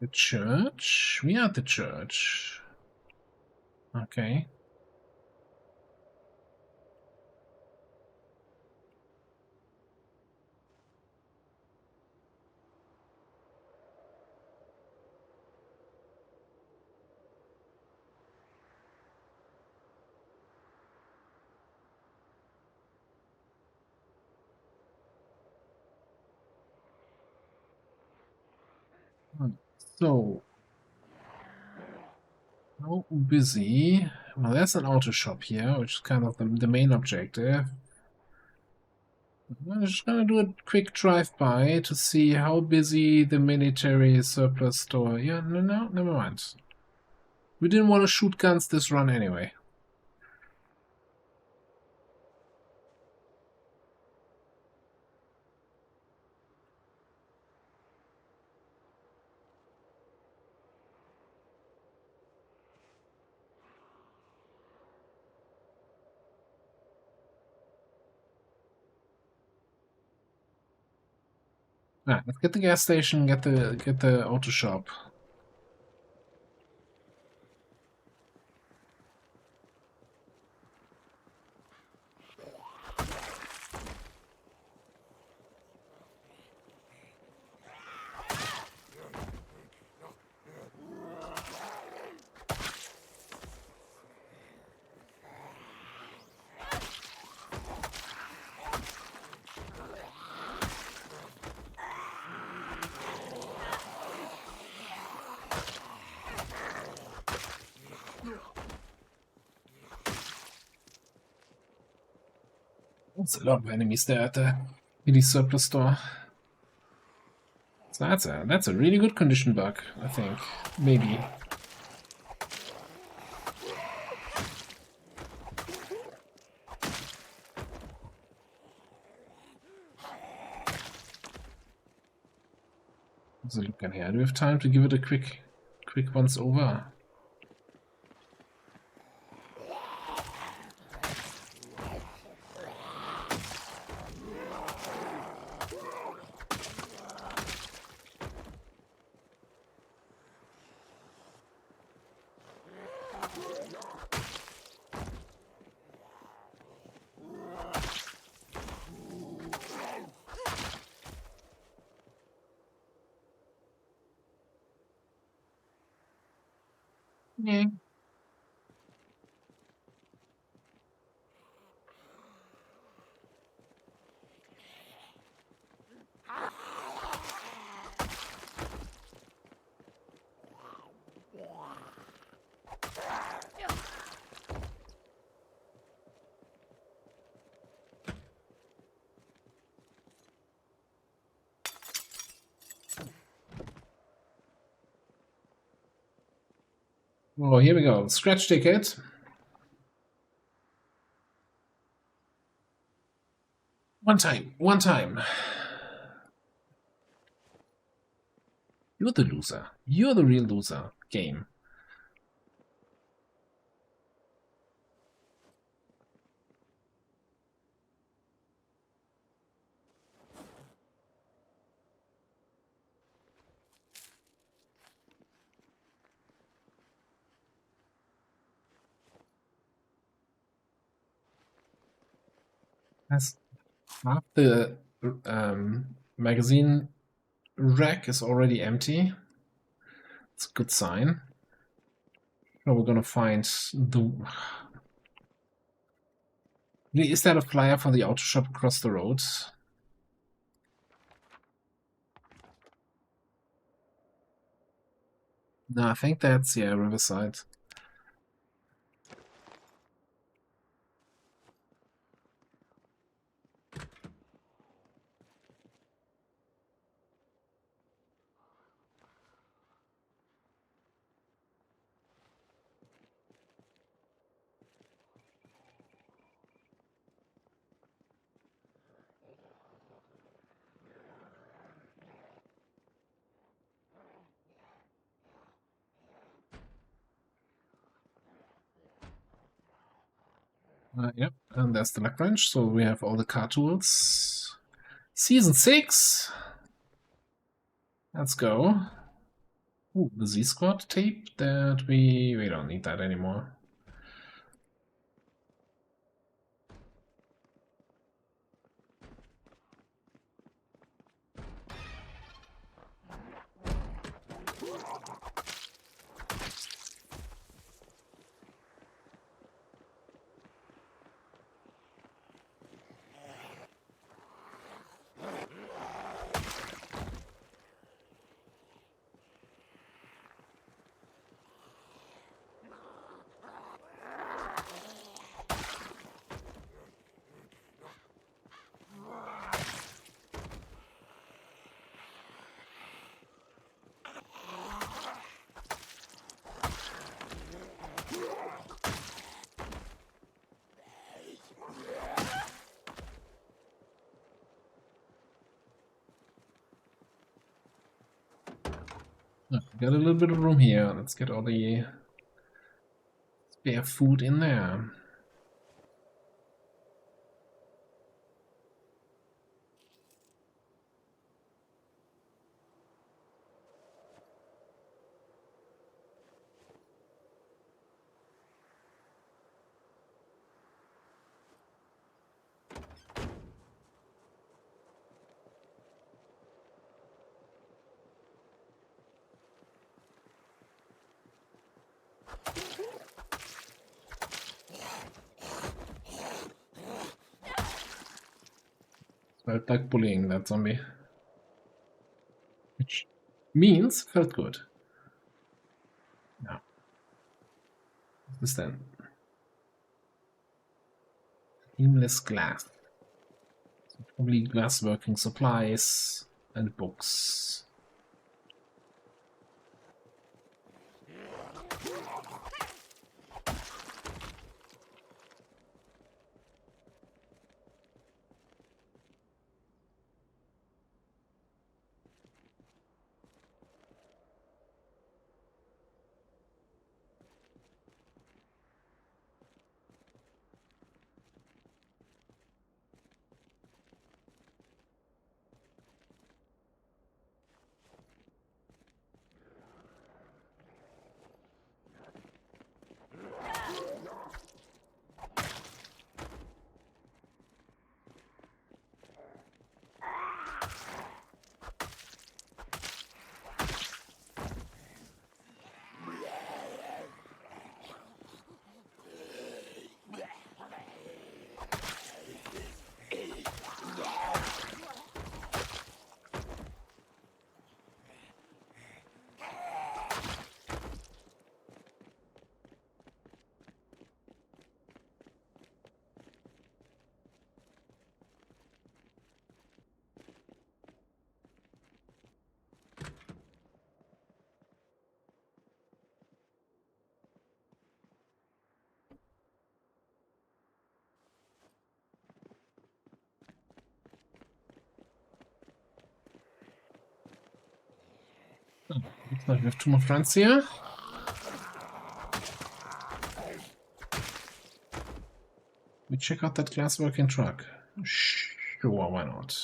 The church? We are at the church. Okay. So, how busy? Well, there's an auto shop here, which is kind of the main objective. I'm just gonna do a quick drive-by to see how busy the military surplus store. Yeah, no, never mind. We didn't want to shoot guns this run anyway. Let's get the gas station, get the auto shop. There's a lot of enemies there at the mini surplus store. So that's a really good condition bug, I think. Maybe. So look in here. Do we have time to give it a quick once over? Yeah. Oh, here we go. Scratch ticket. One time. You're the loser. You're the real loser. Game. That's half the magazine rack is already empty. It's a good sign. Now we're gonna find the... Is that a flyer for the auto shop across the road? No, I think that's, yeah, Riverside. Yep, and there's the luck wrench, so we have all the car tools. Season 6! Let's go. Ooh, the Z-Squad tape that we don't need that anymore. Got a little bit of room here. Let's get all the spare food in there. Felt like bullying that zombie. Which means felt good. Now, what's this then? Seamless glass. So probably glassworking supplies and books. Looks like we have 2 more friends here. We check out that glassworking truck. Sure, why not?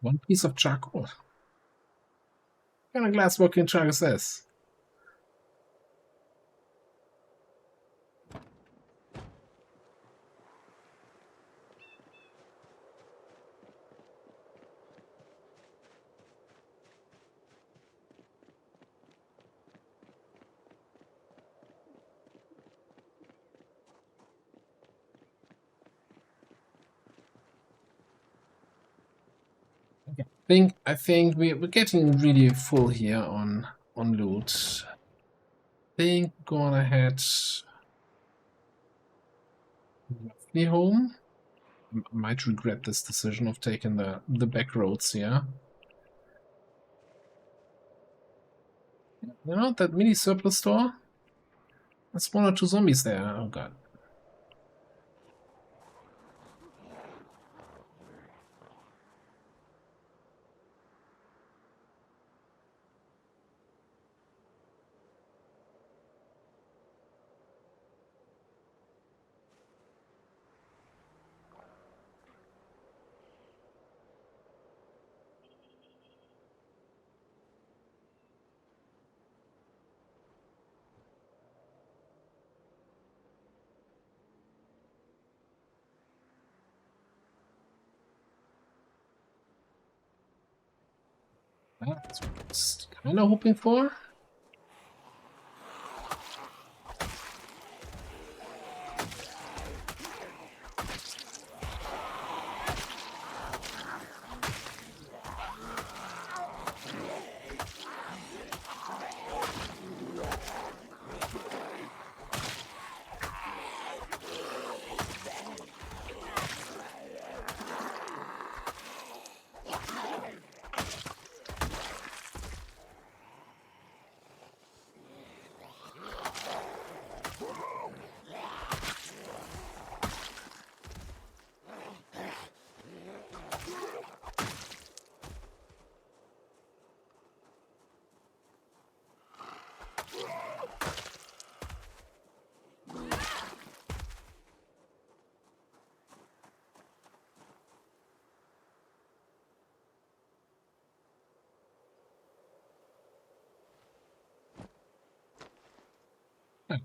One piece of charcoal. What kind of glassworking truck is this? I think we're getting really full here on loot. I think gonna head roughly home. Might regret this decision of taking the back roads here. You know that mini surplus store? There's 1 or 2 zombies there. Oh god. That's what I was kind of hoping for.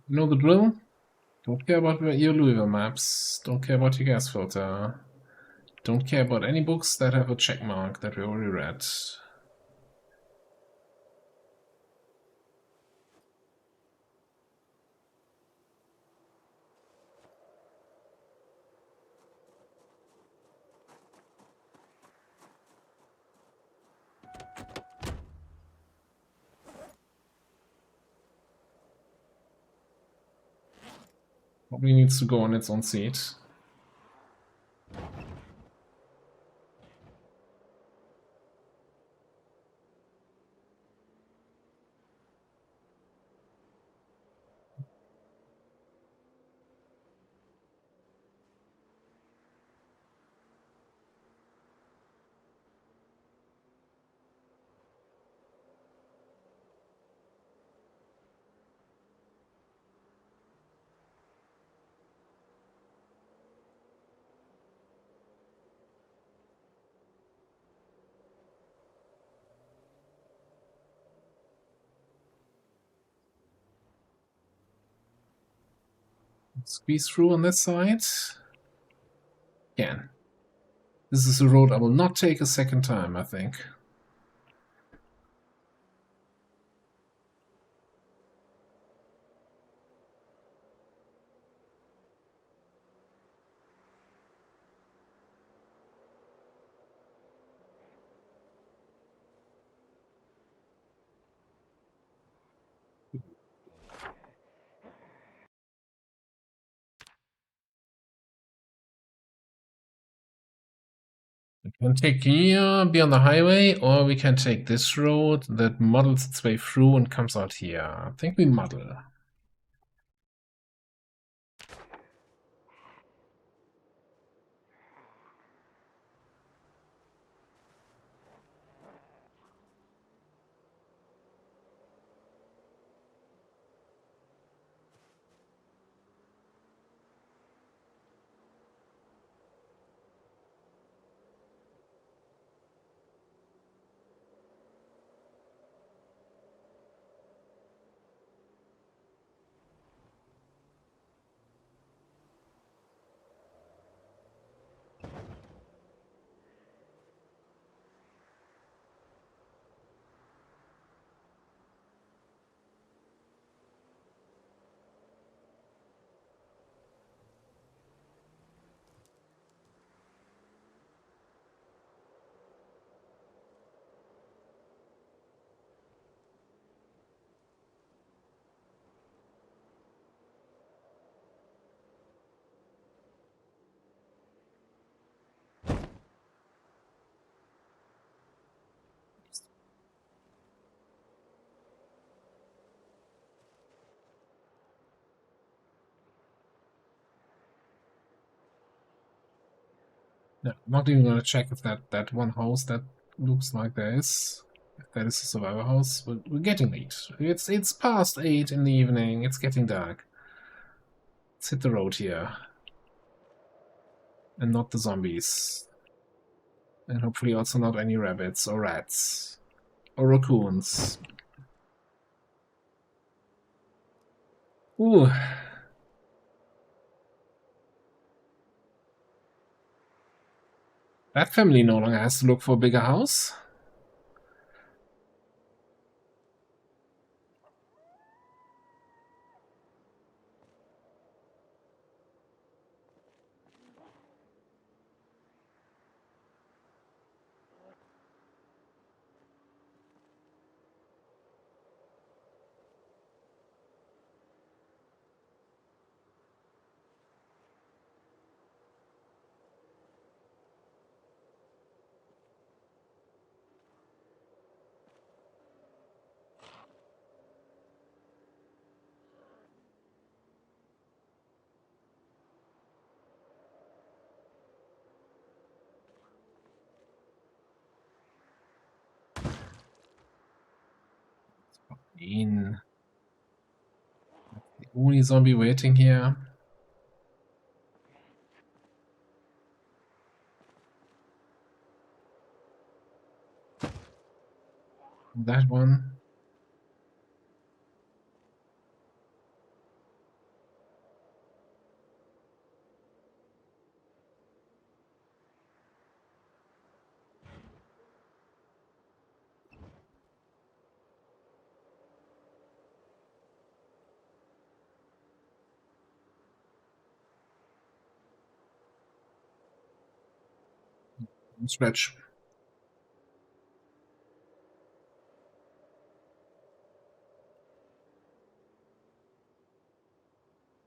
Know the drill? Don't care about your Louisville maps. Don't care about your gas filter. Don't care about any books that have a check mark that we already read. Probably needs to go on its own seat. Squeeze through on this side. Can. This is a road I will not take a second time, I think. We can take here, be on the highway, or we can take this road that muddles its way through and comes out here. I think we muddle. No, not even gonna check if that one house that looks like there is. If that is a survivor house, we're getting late. It's past 8 in the evening. It's getting dark. Let's hit the road here, and not the zombies, and hopefully also not any rabbits or rats or raccoons. Ooh. That family no longer has to look for a bigger house. The only zombie waiting here. That one. Scratch.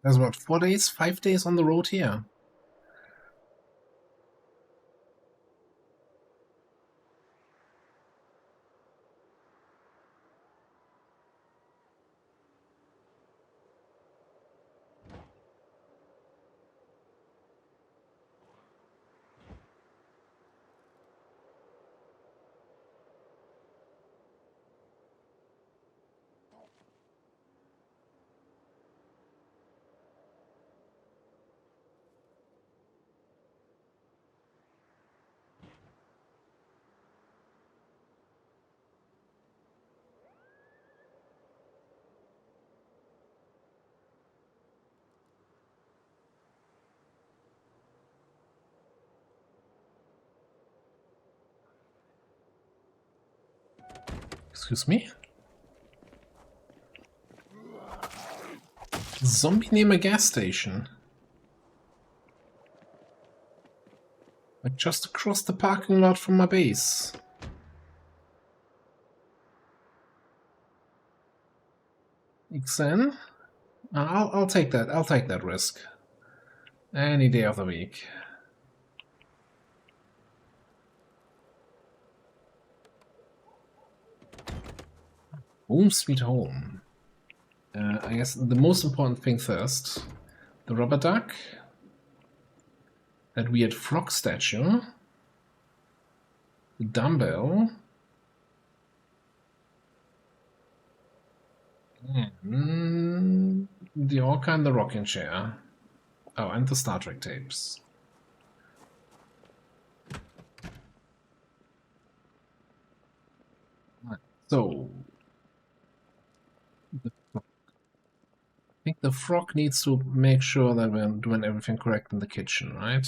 There's what, 4 days, 5 days on the road here. Excuse me? Zombie near a gas station. Like just across the parking lot from my base. XN? I'll take that. I'll take that risk. Any day of the week. Home sweet home. I guess the most important thing first. The rubber duck. That weird frog statue. The dumbbell. The orca and the rocking chair. Oh, and the Star Trek tapes. So, I think the frog needs to make sure that we're doing everything correct in the kitchen, right?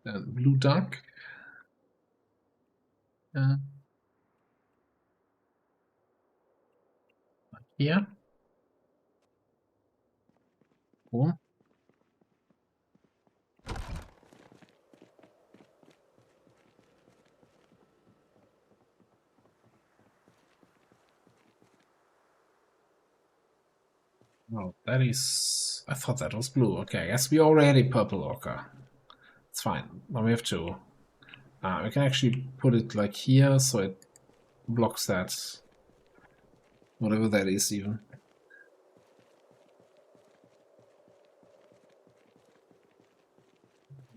Blue duck. Here. Cool. Oh, that is... I thought that was blue. Okay, I guess we already purple orca. It's fine. Now we have two. We can actually put it like here, so it blocks that. Whatever that is, even.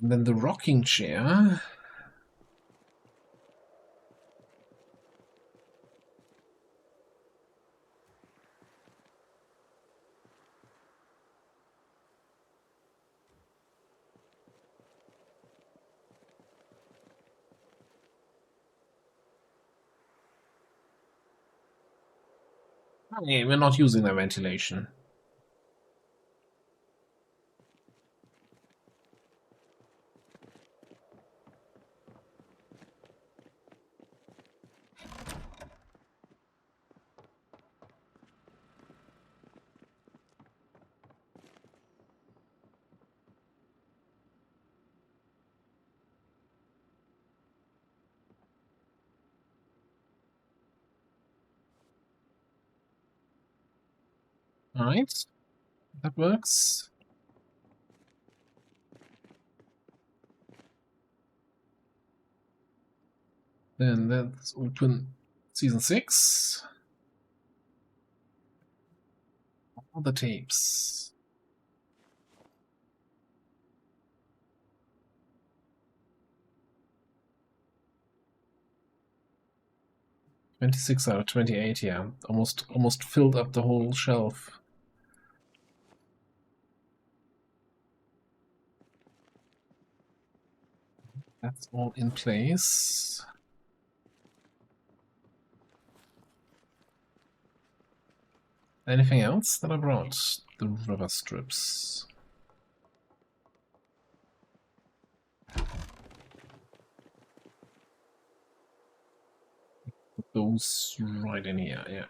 And then the rocking chair. Okay, we're not using the ventilation. Alright, that works. Then let's open season 6. All the tapes. $26 out of $28, yeah. Almost filled up the whole shelf. That's all in place. Anything else that I brought? The rubber strips. Goes right in here, yeah.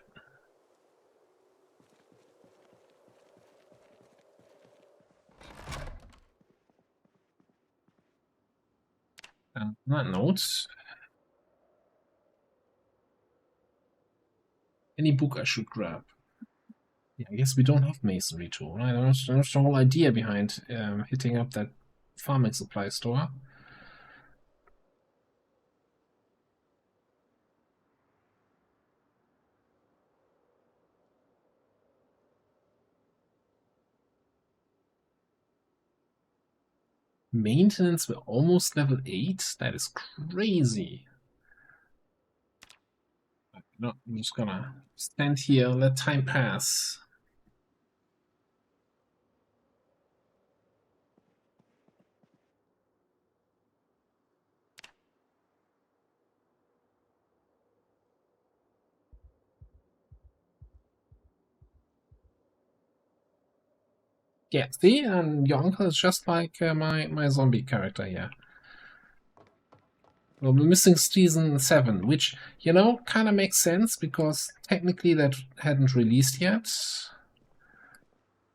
And on that note, any book I should grab? Yeah, I guess we don't have masonry tool, right? That's the whole idea behind hitting up that farming supply store. Maintenance, we're almost level 8. That is crazy. No, I'm just gonna stand here, let time pass. Yeah, see, and your uncle is just like my zombie character here. Well, we're missing season 7, which, you know, kind of makes sense because technically that hadn't released yet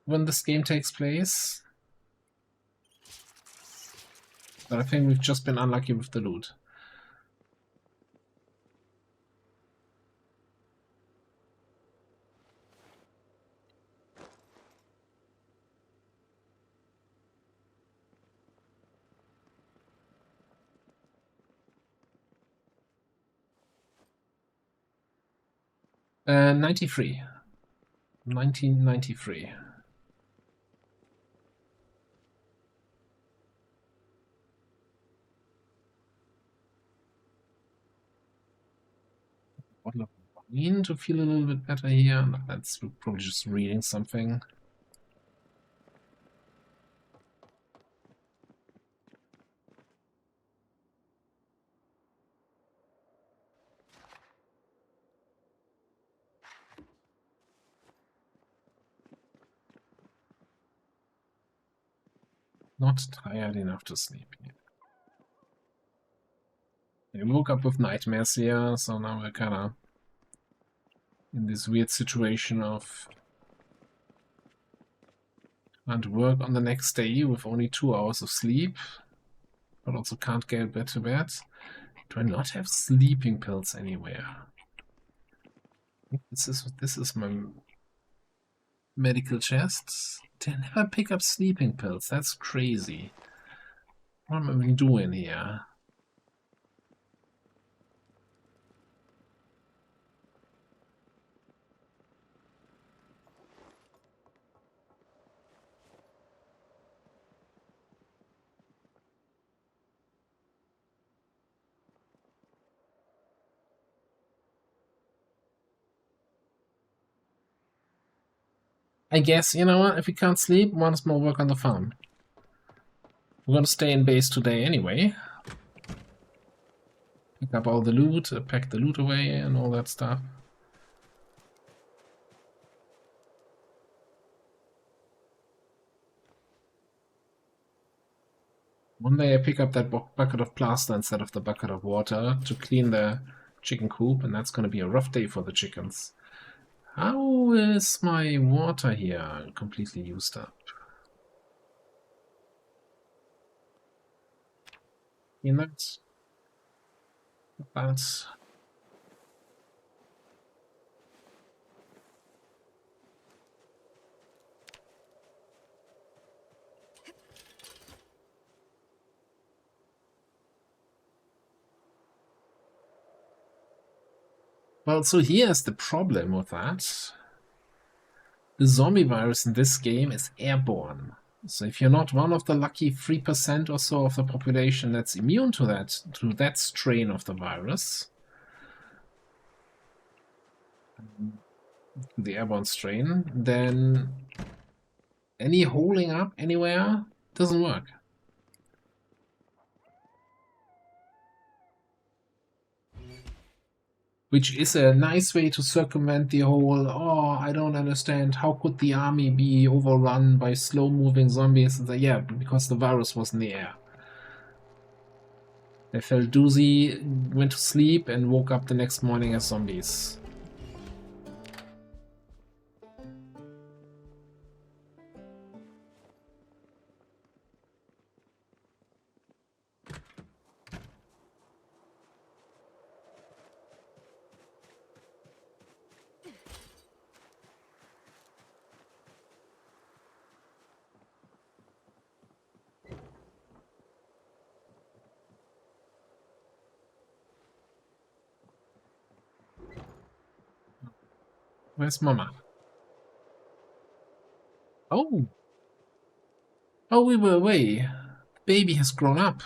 when this game takes place. But I think we've just been unlucky with the loot. Uh, 93. 1993. Bottle of wine to feel a little bit better here. That's probably just reading something. Not tired enough to sleep yet. I woke up with nightmares here, so now we're kind of in this weird situation of can't work on the next day with only 2 hours of sleep, but also can't get back to bed. Do I not have sleeping pills anywhere? This is my medical chest. Did I never pick up sleeping pills? That's crazy. What am I even doing here? I guess, you know what, if we can't sleep, once more work on the farm. We're gonna stay in base today anyway. Pick up all the loot, pack the loot away and all that stuff. One day I pick up that bucket of plaster instead of the bucket of water to clean the chicken coop, and that's gonna be a rough day for the chickens. How is my water here completely used up? You know, that's... Well, so here's the problem with that. The zombie virus in this game is airborne. So if you're not one of the lucky 3% or so of the population that's immune to that strain of the virus, the airborne strain, then any holding up anywhere doesn't work. Which is a nice way to circumvent the whole, oh, I don't understand, how could the army be overrun by slow-moving zombies? And yeah, because the virus was in the air. They felt doozy, went to sleep, and woke up the next morning as zombies. Where's Mama? Oh! Oh, we were away. Baby has grown up.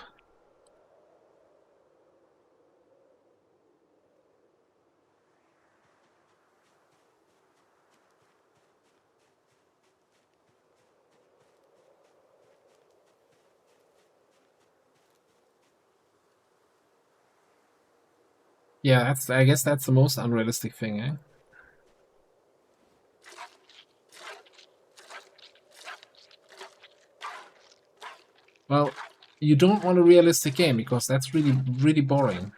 Yeah, I guess that's the most unrealistic thing, eh? Well, you don't want a realistic game because that's really boring.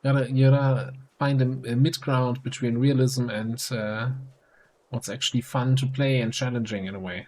You gotta find a mid ground between realism and what's actually fun to play and challenging in a way.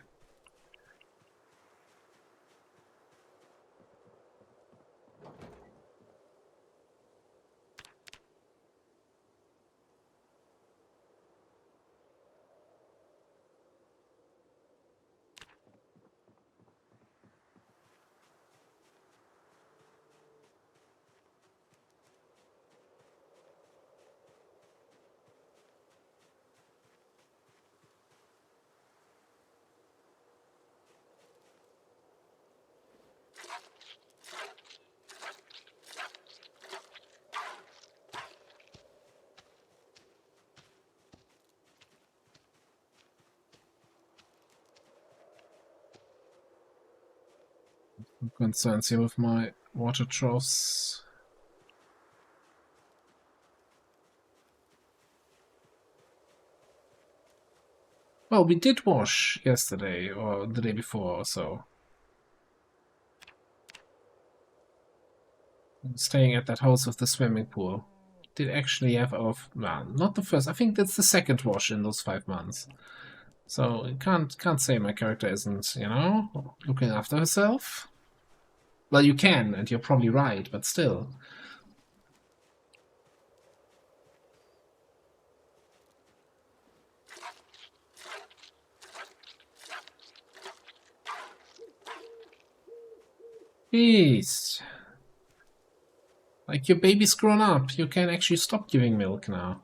Concerns here with my water troughs. Well, we did wash yesterday or the day before or so. Staying at that house with the swimming pool. Did actually have well, not the first. I think that's the second wash in those 5 months. So you can't say my character isn't, looking after herself. Well, you can, and you're probably right, but still. Jeez. Like, your baby's grown up. You can actually stop giving milk now.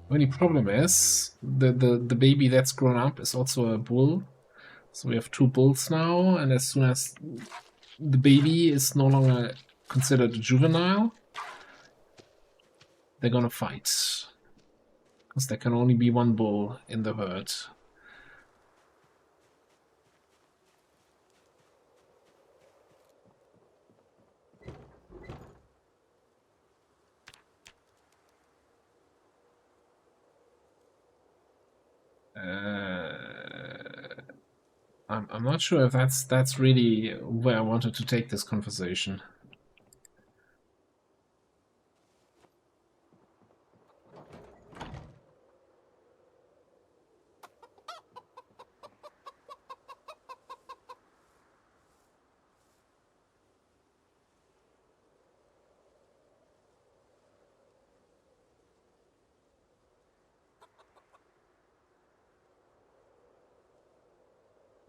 Only problem is the baby that's grown up is also a bull. So we have 2 bulls now, and as soon as the baby is no longer considered a juvenile, they're gonna fight. Because there can only be 1 bull in the herd. I'm not sure if that's really where I wanted to take this conversation.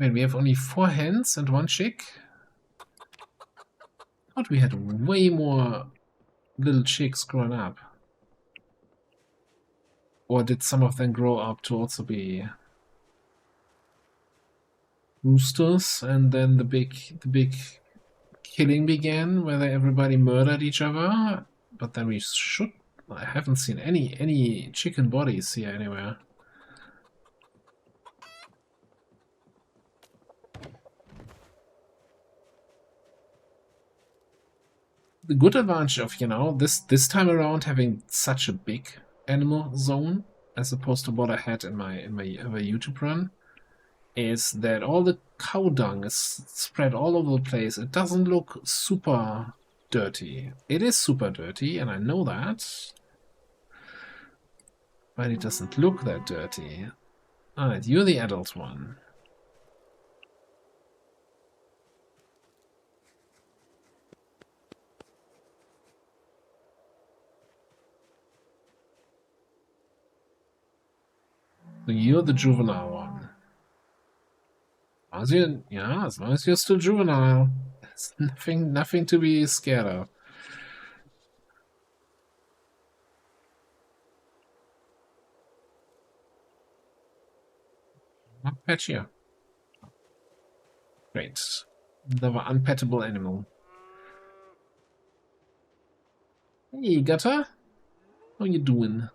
Wait, we have only 4 hens and 1 chick? I thought we had way more little chicks growing up. Or did some of them grow up to also be roosters, and then the big killing began, where everybody murdered each other? but then we should... I haven't seen any chicken bodies here anywhere. The good advantage of, you know, this time around having such a big animal zone as opposed to what I had in my YouTube run is that all the cow dung is spread all over the place. It doesn't look super dirty. It is super dirty, and I know that, but it doesn't look that dirty. Alright, you're the adult one. So you're the juvenile one. As you, yeah, as long as you're still juvenile, there's nothing to be scared of. Not pet you. Great. Another unpettable animal. Hey, Gutter. How you doing?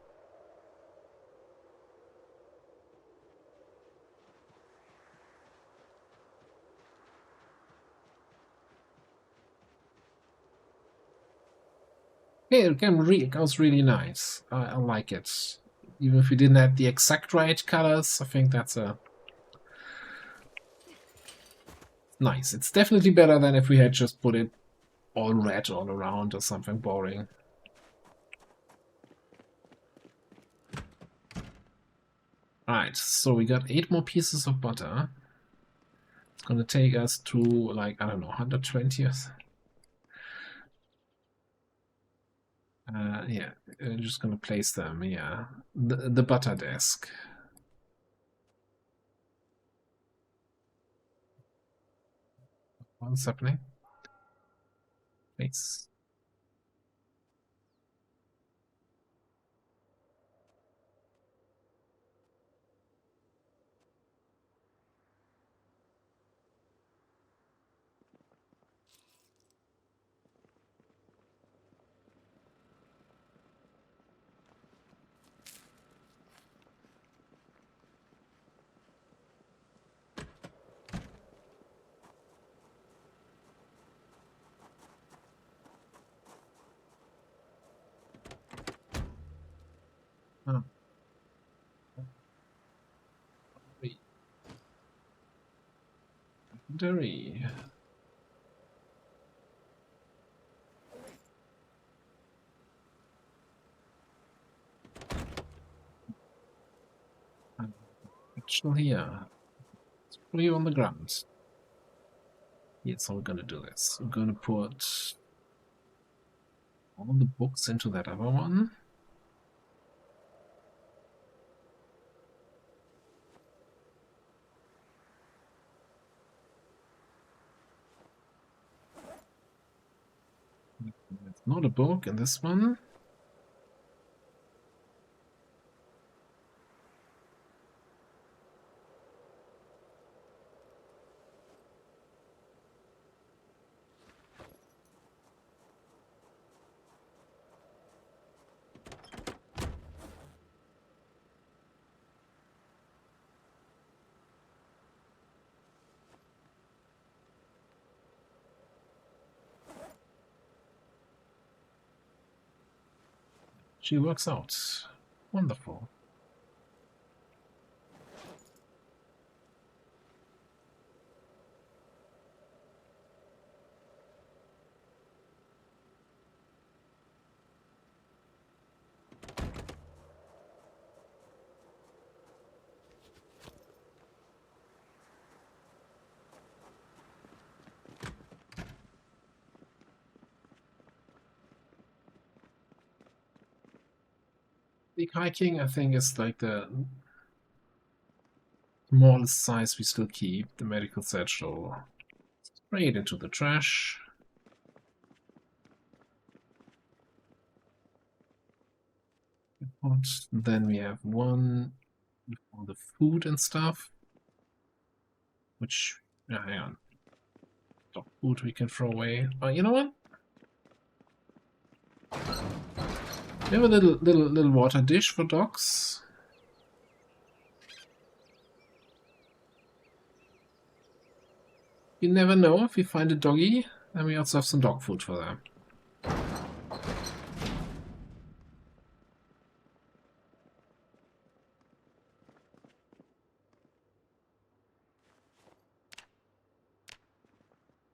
Yeah, it goes really nice. I like it. Even if we didn't have the exact right colors, I think that's a nice. It's definitely better than if we had just put it all red all around or something boring. Alright, so we got 8 more pieces of butter. It's gonna take us to, like, I don't know, 120th. Yeah, I'm just gonna place them, yeah. The butter desk. What's happening? Place. Oh. Dairy. Actually, yeah. Let's put you on the ground. Yes, how we're gonna do this. We're gonna put all the books into that other one. There's not a book in this one. She works out. Wonderful. Big hiking, I think, is like the smallest size we still keep. The medical satchel. Straight into the trash. Then we have one for the food and stuff. Which, hang on. Dog food we can throw away. Oh, you know what? We have a little water dish for dogs. You never know if we find a doggy, and we also have some dog food for them.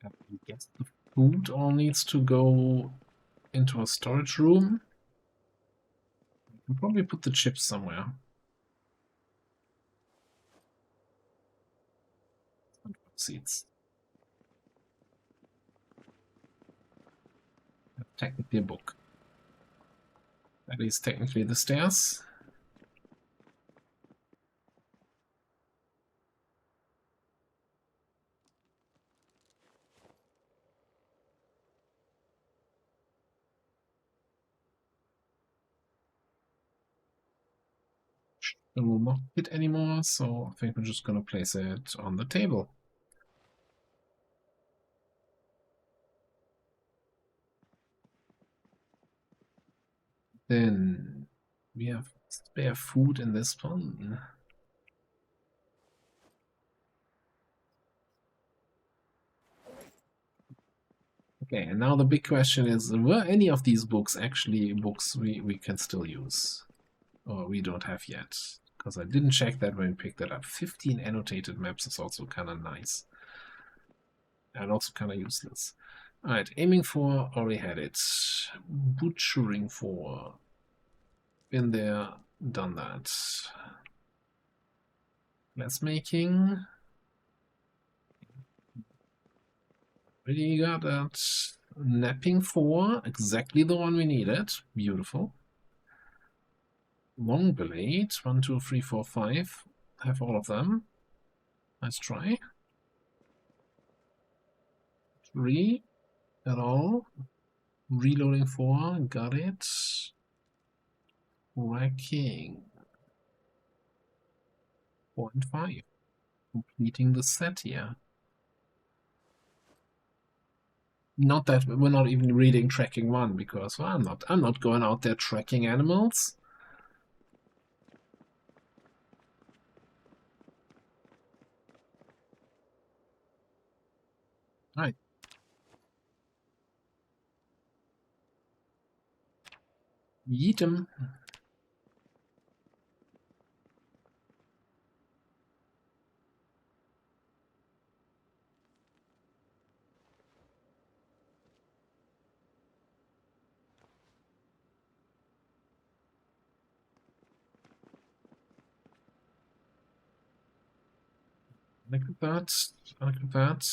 I guess the food all needs to go into a storage room. We can probably put the chips somewhere. Seeds. Technically a book. That is technically the stairs. It will not fit anymore, so I think we're just gonna place it on the table. Then we have spare food in this one. Okay, and now the big question is, were any of these books actually books we can still use? Or we don't have yet? Because I didn't check that when we picked it up. 15 annotated maps is also kind of nice. And also kind of useless. Alright, aiming for, already had it. Butchering for. Been there, done that. Glassmaking. Already got that. Napping for, exactly the one we needed. Beautiful. Long blade, 1, 2, 3, 4, 5. Have all of them. Nice try. 3 at all. Reloading 4, got it. Racking. 4 and 5. Completing the set here. Not that we're not even reading tracking 1 because well, I'm not going out there tracking animals. Right. Yeet 'em. Look at that. Look at that.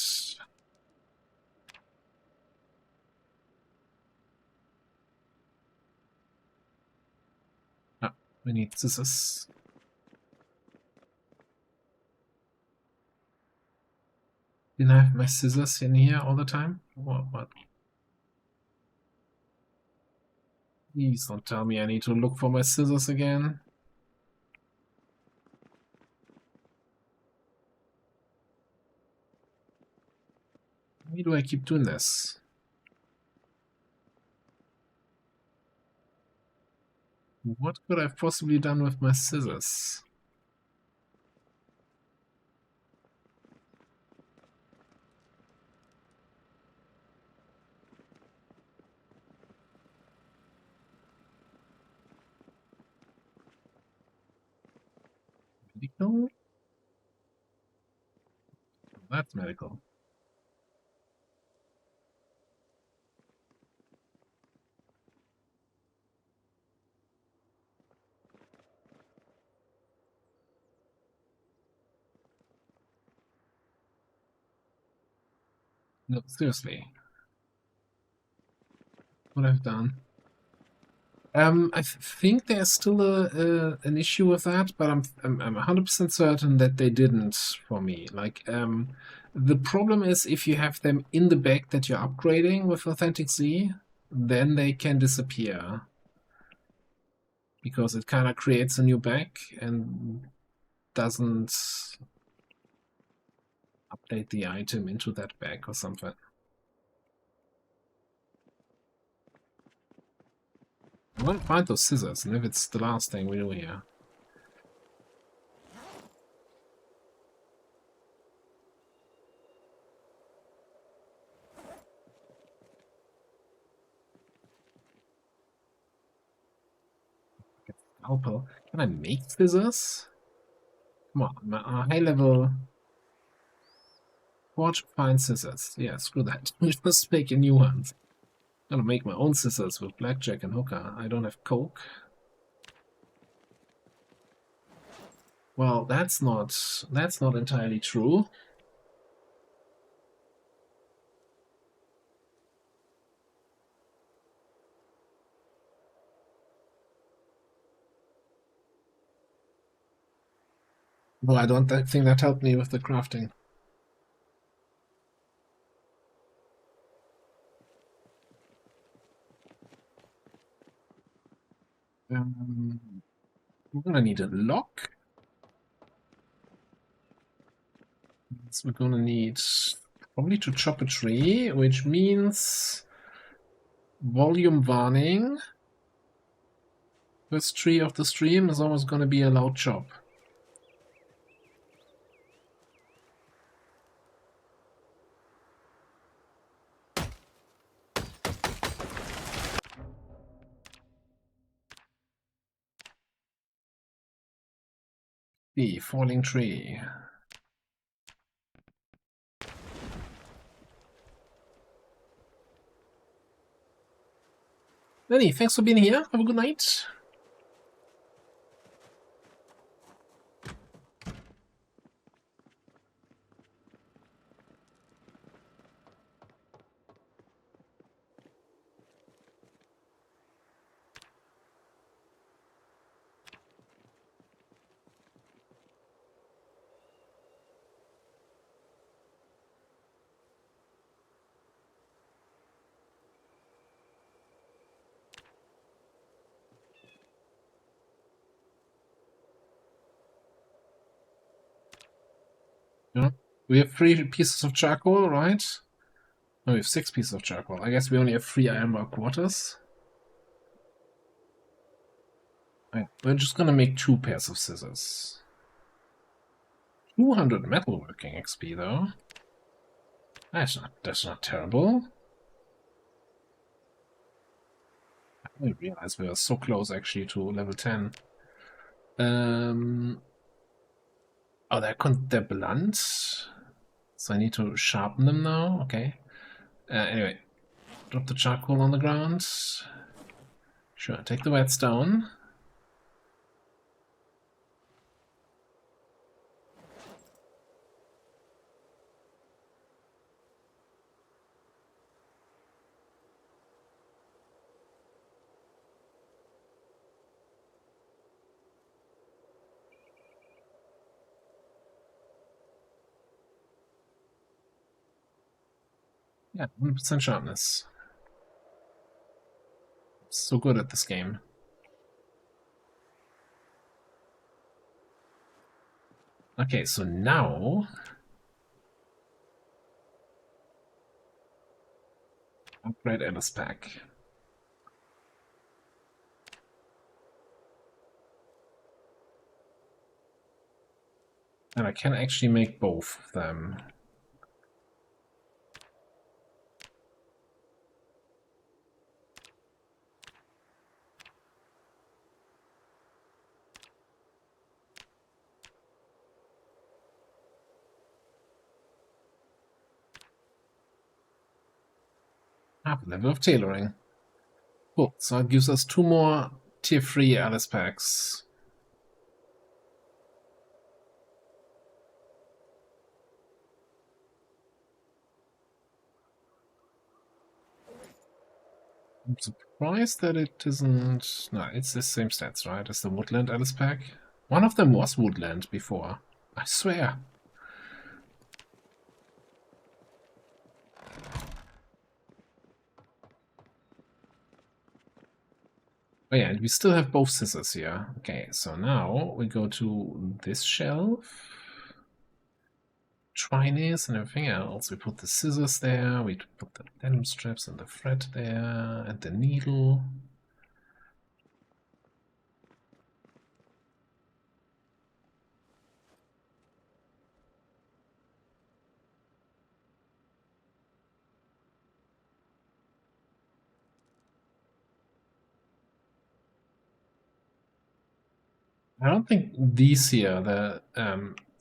Ah, we need scissors. Didn't I have my scissors in here all the time? What? Please don't tell me I need to look for my scissors again. Why do I keep doing this? What could I have possibly done with my scissors? Medical? That's medical. No, seriously. What I've done. I think there's still an issue with that, but I'm 100% certain that they didn't for me. Like, the problem is if you have them in the bag that you're upgrading with Authentic Z, then they can disappear. Because it kind of creates a new bag and doesn't update the item into that bag or something. want to find those scissors, and if it's the last thing we do here. Scalpel. Can I make scissors? Come on, high level. Forge fine scissors. Yeah, screw that. Just make a new one. I'm gonna make my own scissors with blackjack and hooker. I don't have coke. Well, that's not entirely true. Well, I don't think that helped me with the crafting. We're gonna need a lock. So we're gonna need probably to chop a tree, which means volume warning. This tree of the stream is always gonna be a loud chop. The falling tree. Lenny, thanks for being here. Have a good night. Yeah. We have 3 pieces of charcoal, right? No, we have 6 pieces of charcoal. I guess we only have 3 iron bar quarters. Right. We're just gonna make 2 pairs of scissors. 200 metalworking XP though. That's not terrible. I didn't realize we were so close actually to level 10. Oh, they're blunt. So I need to sharpen them now. Okay. Anyway, drop the charcoal on the ground. Sure, take the whetstone. Yeah, 100% sharpness. So good at this game. Okay, so now upgrade Alice pack. And I can actually make both of them. Half a level of tailoring. Cool, so it gives us 2 more tier 3 Alice packs. I'm surprised that it isn't... No, it's the same stats, right, as the Woodland Alice pack. One of them was Woodland before. I swear. Oh yeah, and we still have both scissors here. Okay, so now we go to this shelf. Twinies and everything else. We put the scissors there, we put the denim strips and the thread there, and the needle. I don't think these here, the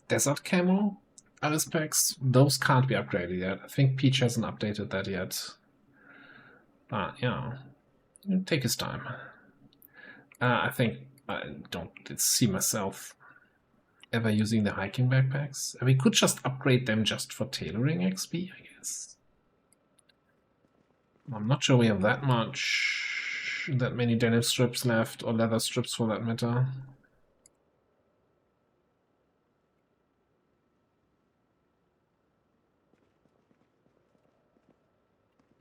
desert camo Alice packs, those can't be upgraded yet. I think Peach hasn't updated that yet. But yeah, take his time. I think I don't see myself ever using the hiking backpacks. We could just upgrade them just for tailoring XP, I guess. I'm not sure we have that many denim strips left, or leather strips for that matter.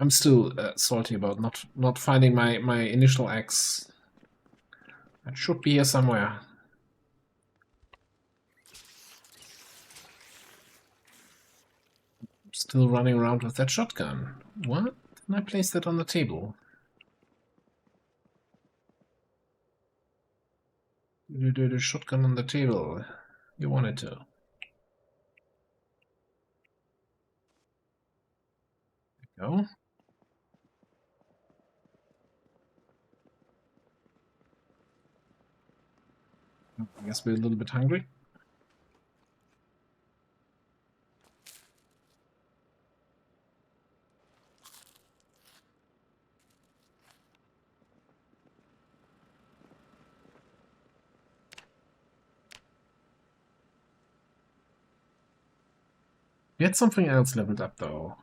I'm still salty about not finding my initial axe. It should be here somewhere. I'm still running around with that shotgun. What? Didn't I place that on the table? You did a shotgun on the table. You wanted to. There you go. I guess we're a little bit hungry. We had something else leveled up though.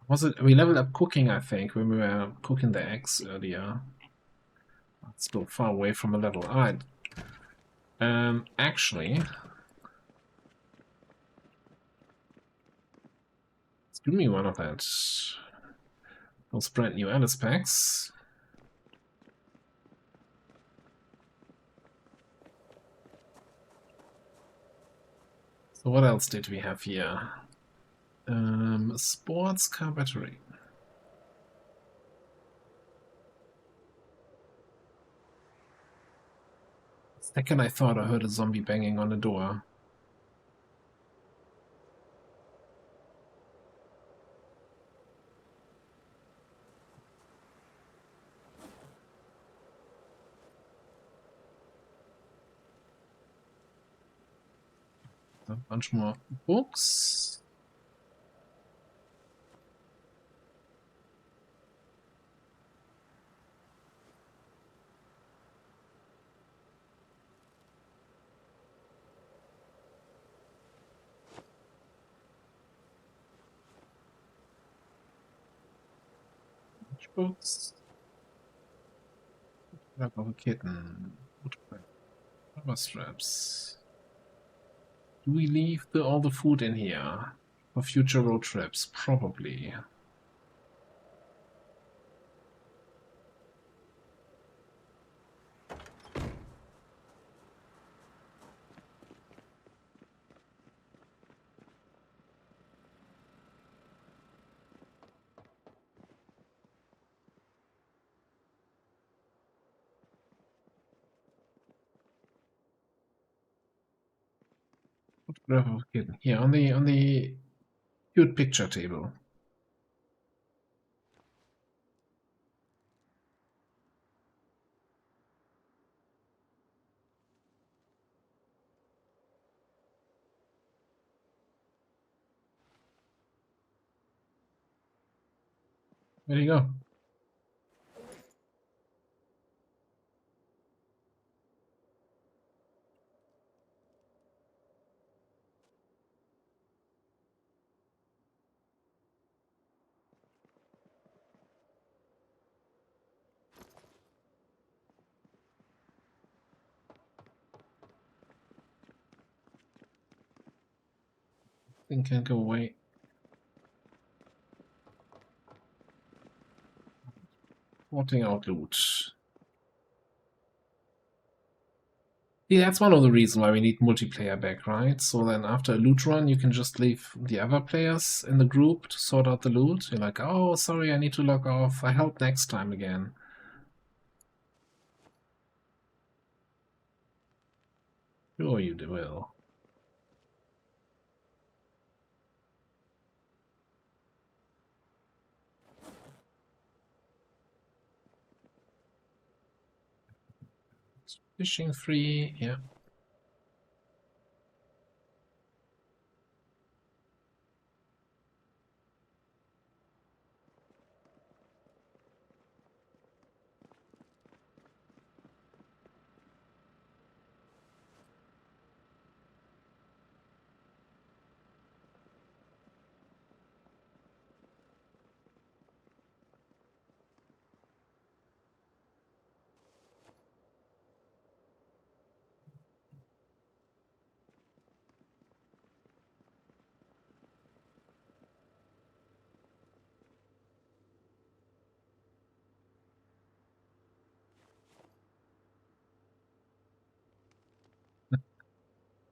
Was it? We leveled up cooking, I think, when we were cooking the eggs earlier. It's still far away from a level. Alright. Actually, let's give me one of those brand new Alice packs. So what else did we have here? Sports car battery. Second, I thought I heard a zombie banging on the door. A bunch more books. Books. Log of a kitten. Rubber straps. Do we leave all the food in here for future road trips? Probably. Photograph of a kitten. Here on the cute picture table. There you go. Thing can't go away. Sorting out loot. Yeah, that's one of the reasons why we need multiplayer back, right? So then after a loot run, you can just leave the other players in the group to sort out the loot. You're like, oh, sorry, I need to log off. I help next time again. Sure you will. Fishing 3, yeah.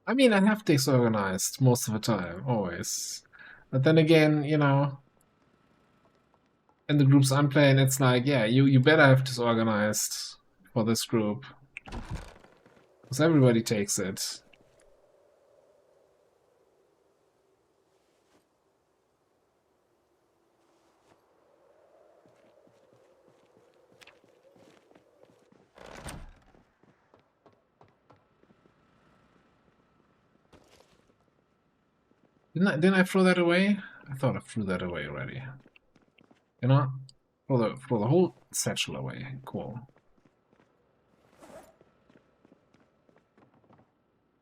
I mean, I have this organized most of the time, always. But then again, you know, in the groups I'm playing, it's like, yeah, you better have this organized for this group. Because everybody takes it. Didn't I throw that away? I thought I threw that away already. You know? Throw the whole satchel away. Cool.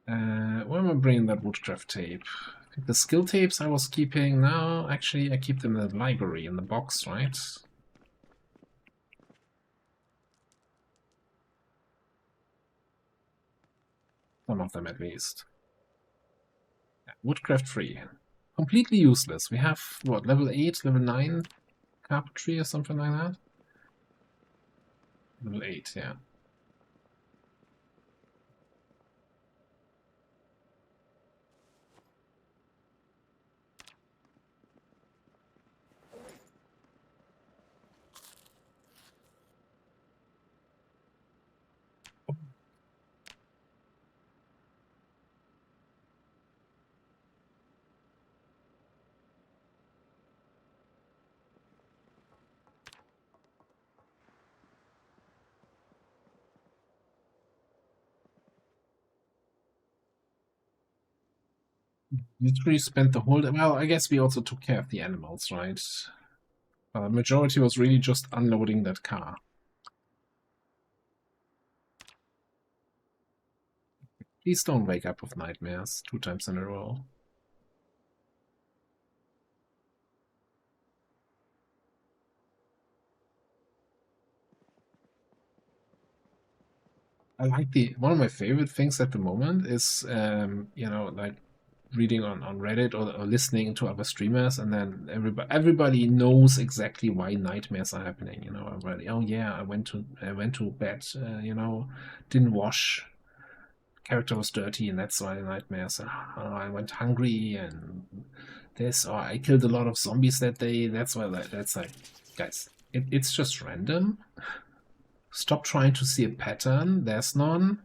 Where am I bringing that woodcraft tape? I think the skill tapes I was keeping now, actually, I keep them in the library, in the box, right? Some of them at least. Yeah, woodcraft 3. Completely useless. We have, what, level 8, level 9 carpentry or something like that? Level 8, yeah. Literally spent the whole day. Well, I guess we also took care of the animals, right? Majority was really just unloading that car. Please don't wake up with nightmares 2 times in a row. I like one of my favorite things at the moment is you know, like reading on Reddit or listening to other streamers, and then everybody knows exactly why nightmares are happening. You know, everybody, oh yeah, I went to bed, you know, didn't wash, character was dirty, and that's why the nightmares. I went hungry, and this, or I killed a lot of zombies that day. That's why that's like, guys, it's just random. Stop trying to see a pattern. There's none.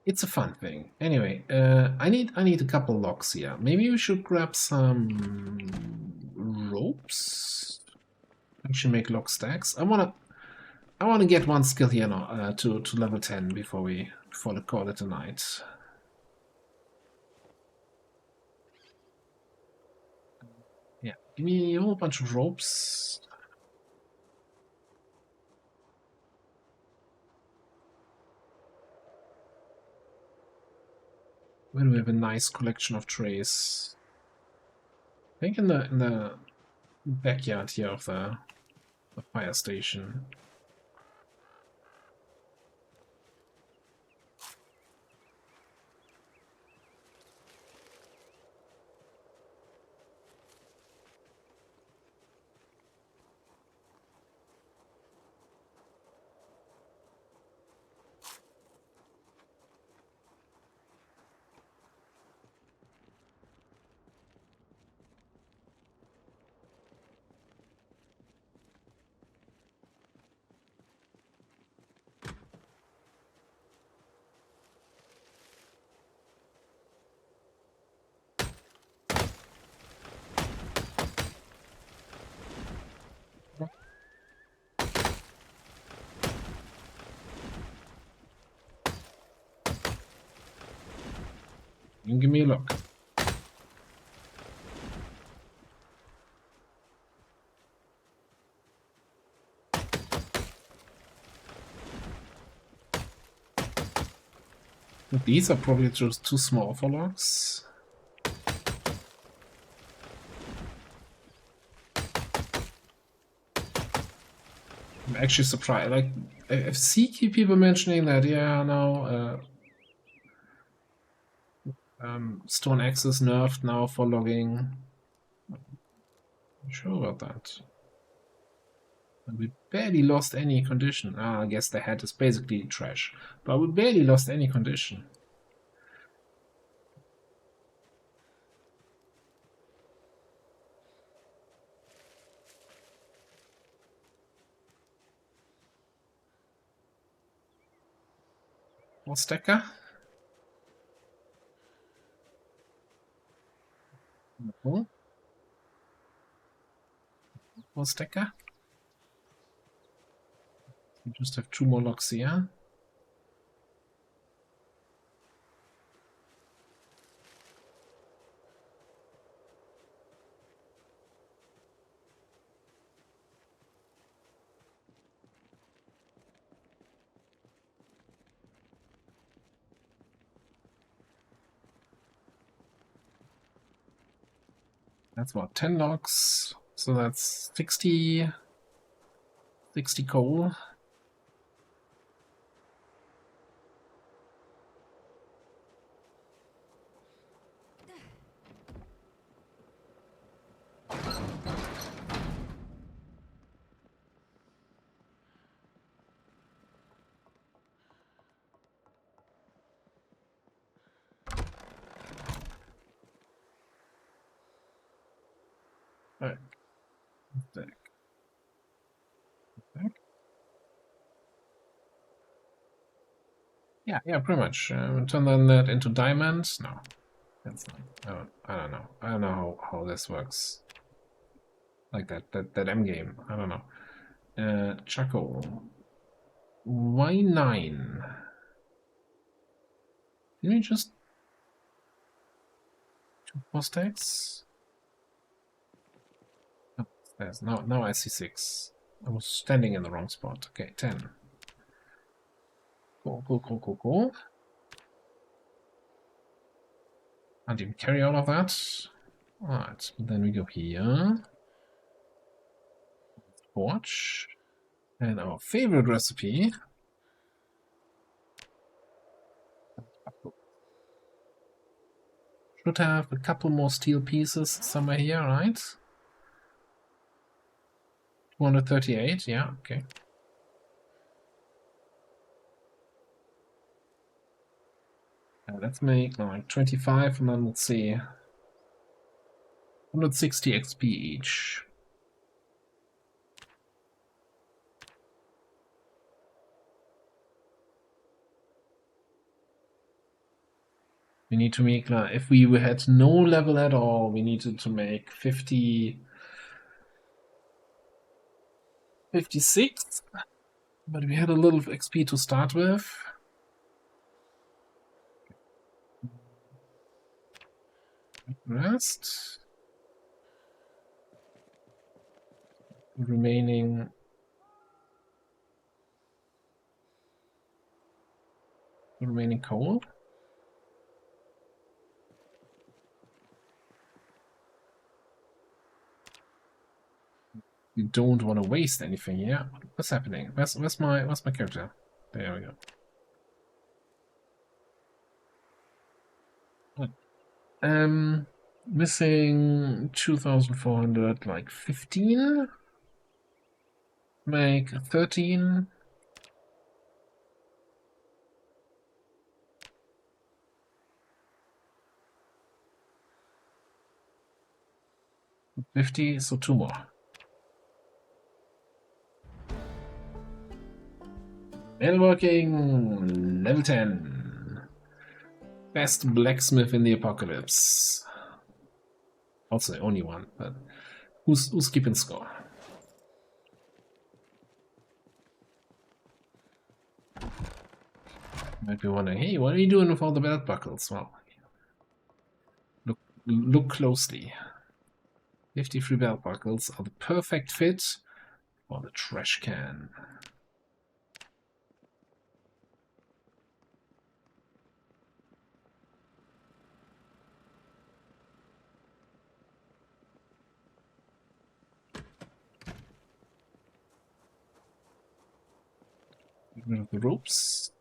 It's a fun thing. Anyway, I need a couple logs here. Maybe we should grab some ropes. Actually, make log stacks. I wanna get one skill here now to level 10 before we call it a night. Yeah, give me a whole bunch of ropes. Where do we have a nice collection of trays? I think in the backyard here of the fire station. You give me a look. These are probably just too small for logs. I'm actually surprised. Like, I see people mentioning that, yeah, now stone axe is nerfed now for logging. I'm sure about that. And we barely lost any condition. I guess the head is basically trash, but we barely lost any condition. More stacker. More stacker. We just have 2 more logs here. That's about 10 logs. So that's 60 coal. Alright. Yeah, pretty much. Turn that into diamonds. No, that's not. I don't know. I don't know how this works. Like that M game. I don't know. Chaco. Why 9? Did we just 2 post X? Oh, there's now I see 6. I was standing in the wrong spot. Okay, 10. Cool. Can't even carry all of that. Alright, then we go here. Watch. And our favorite recipe. Should have a couple more steel pieces somewhere here, right? 238, yeah, okay. Let's make like 25 and then let's see. 160 XP each. We need to make, if we had no level at all, we needed to make 56, but we had a little XP to start with. Rest. Remaining coal. We don't want to waste anything here. What's happening? Where's my character? There we go. Missing 2,400, like 15. Make 13. $50, so 2 more. Metalworking, level 10. Best blacksmith in the apocalypse. Also only one, but who's keeping score? Might be wondering, hey, what are you doing with all the belt buckles? Well, look closely. 53 belt buckles are the perfect fit for the trash can. Get rid of the ropes.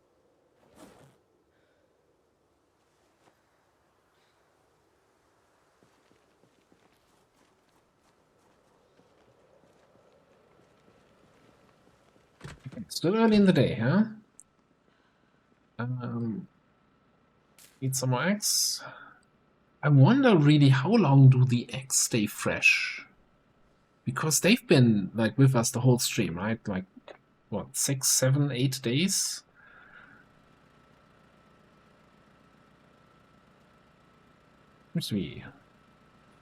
Still early in the day, huh? Need some more eggs. I wonder really how long do the eggs stay fresh? Because they've been like with us the whole stream, right? Like what, 6, 7, 8 days? Seems to be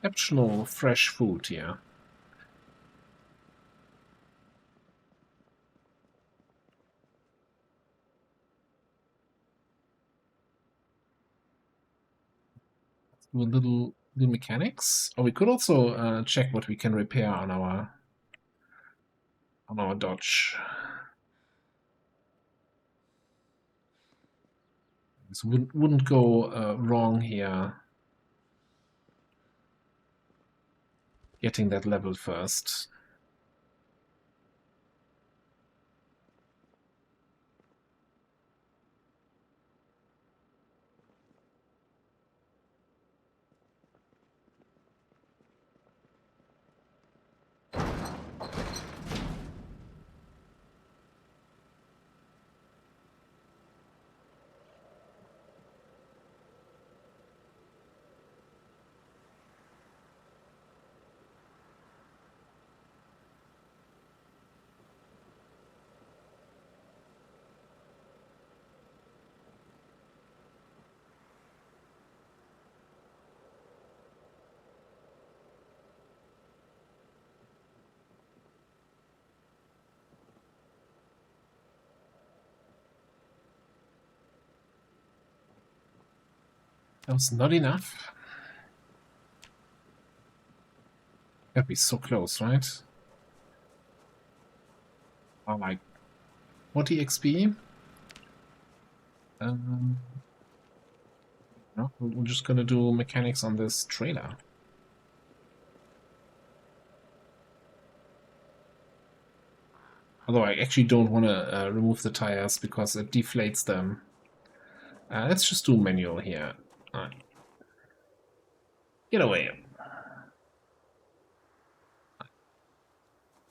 exceptional fresh food here. Do a little mechanics. Or we could also check what we can repair on our Dodge. This wouldn't go wrong here. Getting that level first. That was not enough. Gotta be so close, right? Oh, like 40 XP. No, we're just gonna do mechanics on this trailer. Although I actually don't want to remove the tires because it deflates them. Let's just do manual here. Get away.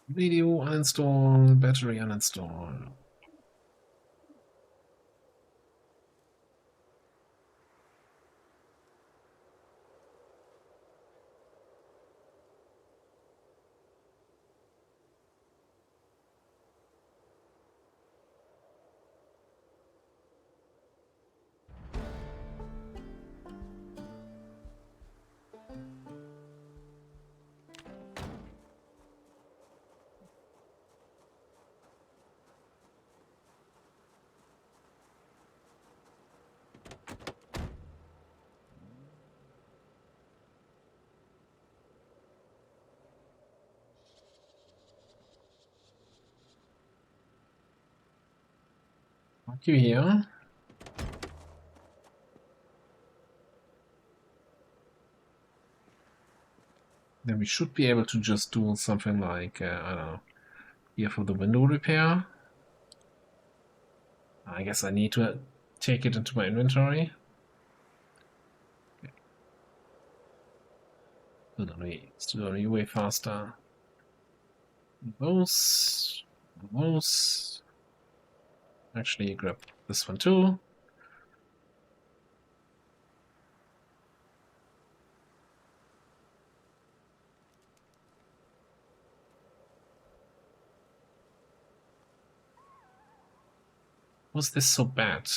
Video uninstall, battery uninstall. Mark you here. Then we should be able to just do something like, I don't know, here for the window repair. I guess I need to take it into my inventory. Still gonna be way faster. Those. Actually, grab this one too. Was this so bad?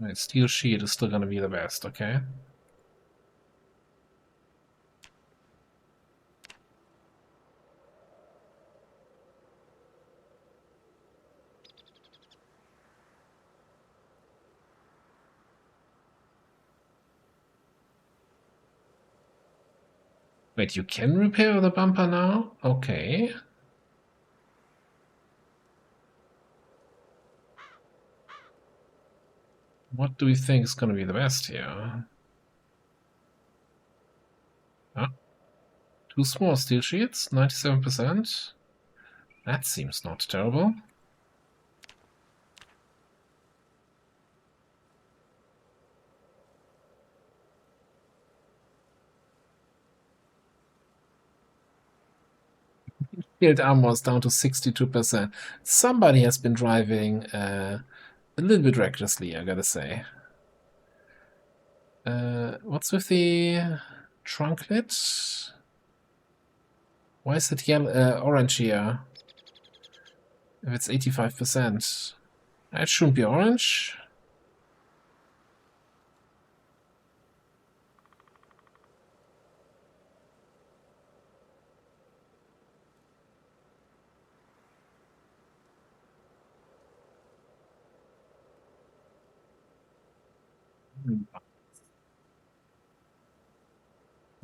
Right, steel sheet is still gonna be the best, okay? Wait, you can repair the bumper now? Okay. What do we think is going to be the best here? Huh? 2 small steel sheets, 97%. That seems not terrible. Field armor is down to 62%. Somebody has been driving a little bit recklessly, I gotta say. What's with the trunk lid? Why is it yellow, orange here? If it's 85%. It shouldn't be orange.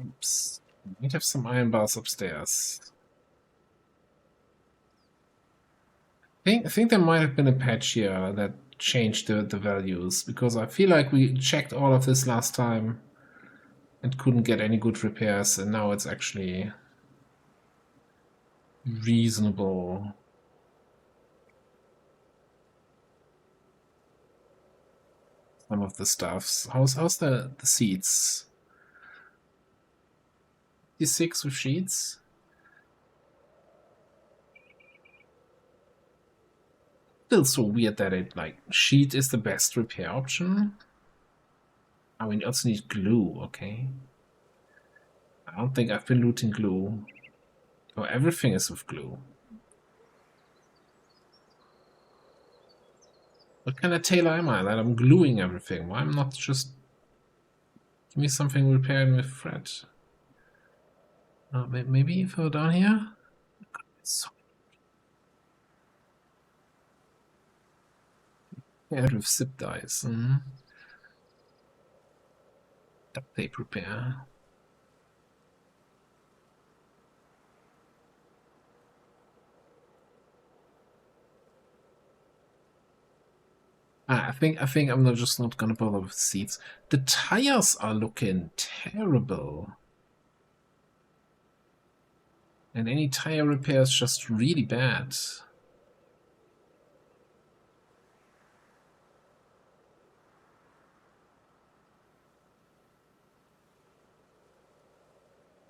Oops. I might have some iron bars upstairs. I think there might have been a patch here that changed the values, because I feel like we checked all of this last time and couldn't get any good repairs, and now it's actually reasonable. Some of the stuffs. How's the seats? 56 with sheets. Still so weird that it like sheet is the best repair option. Oh, we also need glue, okay. I don't think I've been looting glue. Oh, everything is with glue. What kind of tailor am I that I'm gluing everything? Why am not just give me something repaired with thread? Maybe further down here? So yeah, with zip ties. Duct tape repair. I think I'm just not gonna bother with seats. The tires are looking terrible. And any tire repair is just really bad.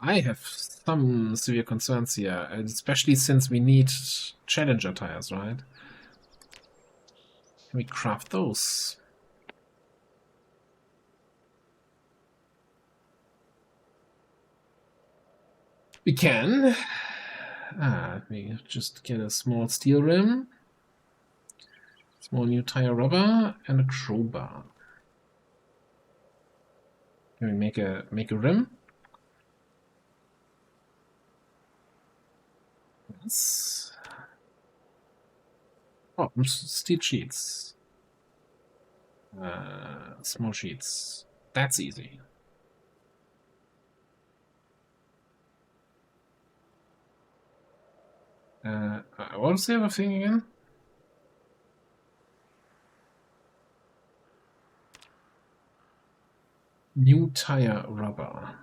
I have some severe concerns here, especially since we need Challenger tires, right? Can we craft those? We can. Let me just get a small steel rim, small new tire rubber, and a crowbar. Can we make a rim? Yes. Oh, steel sheets. Small sheets. That's easy. What was the other thing again? New tire rubber.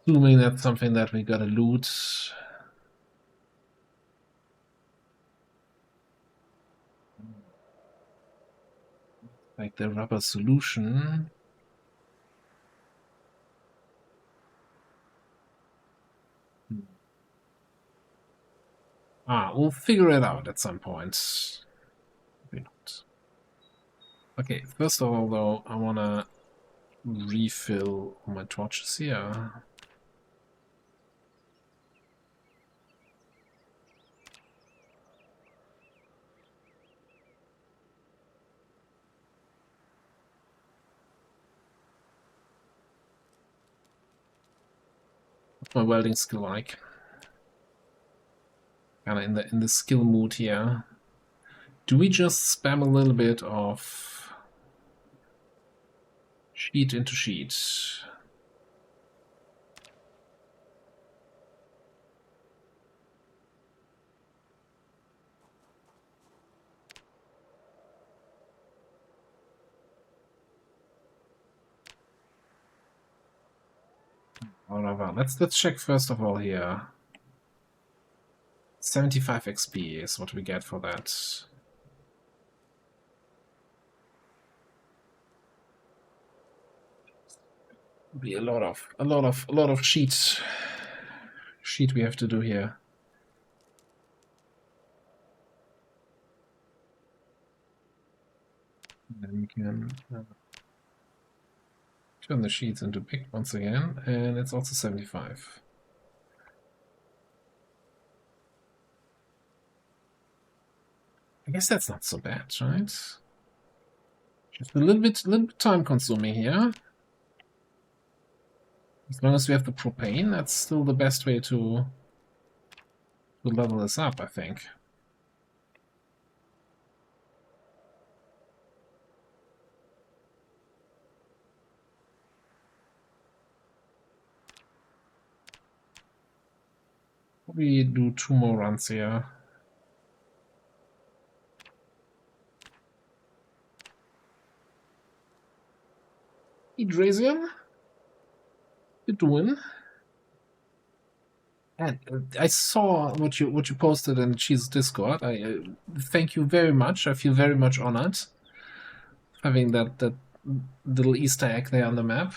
Assuming that's something that we gotta loot. Like the rubber solution. We'll figure it out at some point. Maybe not. Okay, first of all, though, I wanna refill my torches here. What's my welding skill like? Kinda in the skill mood here. Do we just spam a little bit of sheet into sheet? Whatever. Let's check first of all here. 75 XP is what we get for that. Be a lot of sheet we have to do here. And then we can turn the sheets into big once again, and it's also 75. I guess that's not so bad, right? Just a little bit time consuming here. As long as we have the propane, that's still the best way to level this up, I think. We do 2 more runs here. Hydrasian, you doing? And I saw what you posted in Cheese Discord. I thank you very much. I feel very much honored having that little Easter egg there on the map.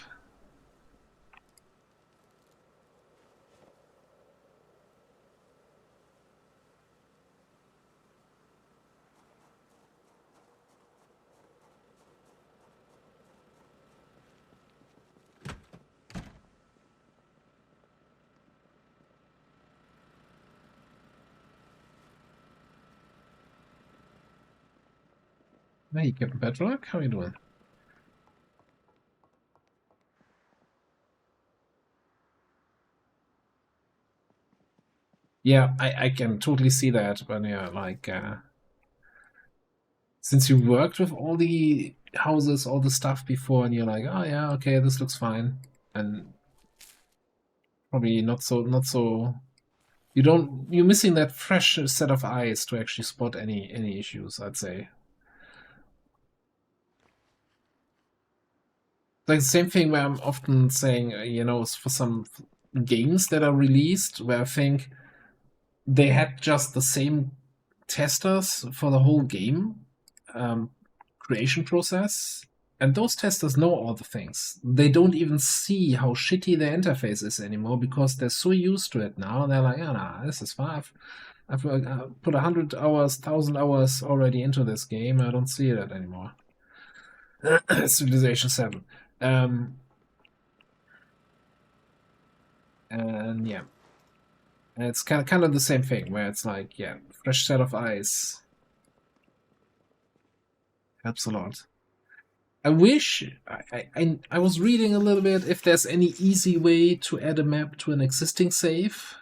Hey, Captain Petrock, how are you doing? Yeah, I can totally see that, but yeah, like since you worked with all the houses, all the stuff before, and you're like, oh yeah, okay, this looks fine, and probably not so. You're missing that fresh set of eyes to actually spot any issues, I'd say. Like the same thing where I'm often saying, you know, for some games that are released where I think they had just the same testers for the whole game creation process, and those testers know all the things. They don't even see how shitty their interface is anymore because they're so used to it now. They're like, oh, nah, this is fine. I've put 100 hours, 1,000 hours already into this game. I don't see that anymore. Civilization 7. And yeah, and it's kind of the same thing where it's like, yeah, fresh set of eyes helps a lot. I wish I was reading a little bit if there's any easy way to add a map to an existing save.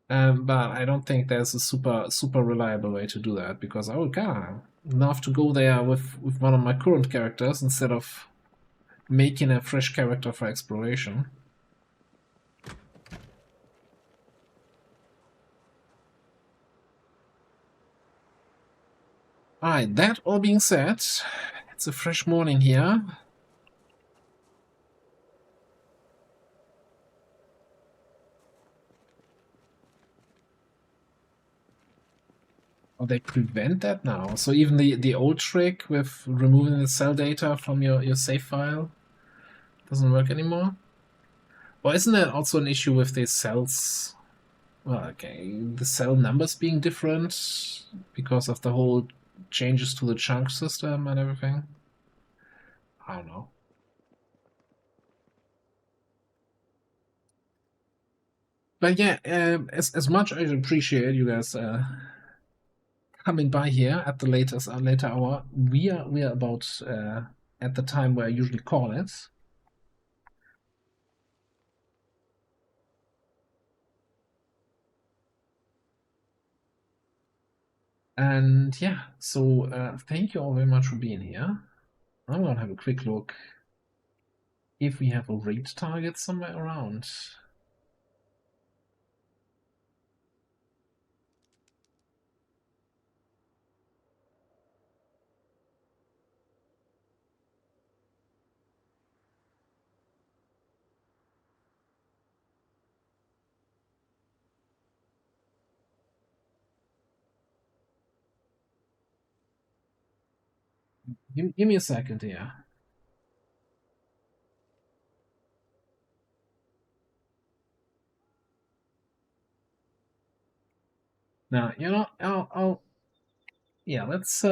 But I don't think there's a super reliable way to do that because I would kind of love to go there with one of my current characters instead of making a fresh character for exploration. Alright, that all being said, it's a fresh morning here. Oh, they prevent that now. So even the old trick with removing the cell data from your save file doesn't work anymore? Or isn't that also an issue with these cells? Well, okay, the cell numbers being different because of the whole changes to the chunk system and everything. I don't know. But yeah, as much as I appreciate you guys coming by here at the latest later hour, we are about at the time where I usually call it. And yeah, so thank you all very much for being here. I'm gonna have a quick look if we have a raid target somewhere around. Give me a second here. Now, you know, yeah, let's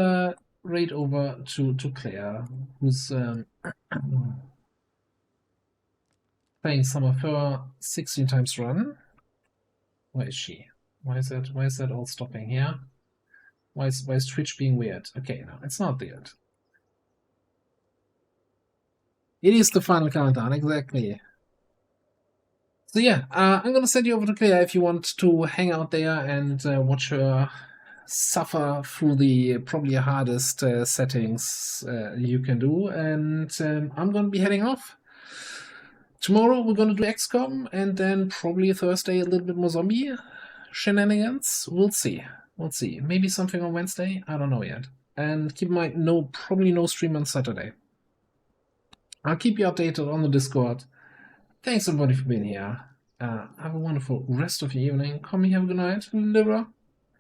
raid over to Claire, who's playing some of her 16 times run. Where is she? Why is that all stopping here? Why is Twitch being weird? Okay, no, it's not weird. It is the final countdown, exactly. So yeah, I'm gonna send you over to Claire if you want to hang out there and watch her suffer through the probably hardest settings you can do. And I'm gonna be heading off. Tomorrow we're gonna do XCOM, and then probably Thursday a little bit more zombie shenanigans. We'll see. We'll see. Maybe something on Wednesday. I don't know yet. And keep in mind, probably no stream on Saturday. I'll keep you updated on the Discord. Thanks everybody for being here. Have a wonderful rest of your evening. Comey, have a good night. Libra,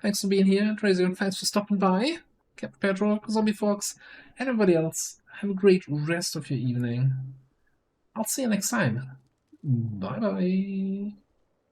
thanks for being here. Tracy, thanks for stopping by. Captain Pedro, Zombie Fox, and everybody else. Have a great rest of your evening. I'll see you next time. Bye bye.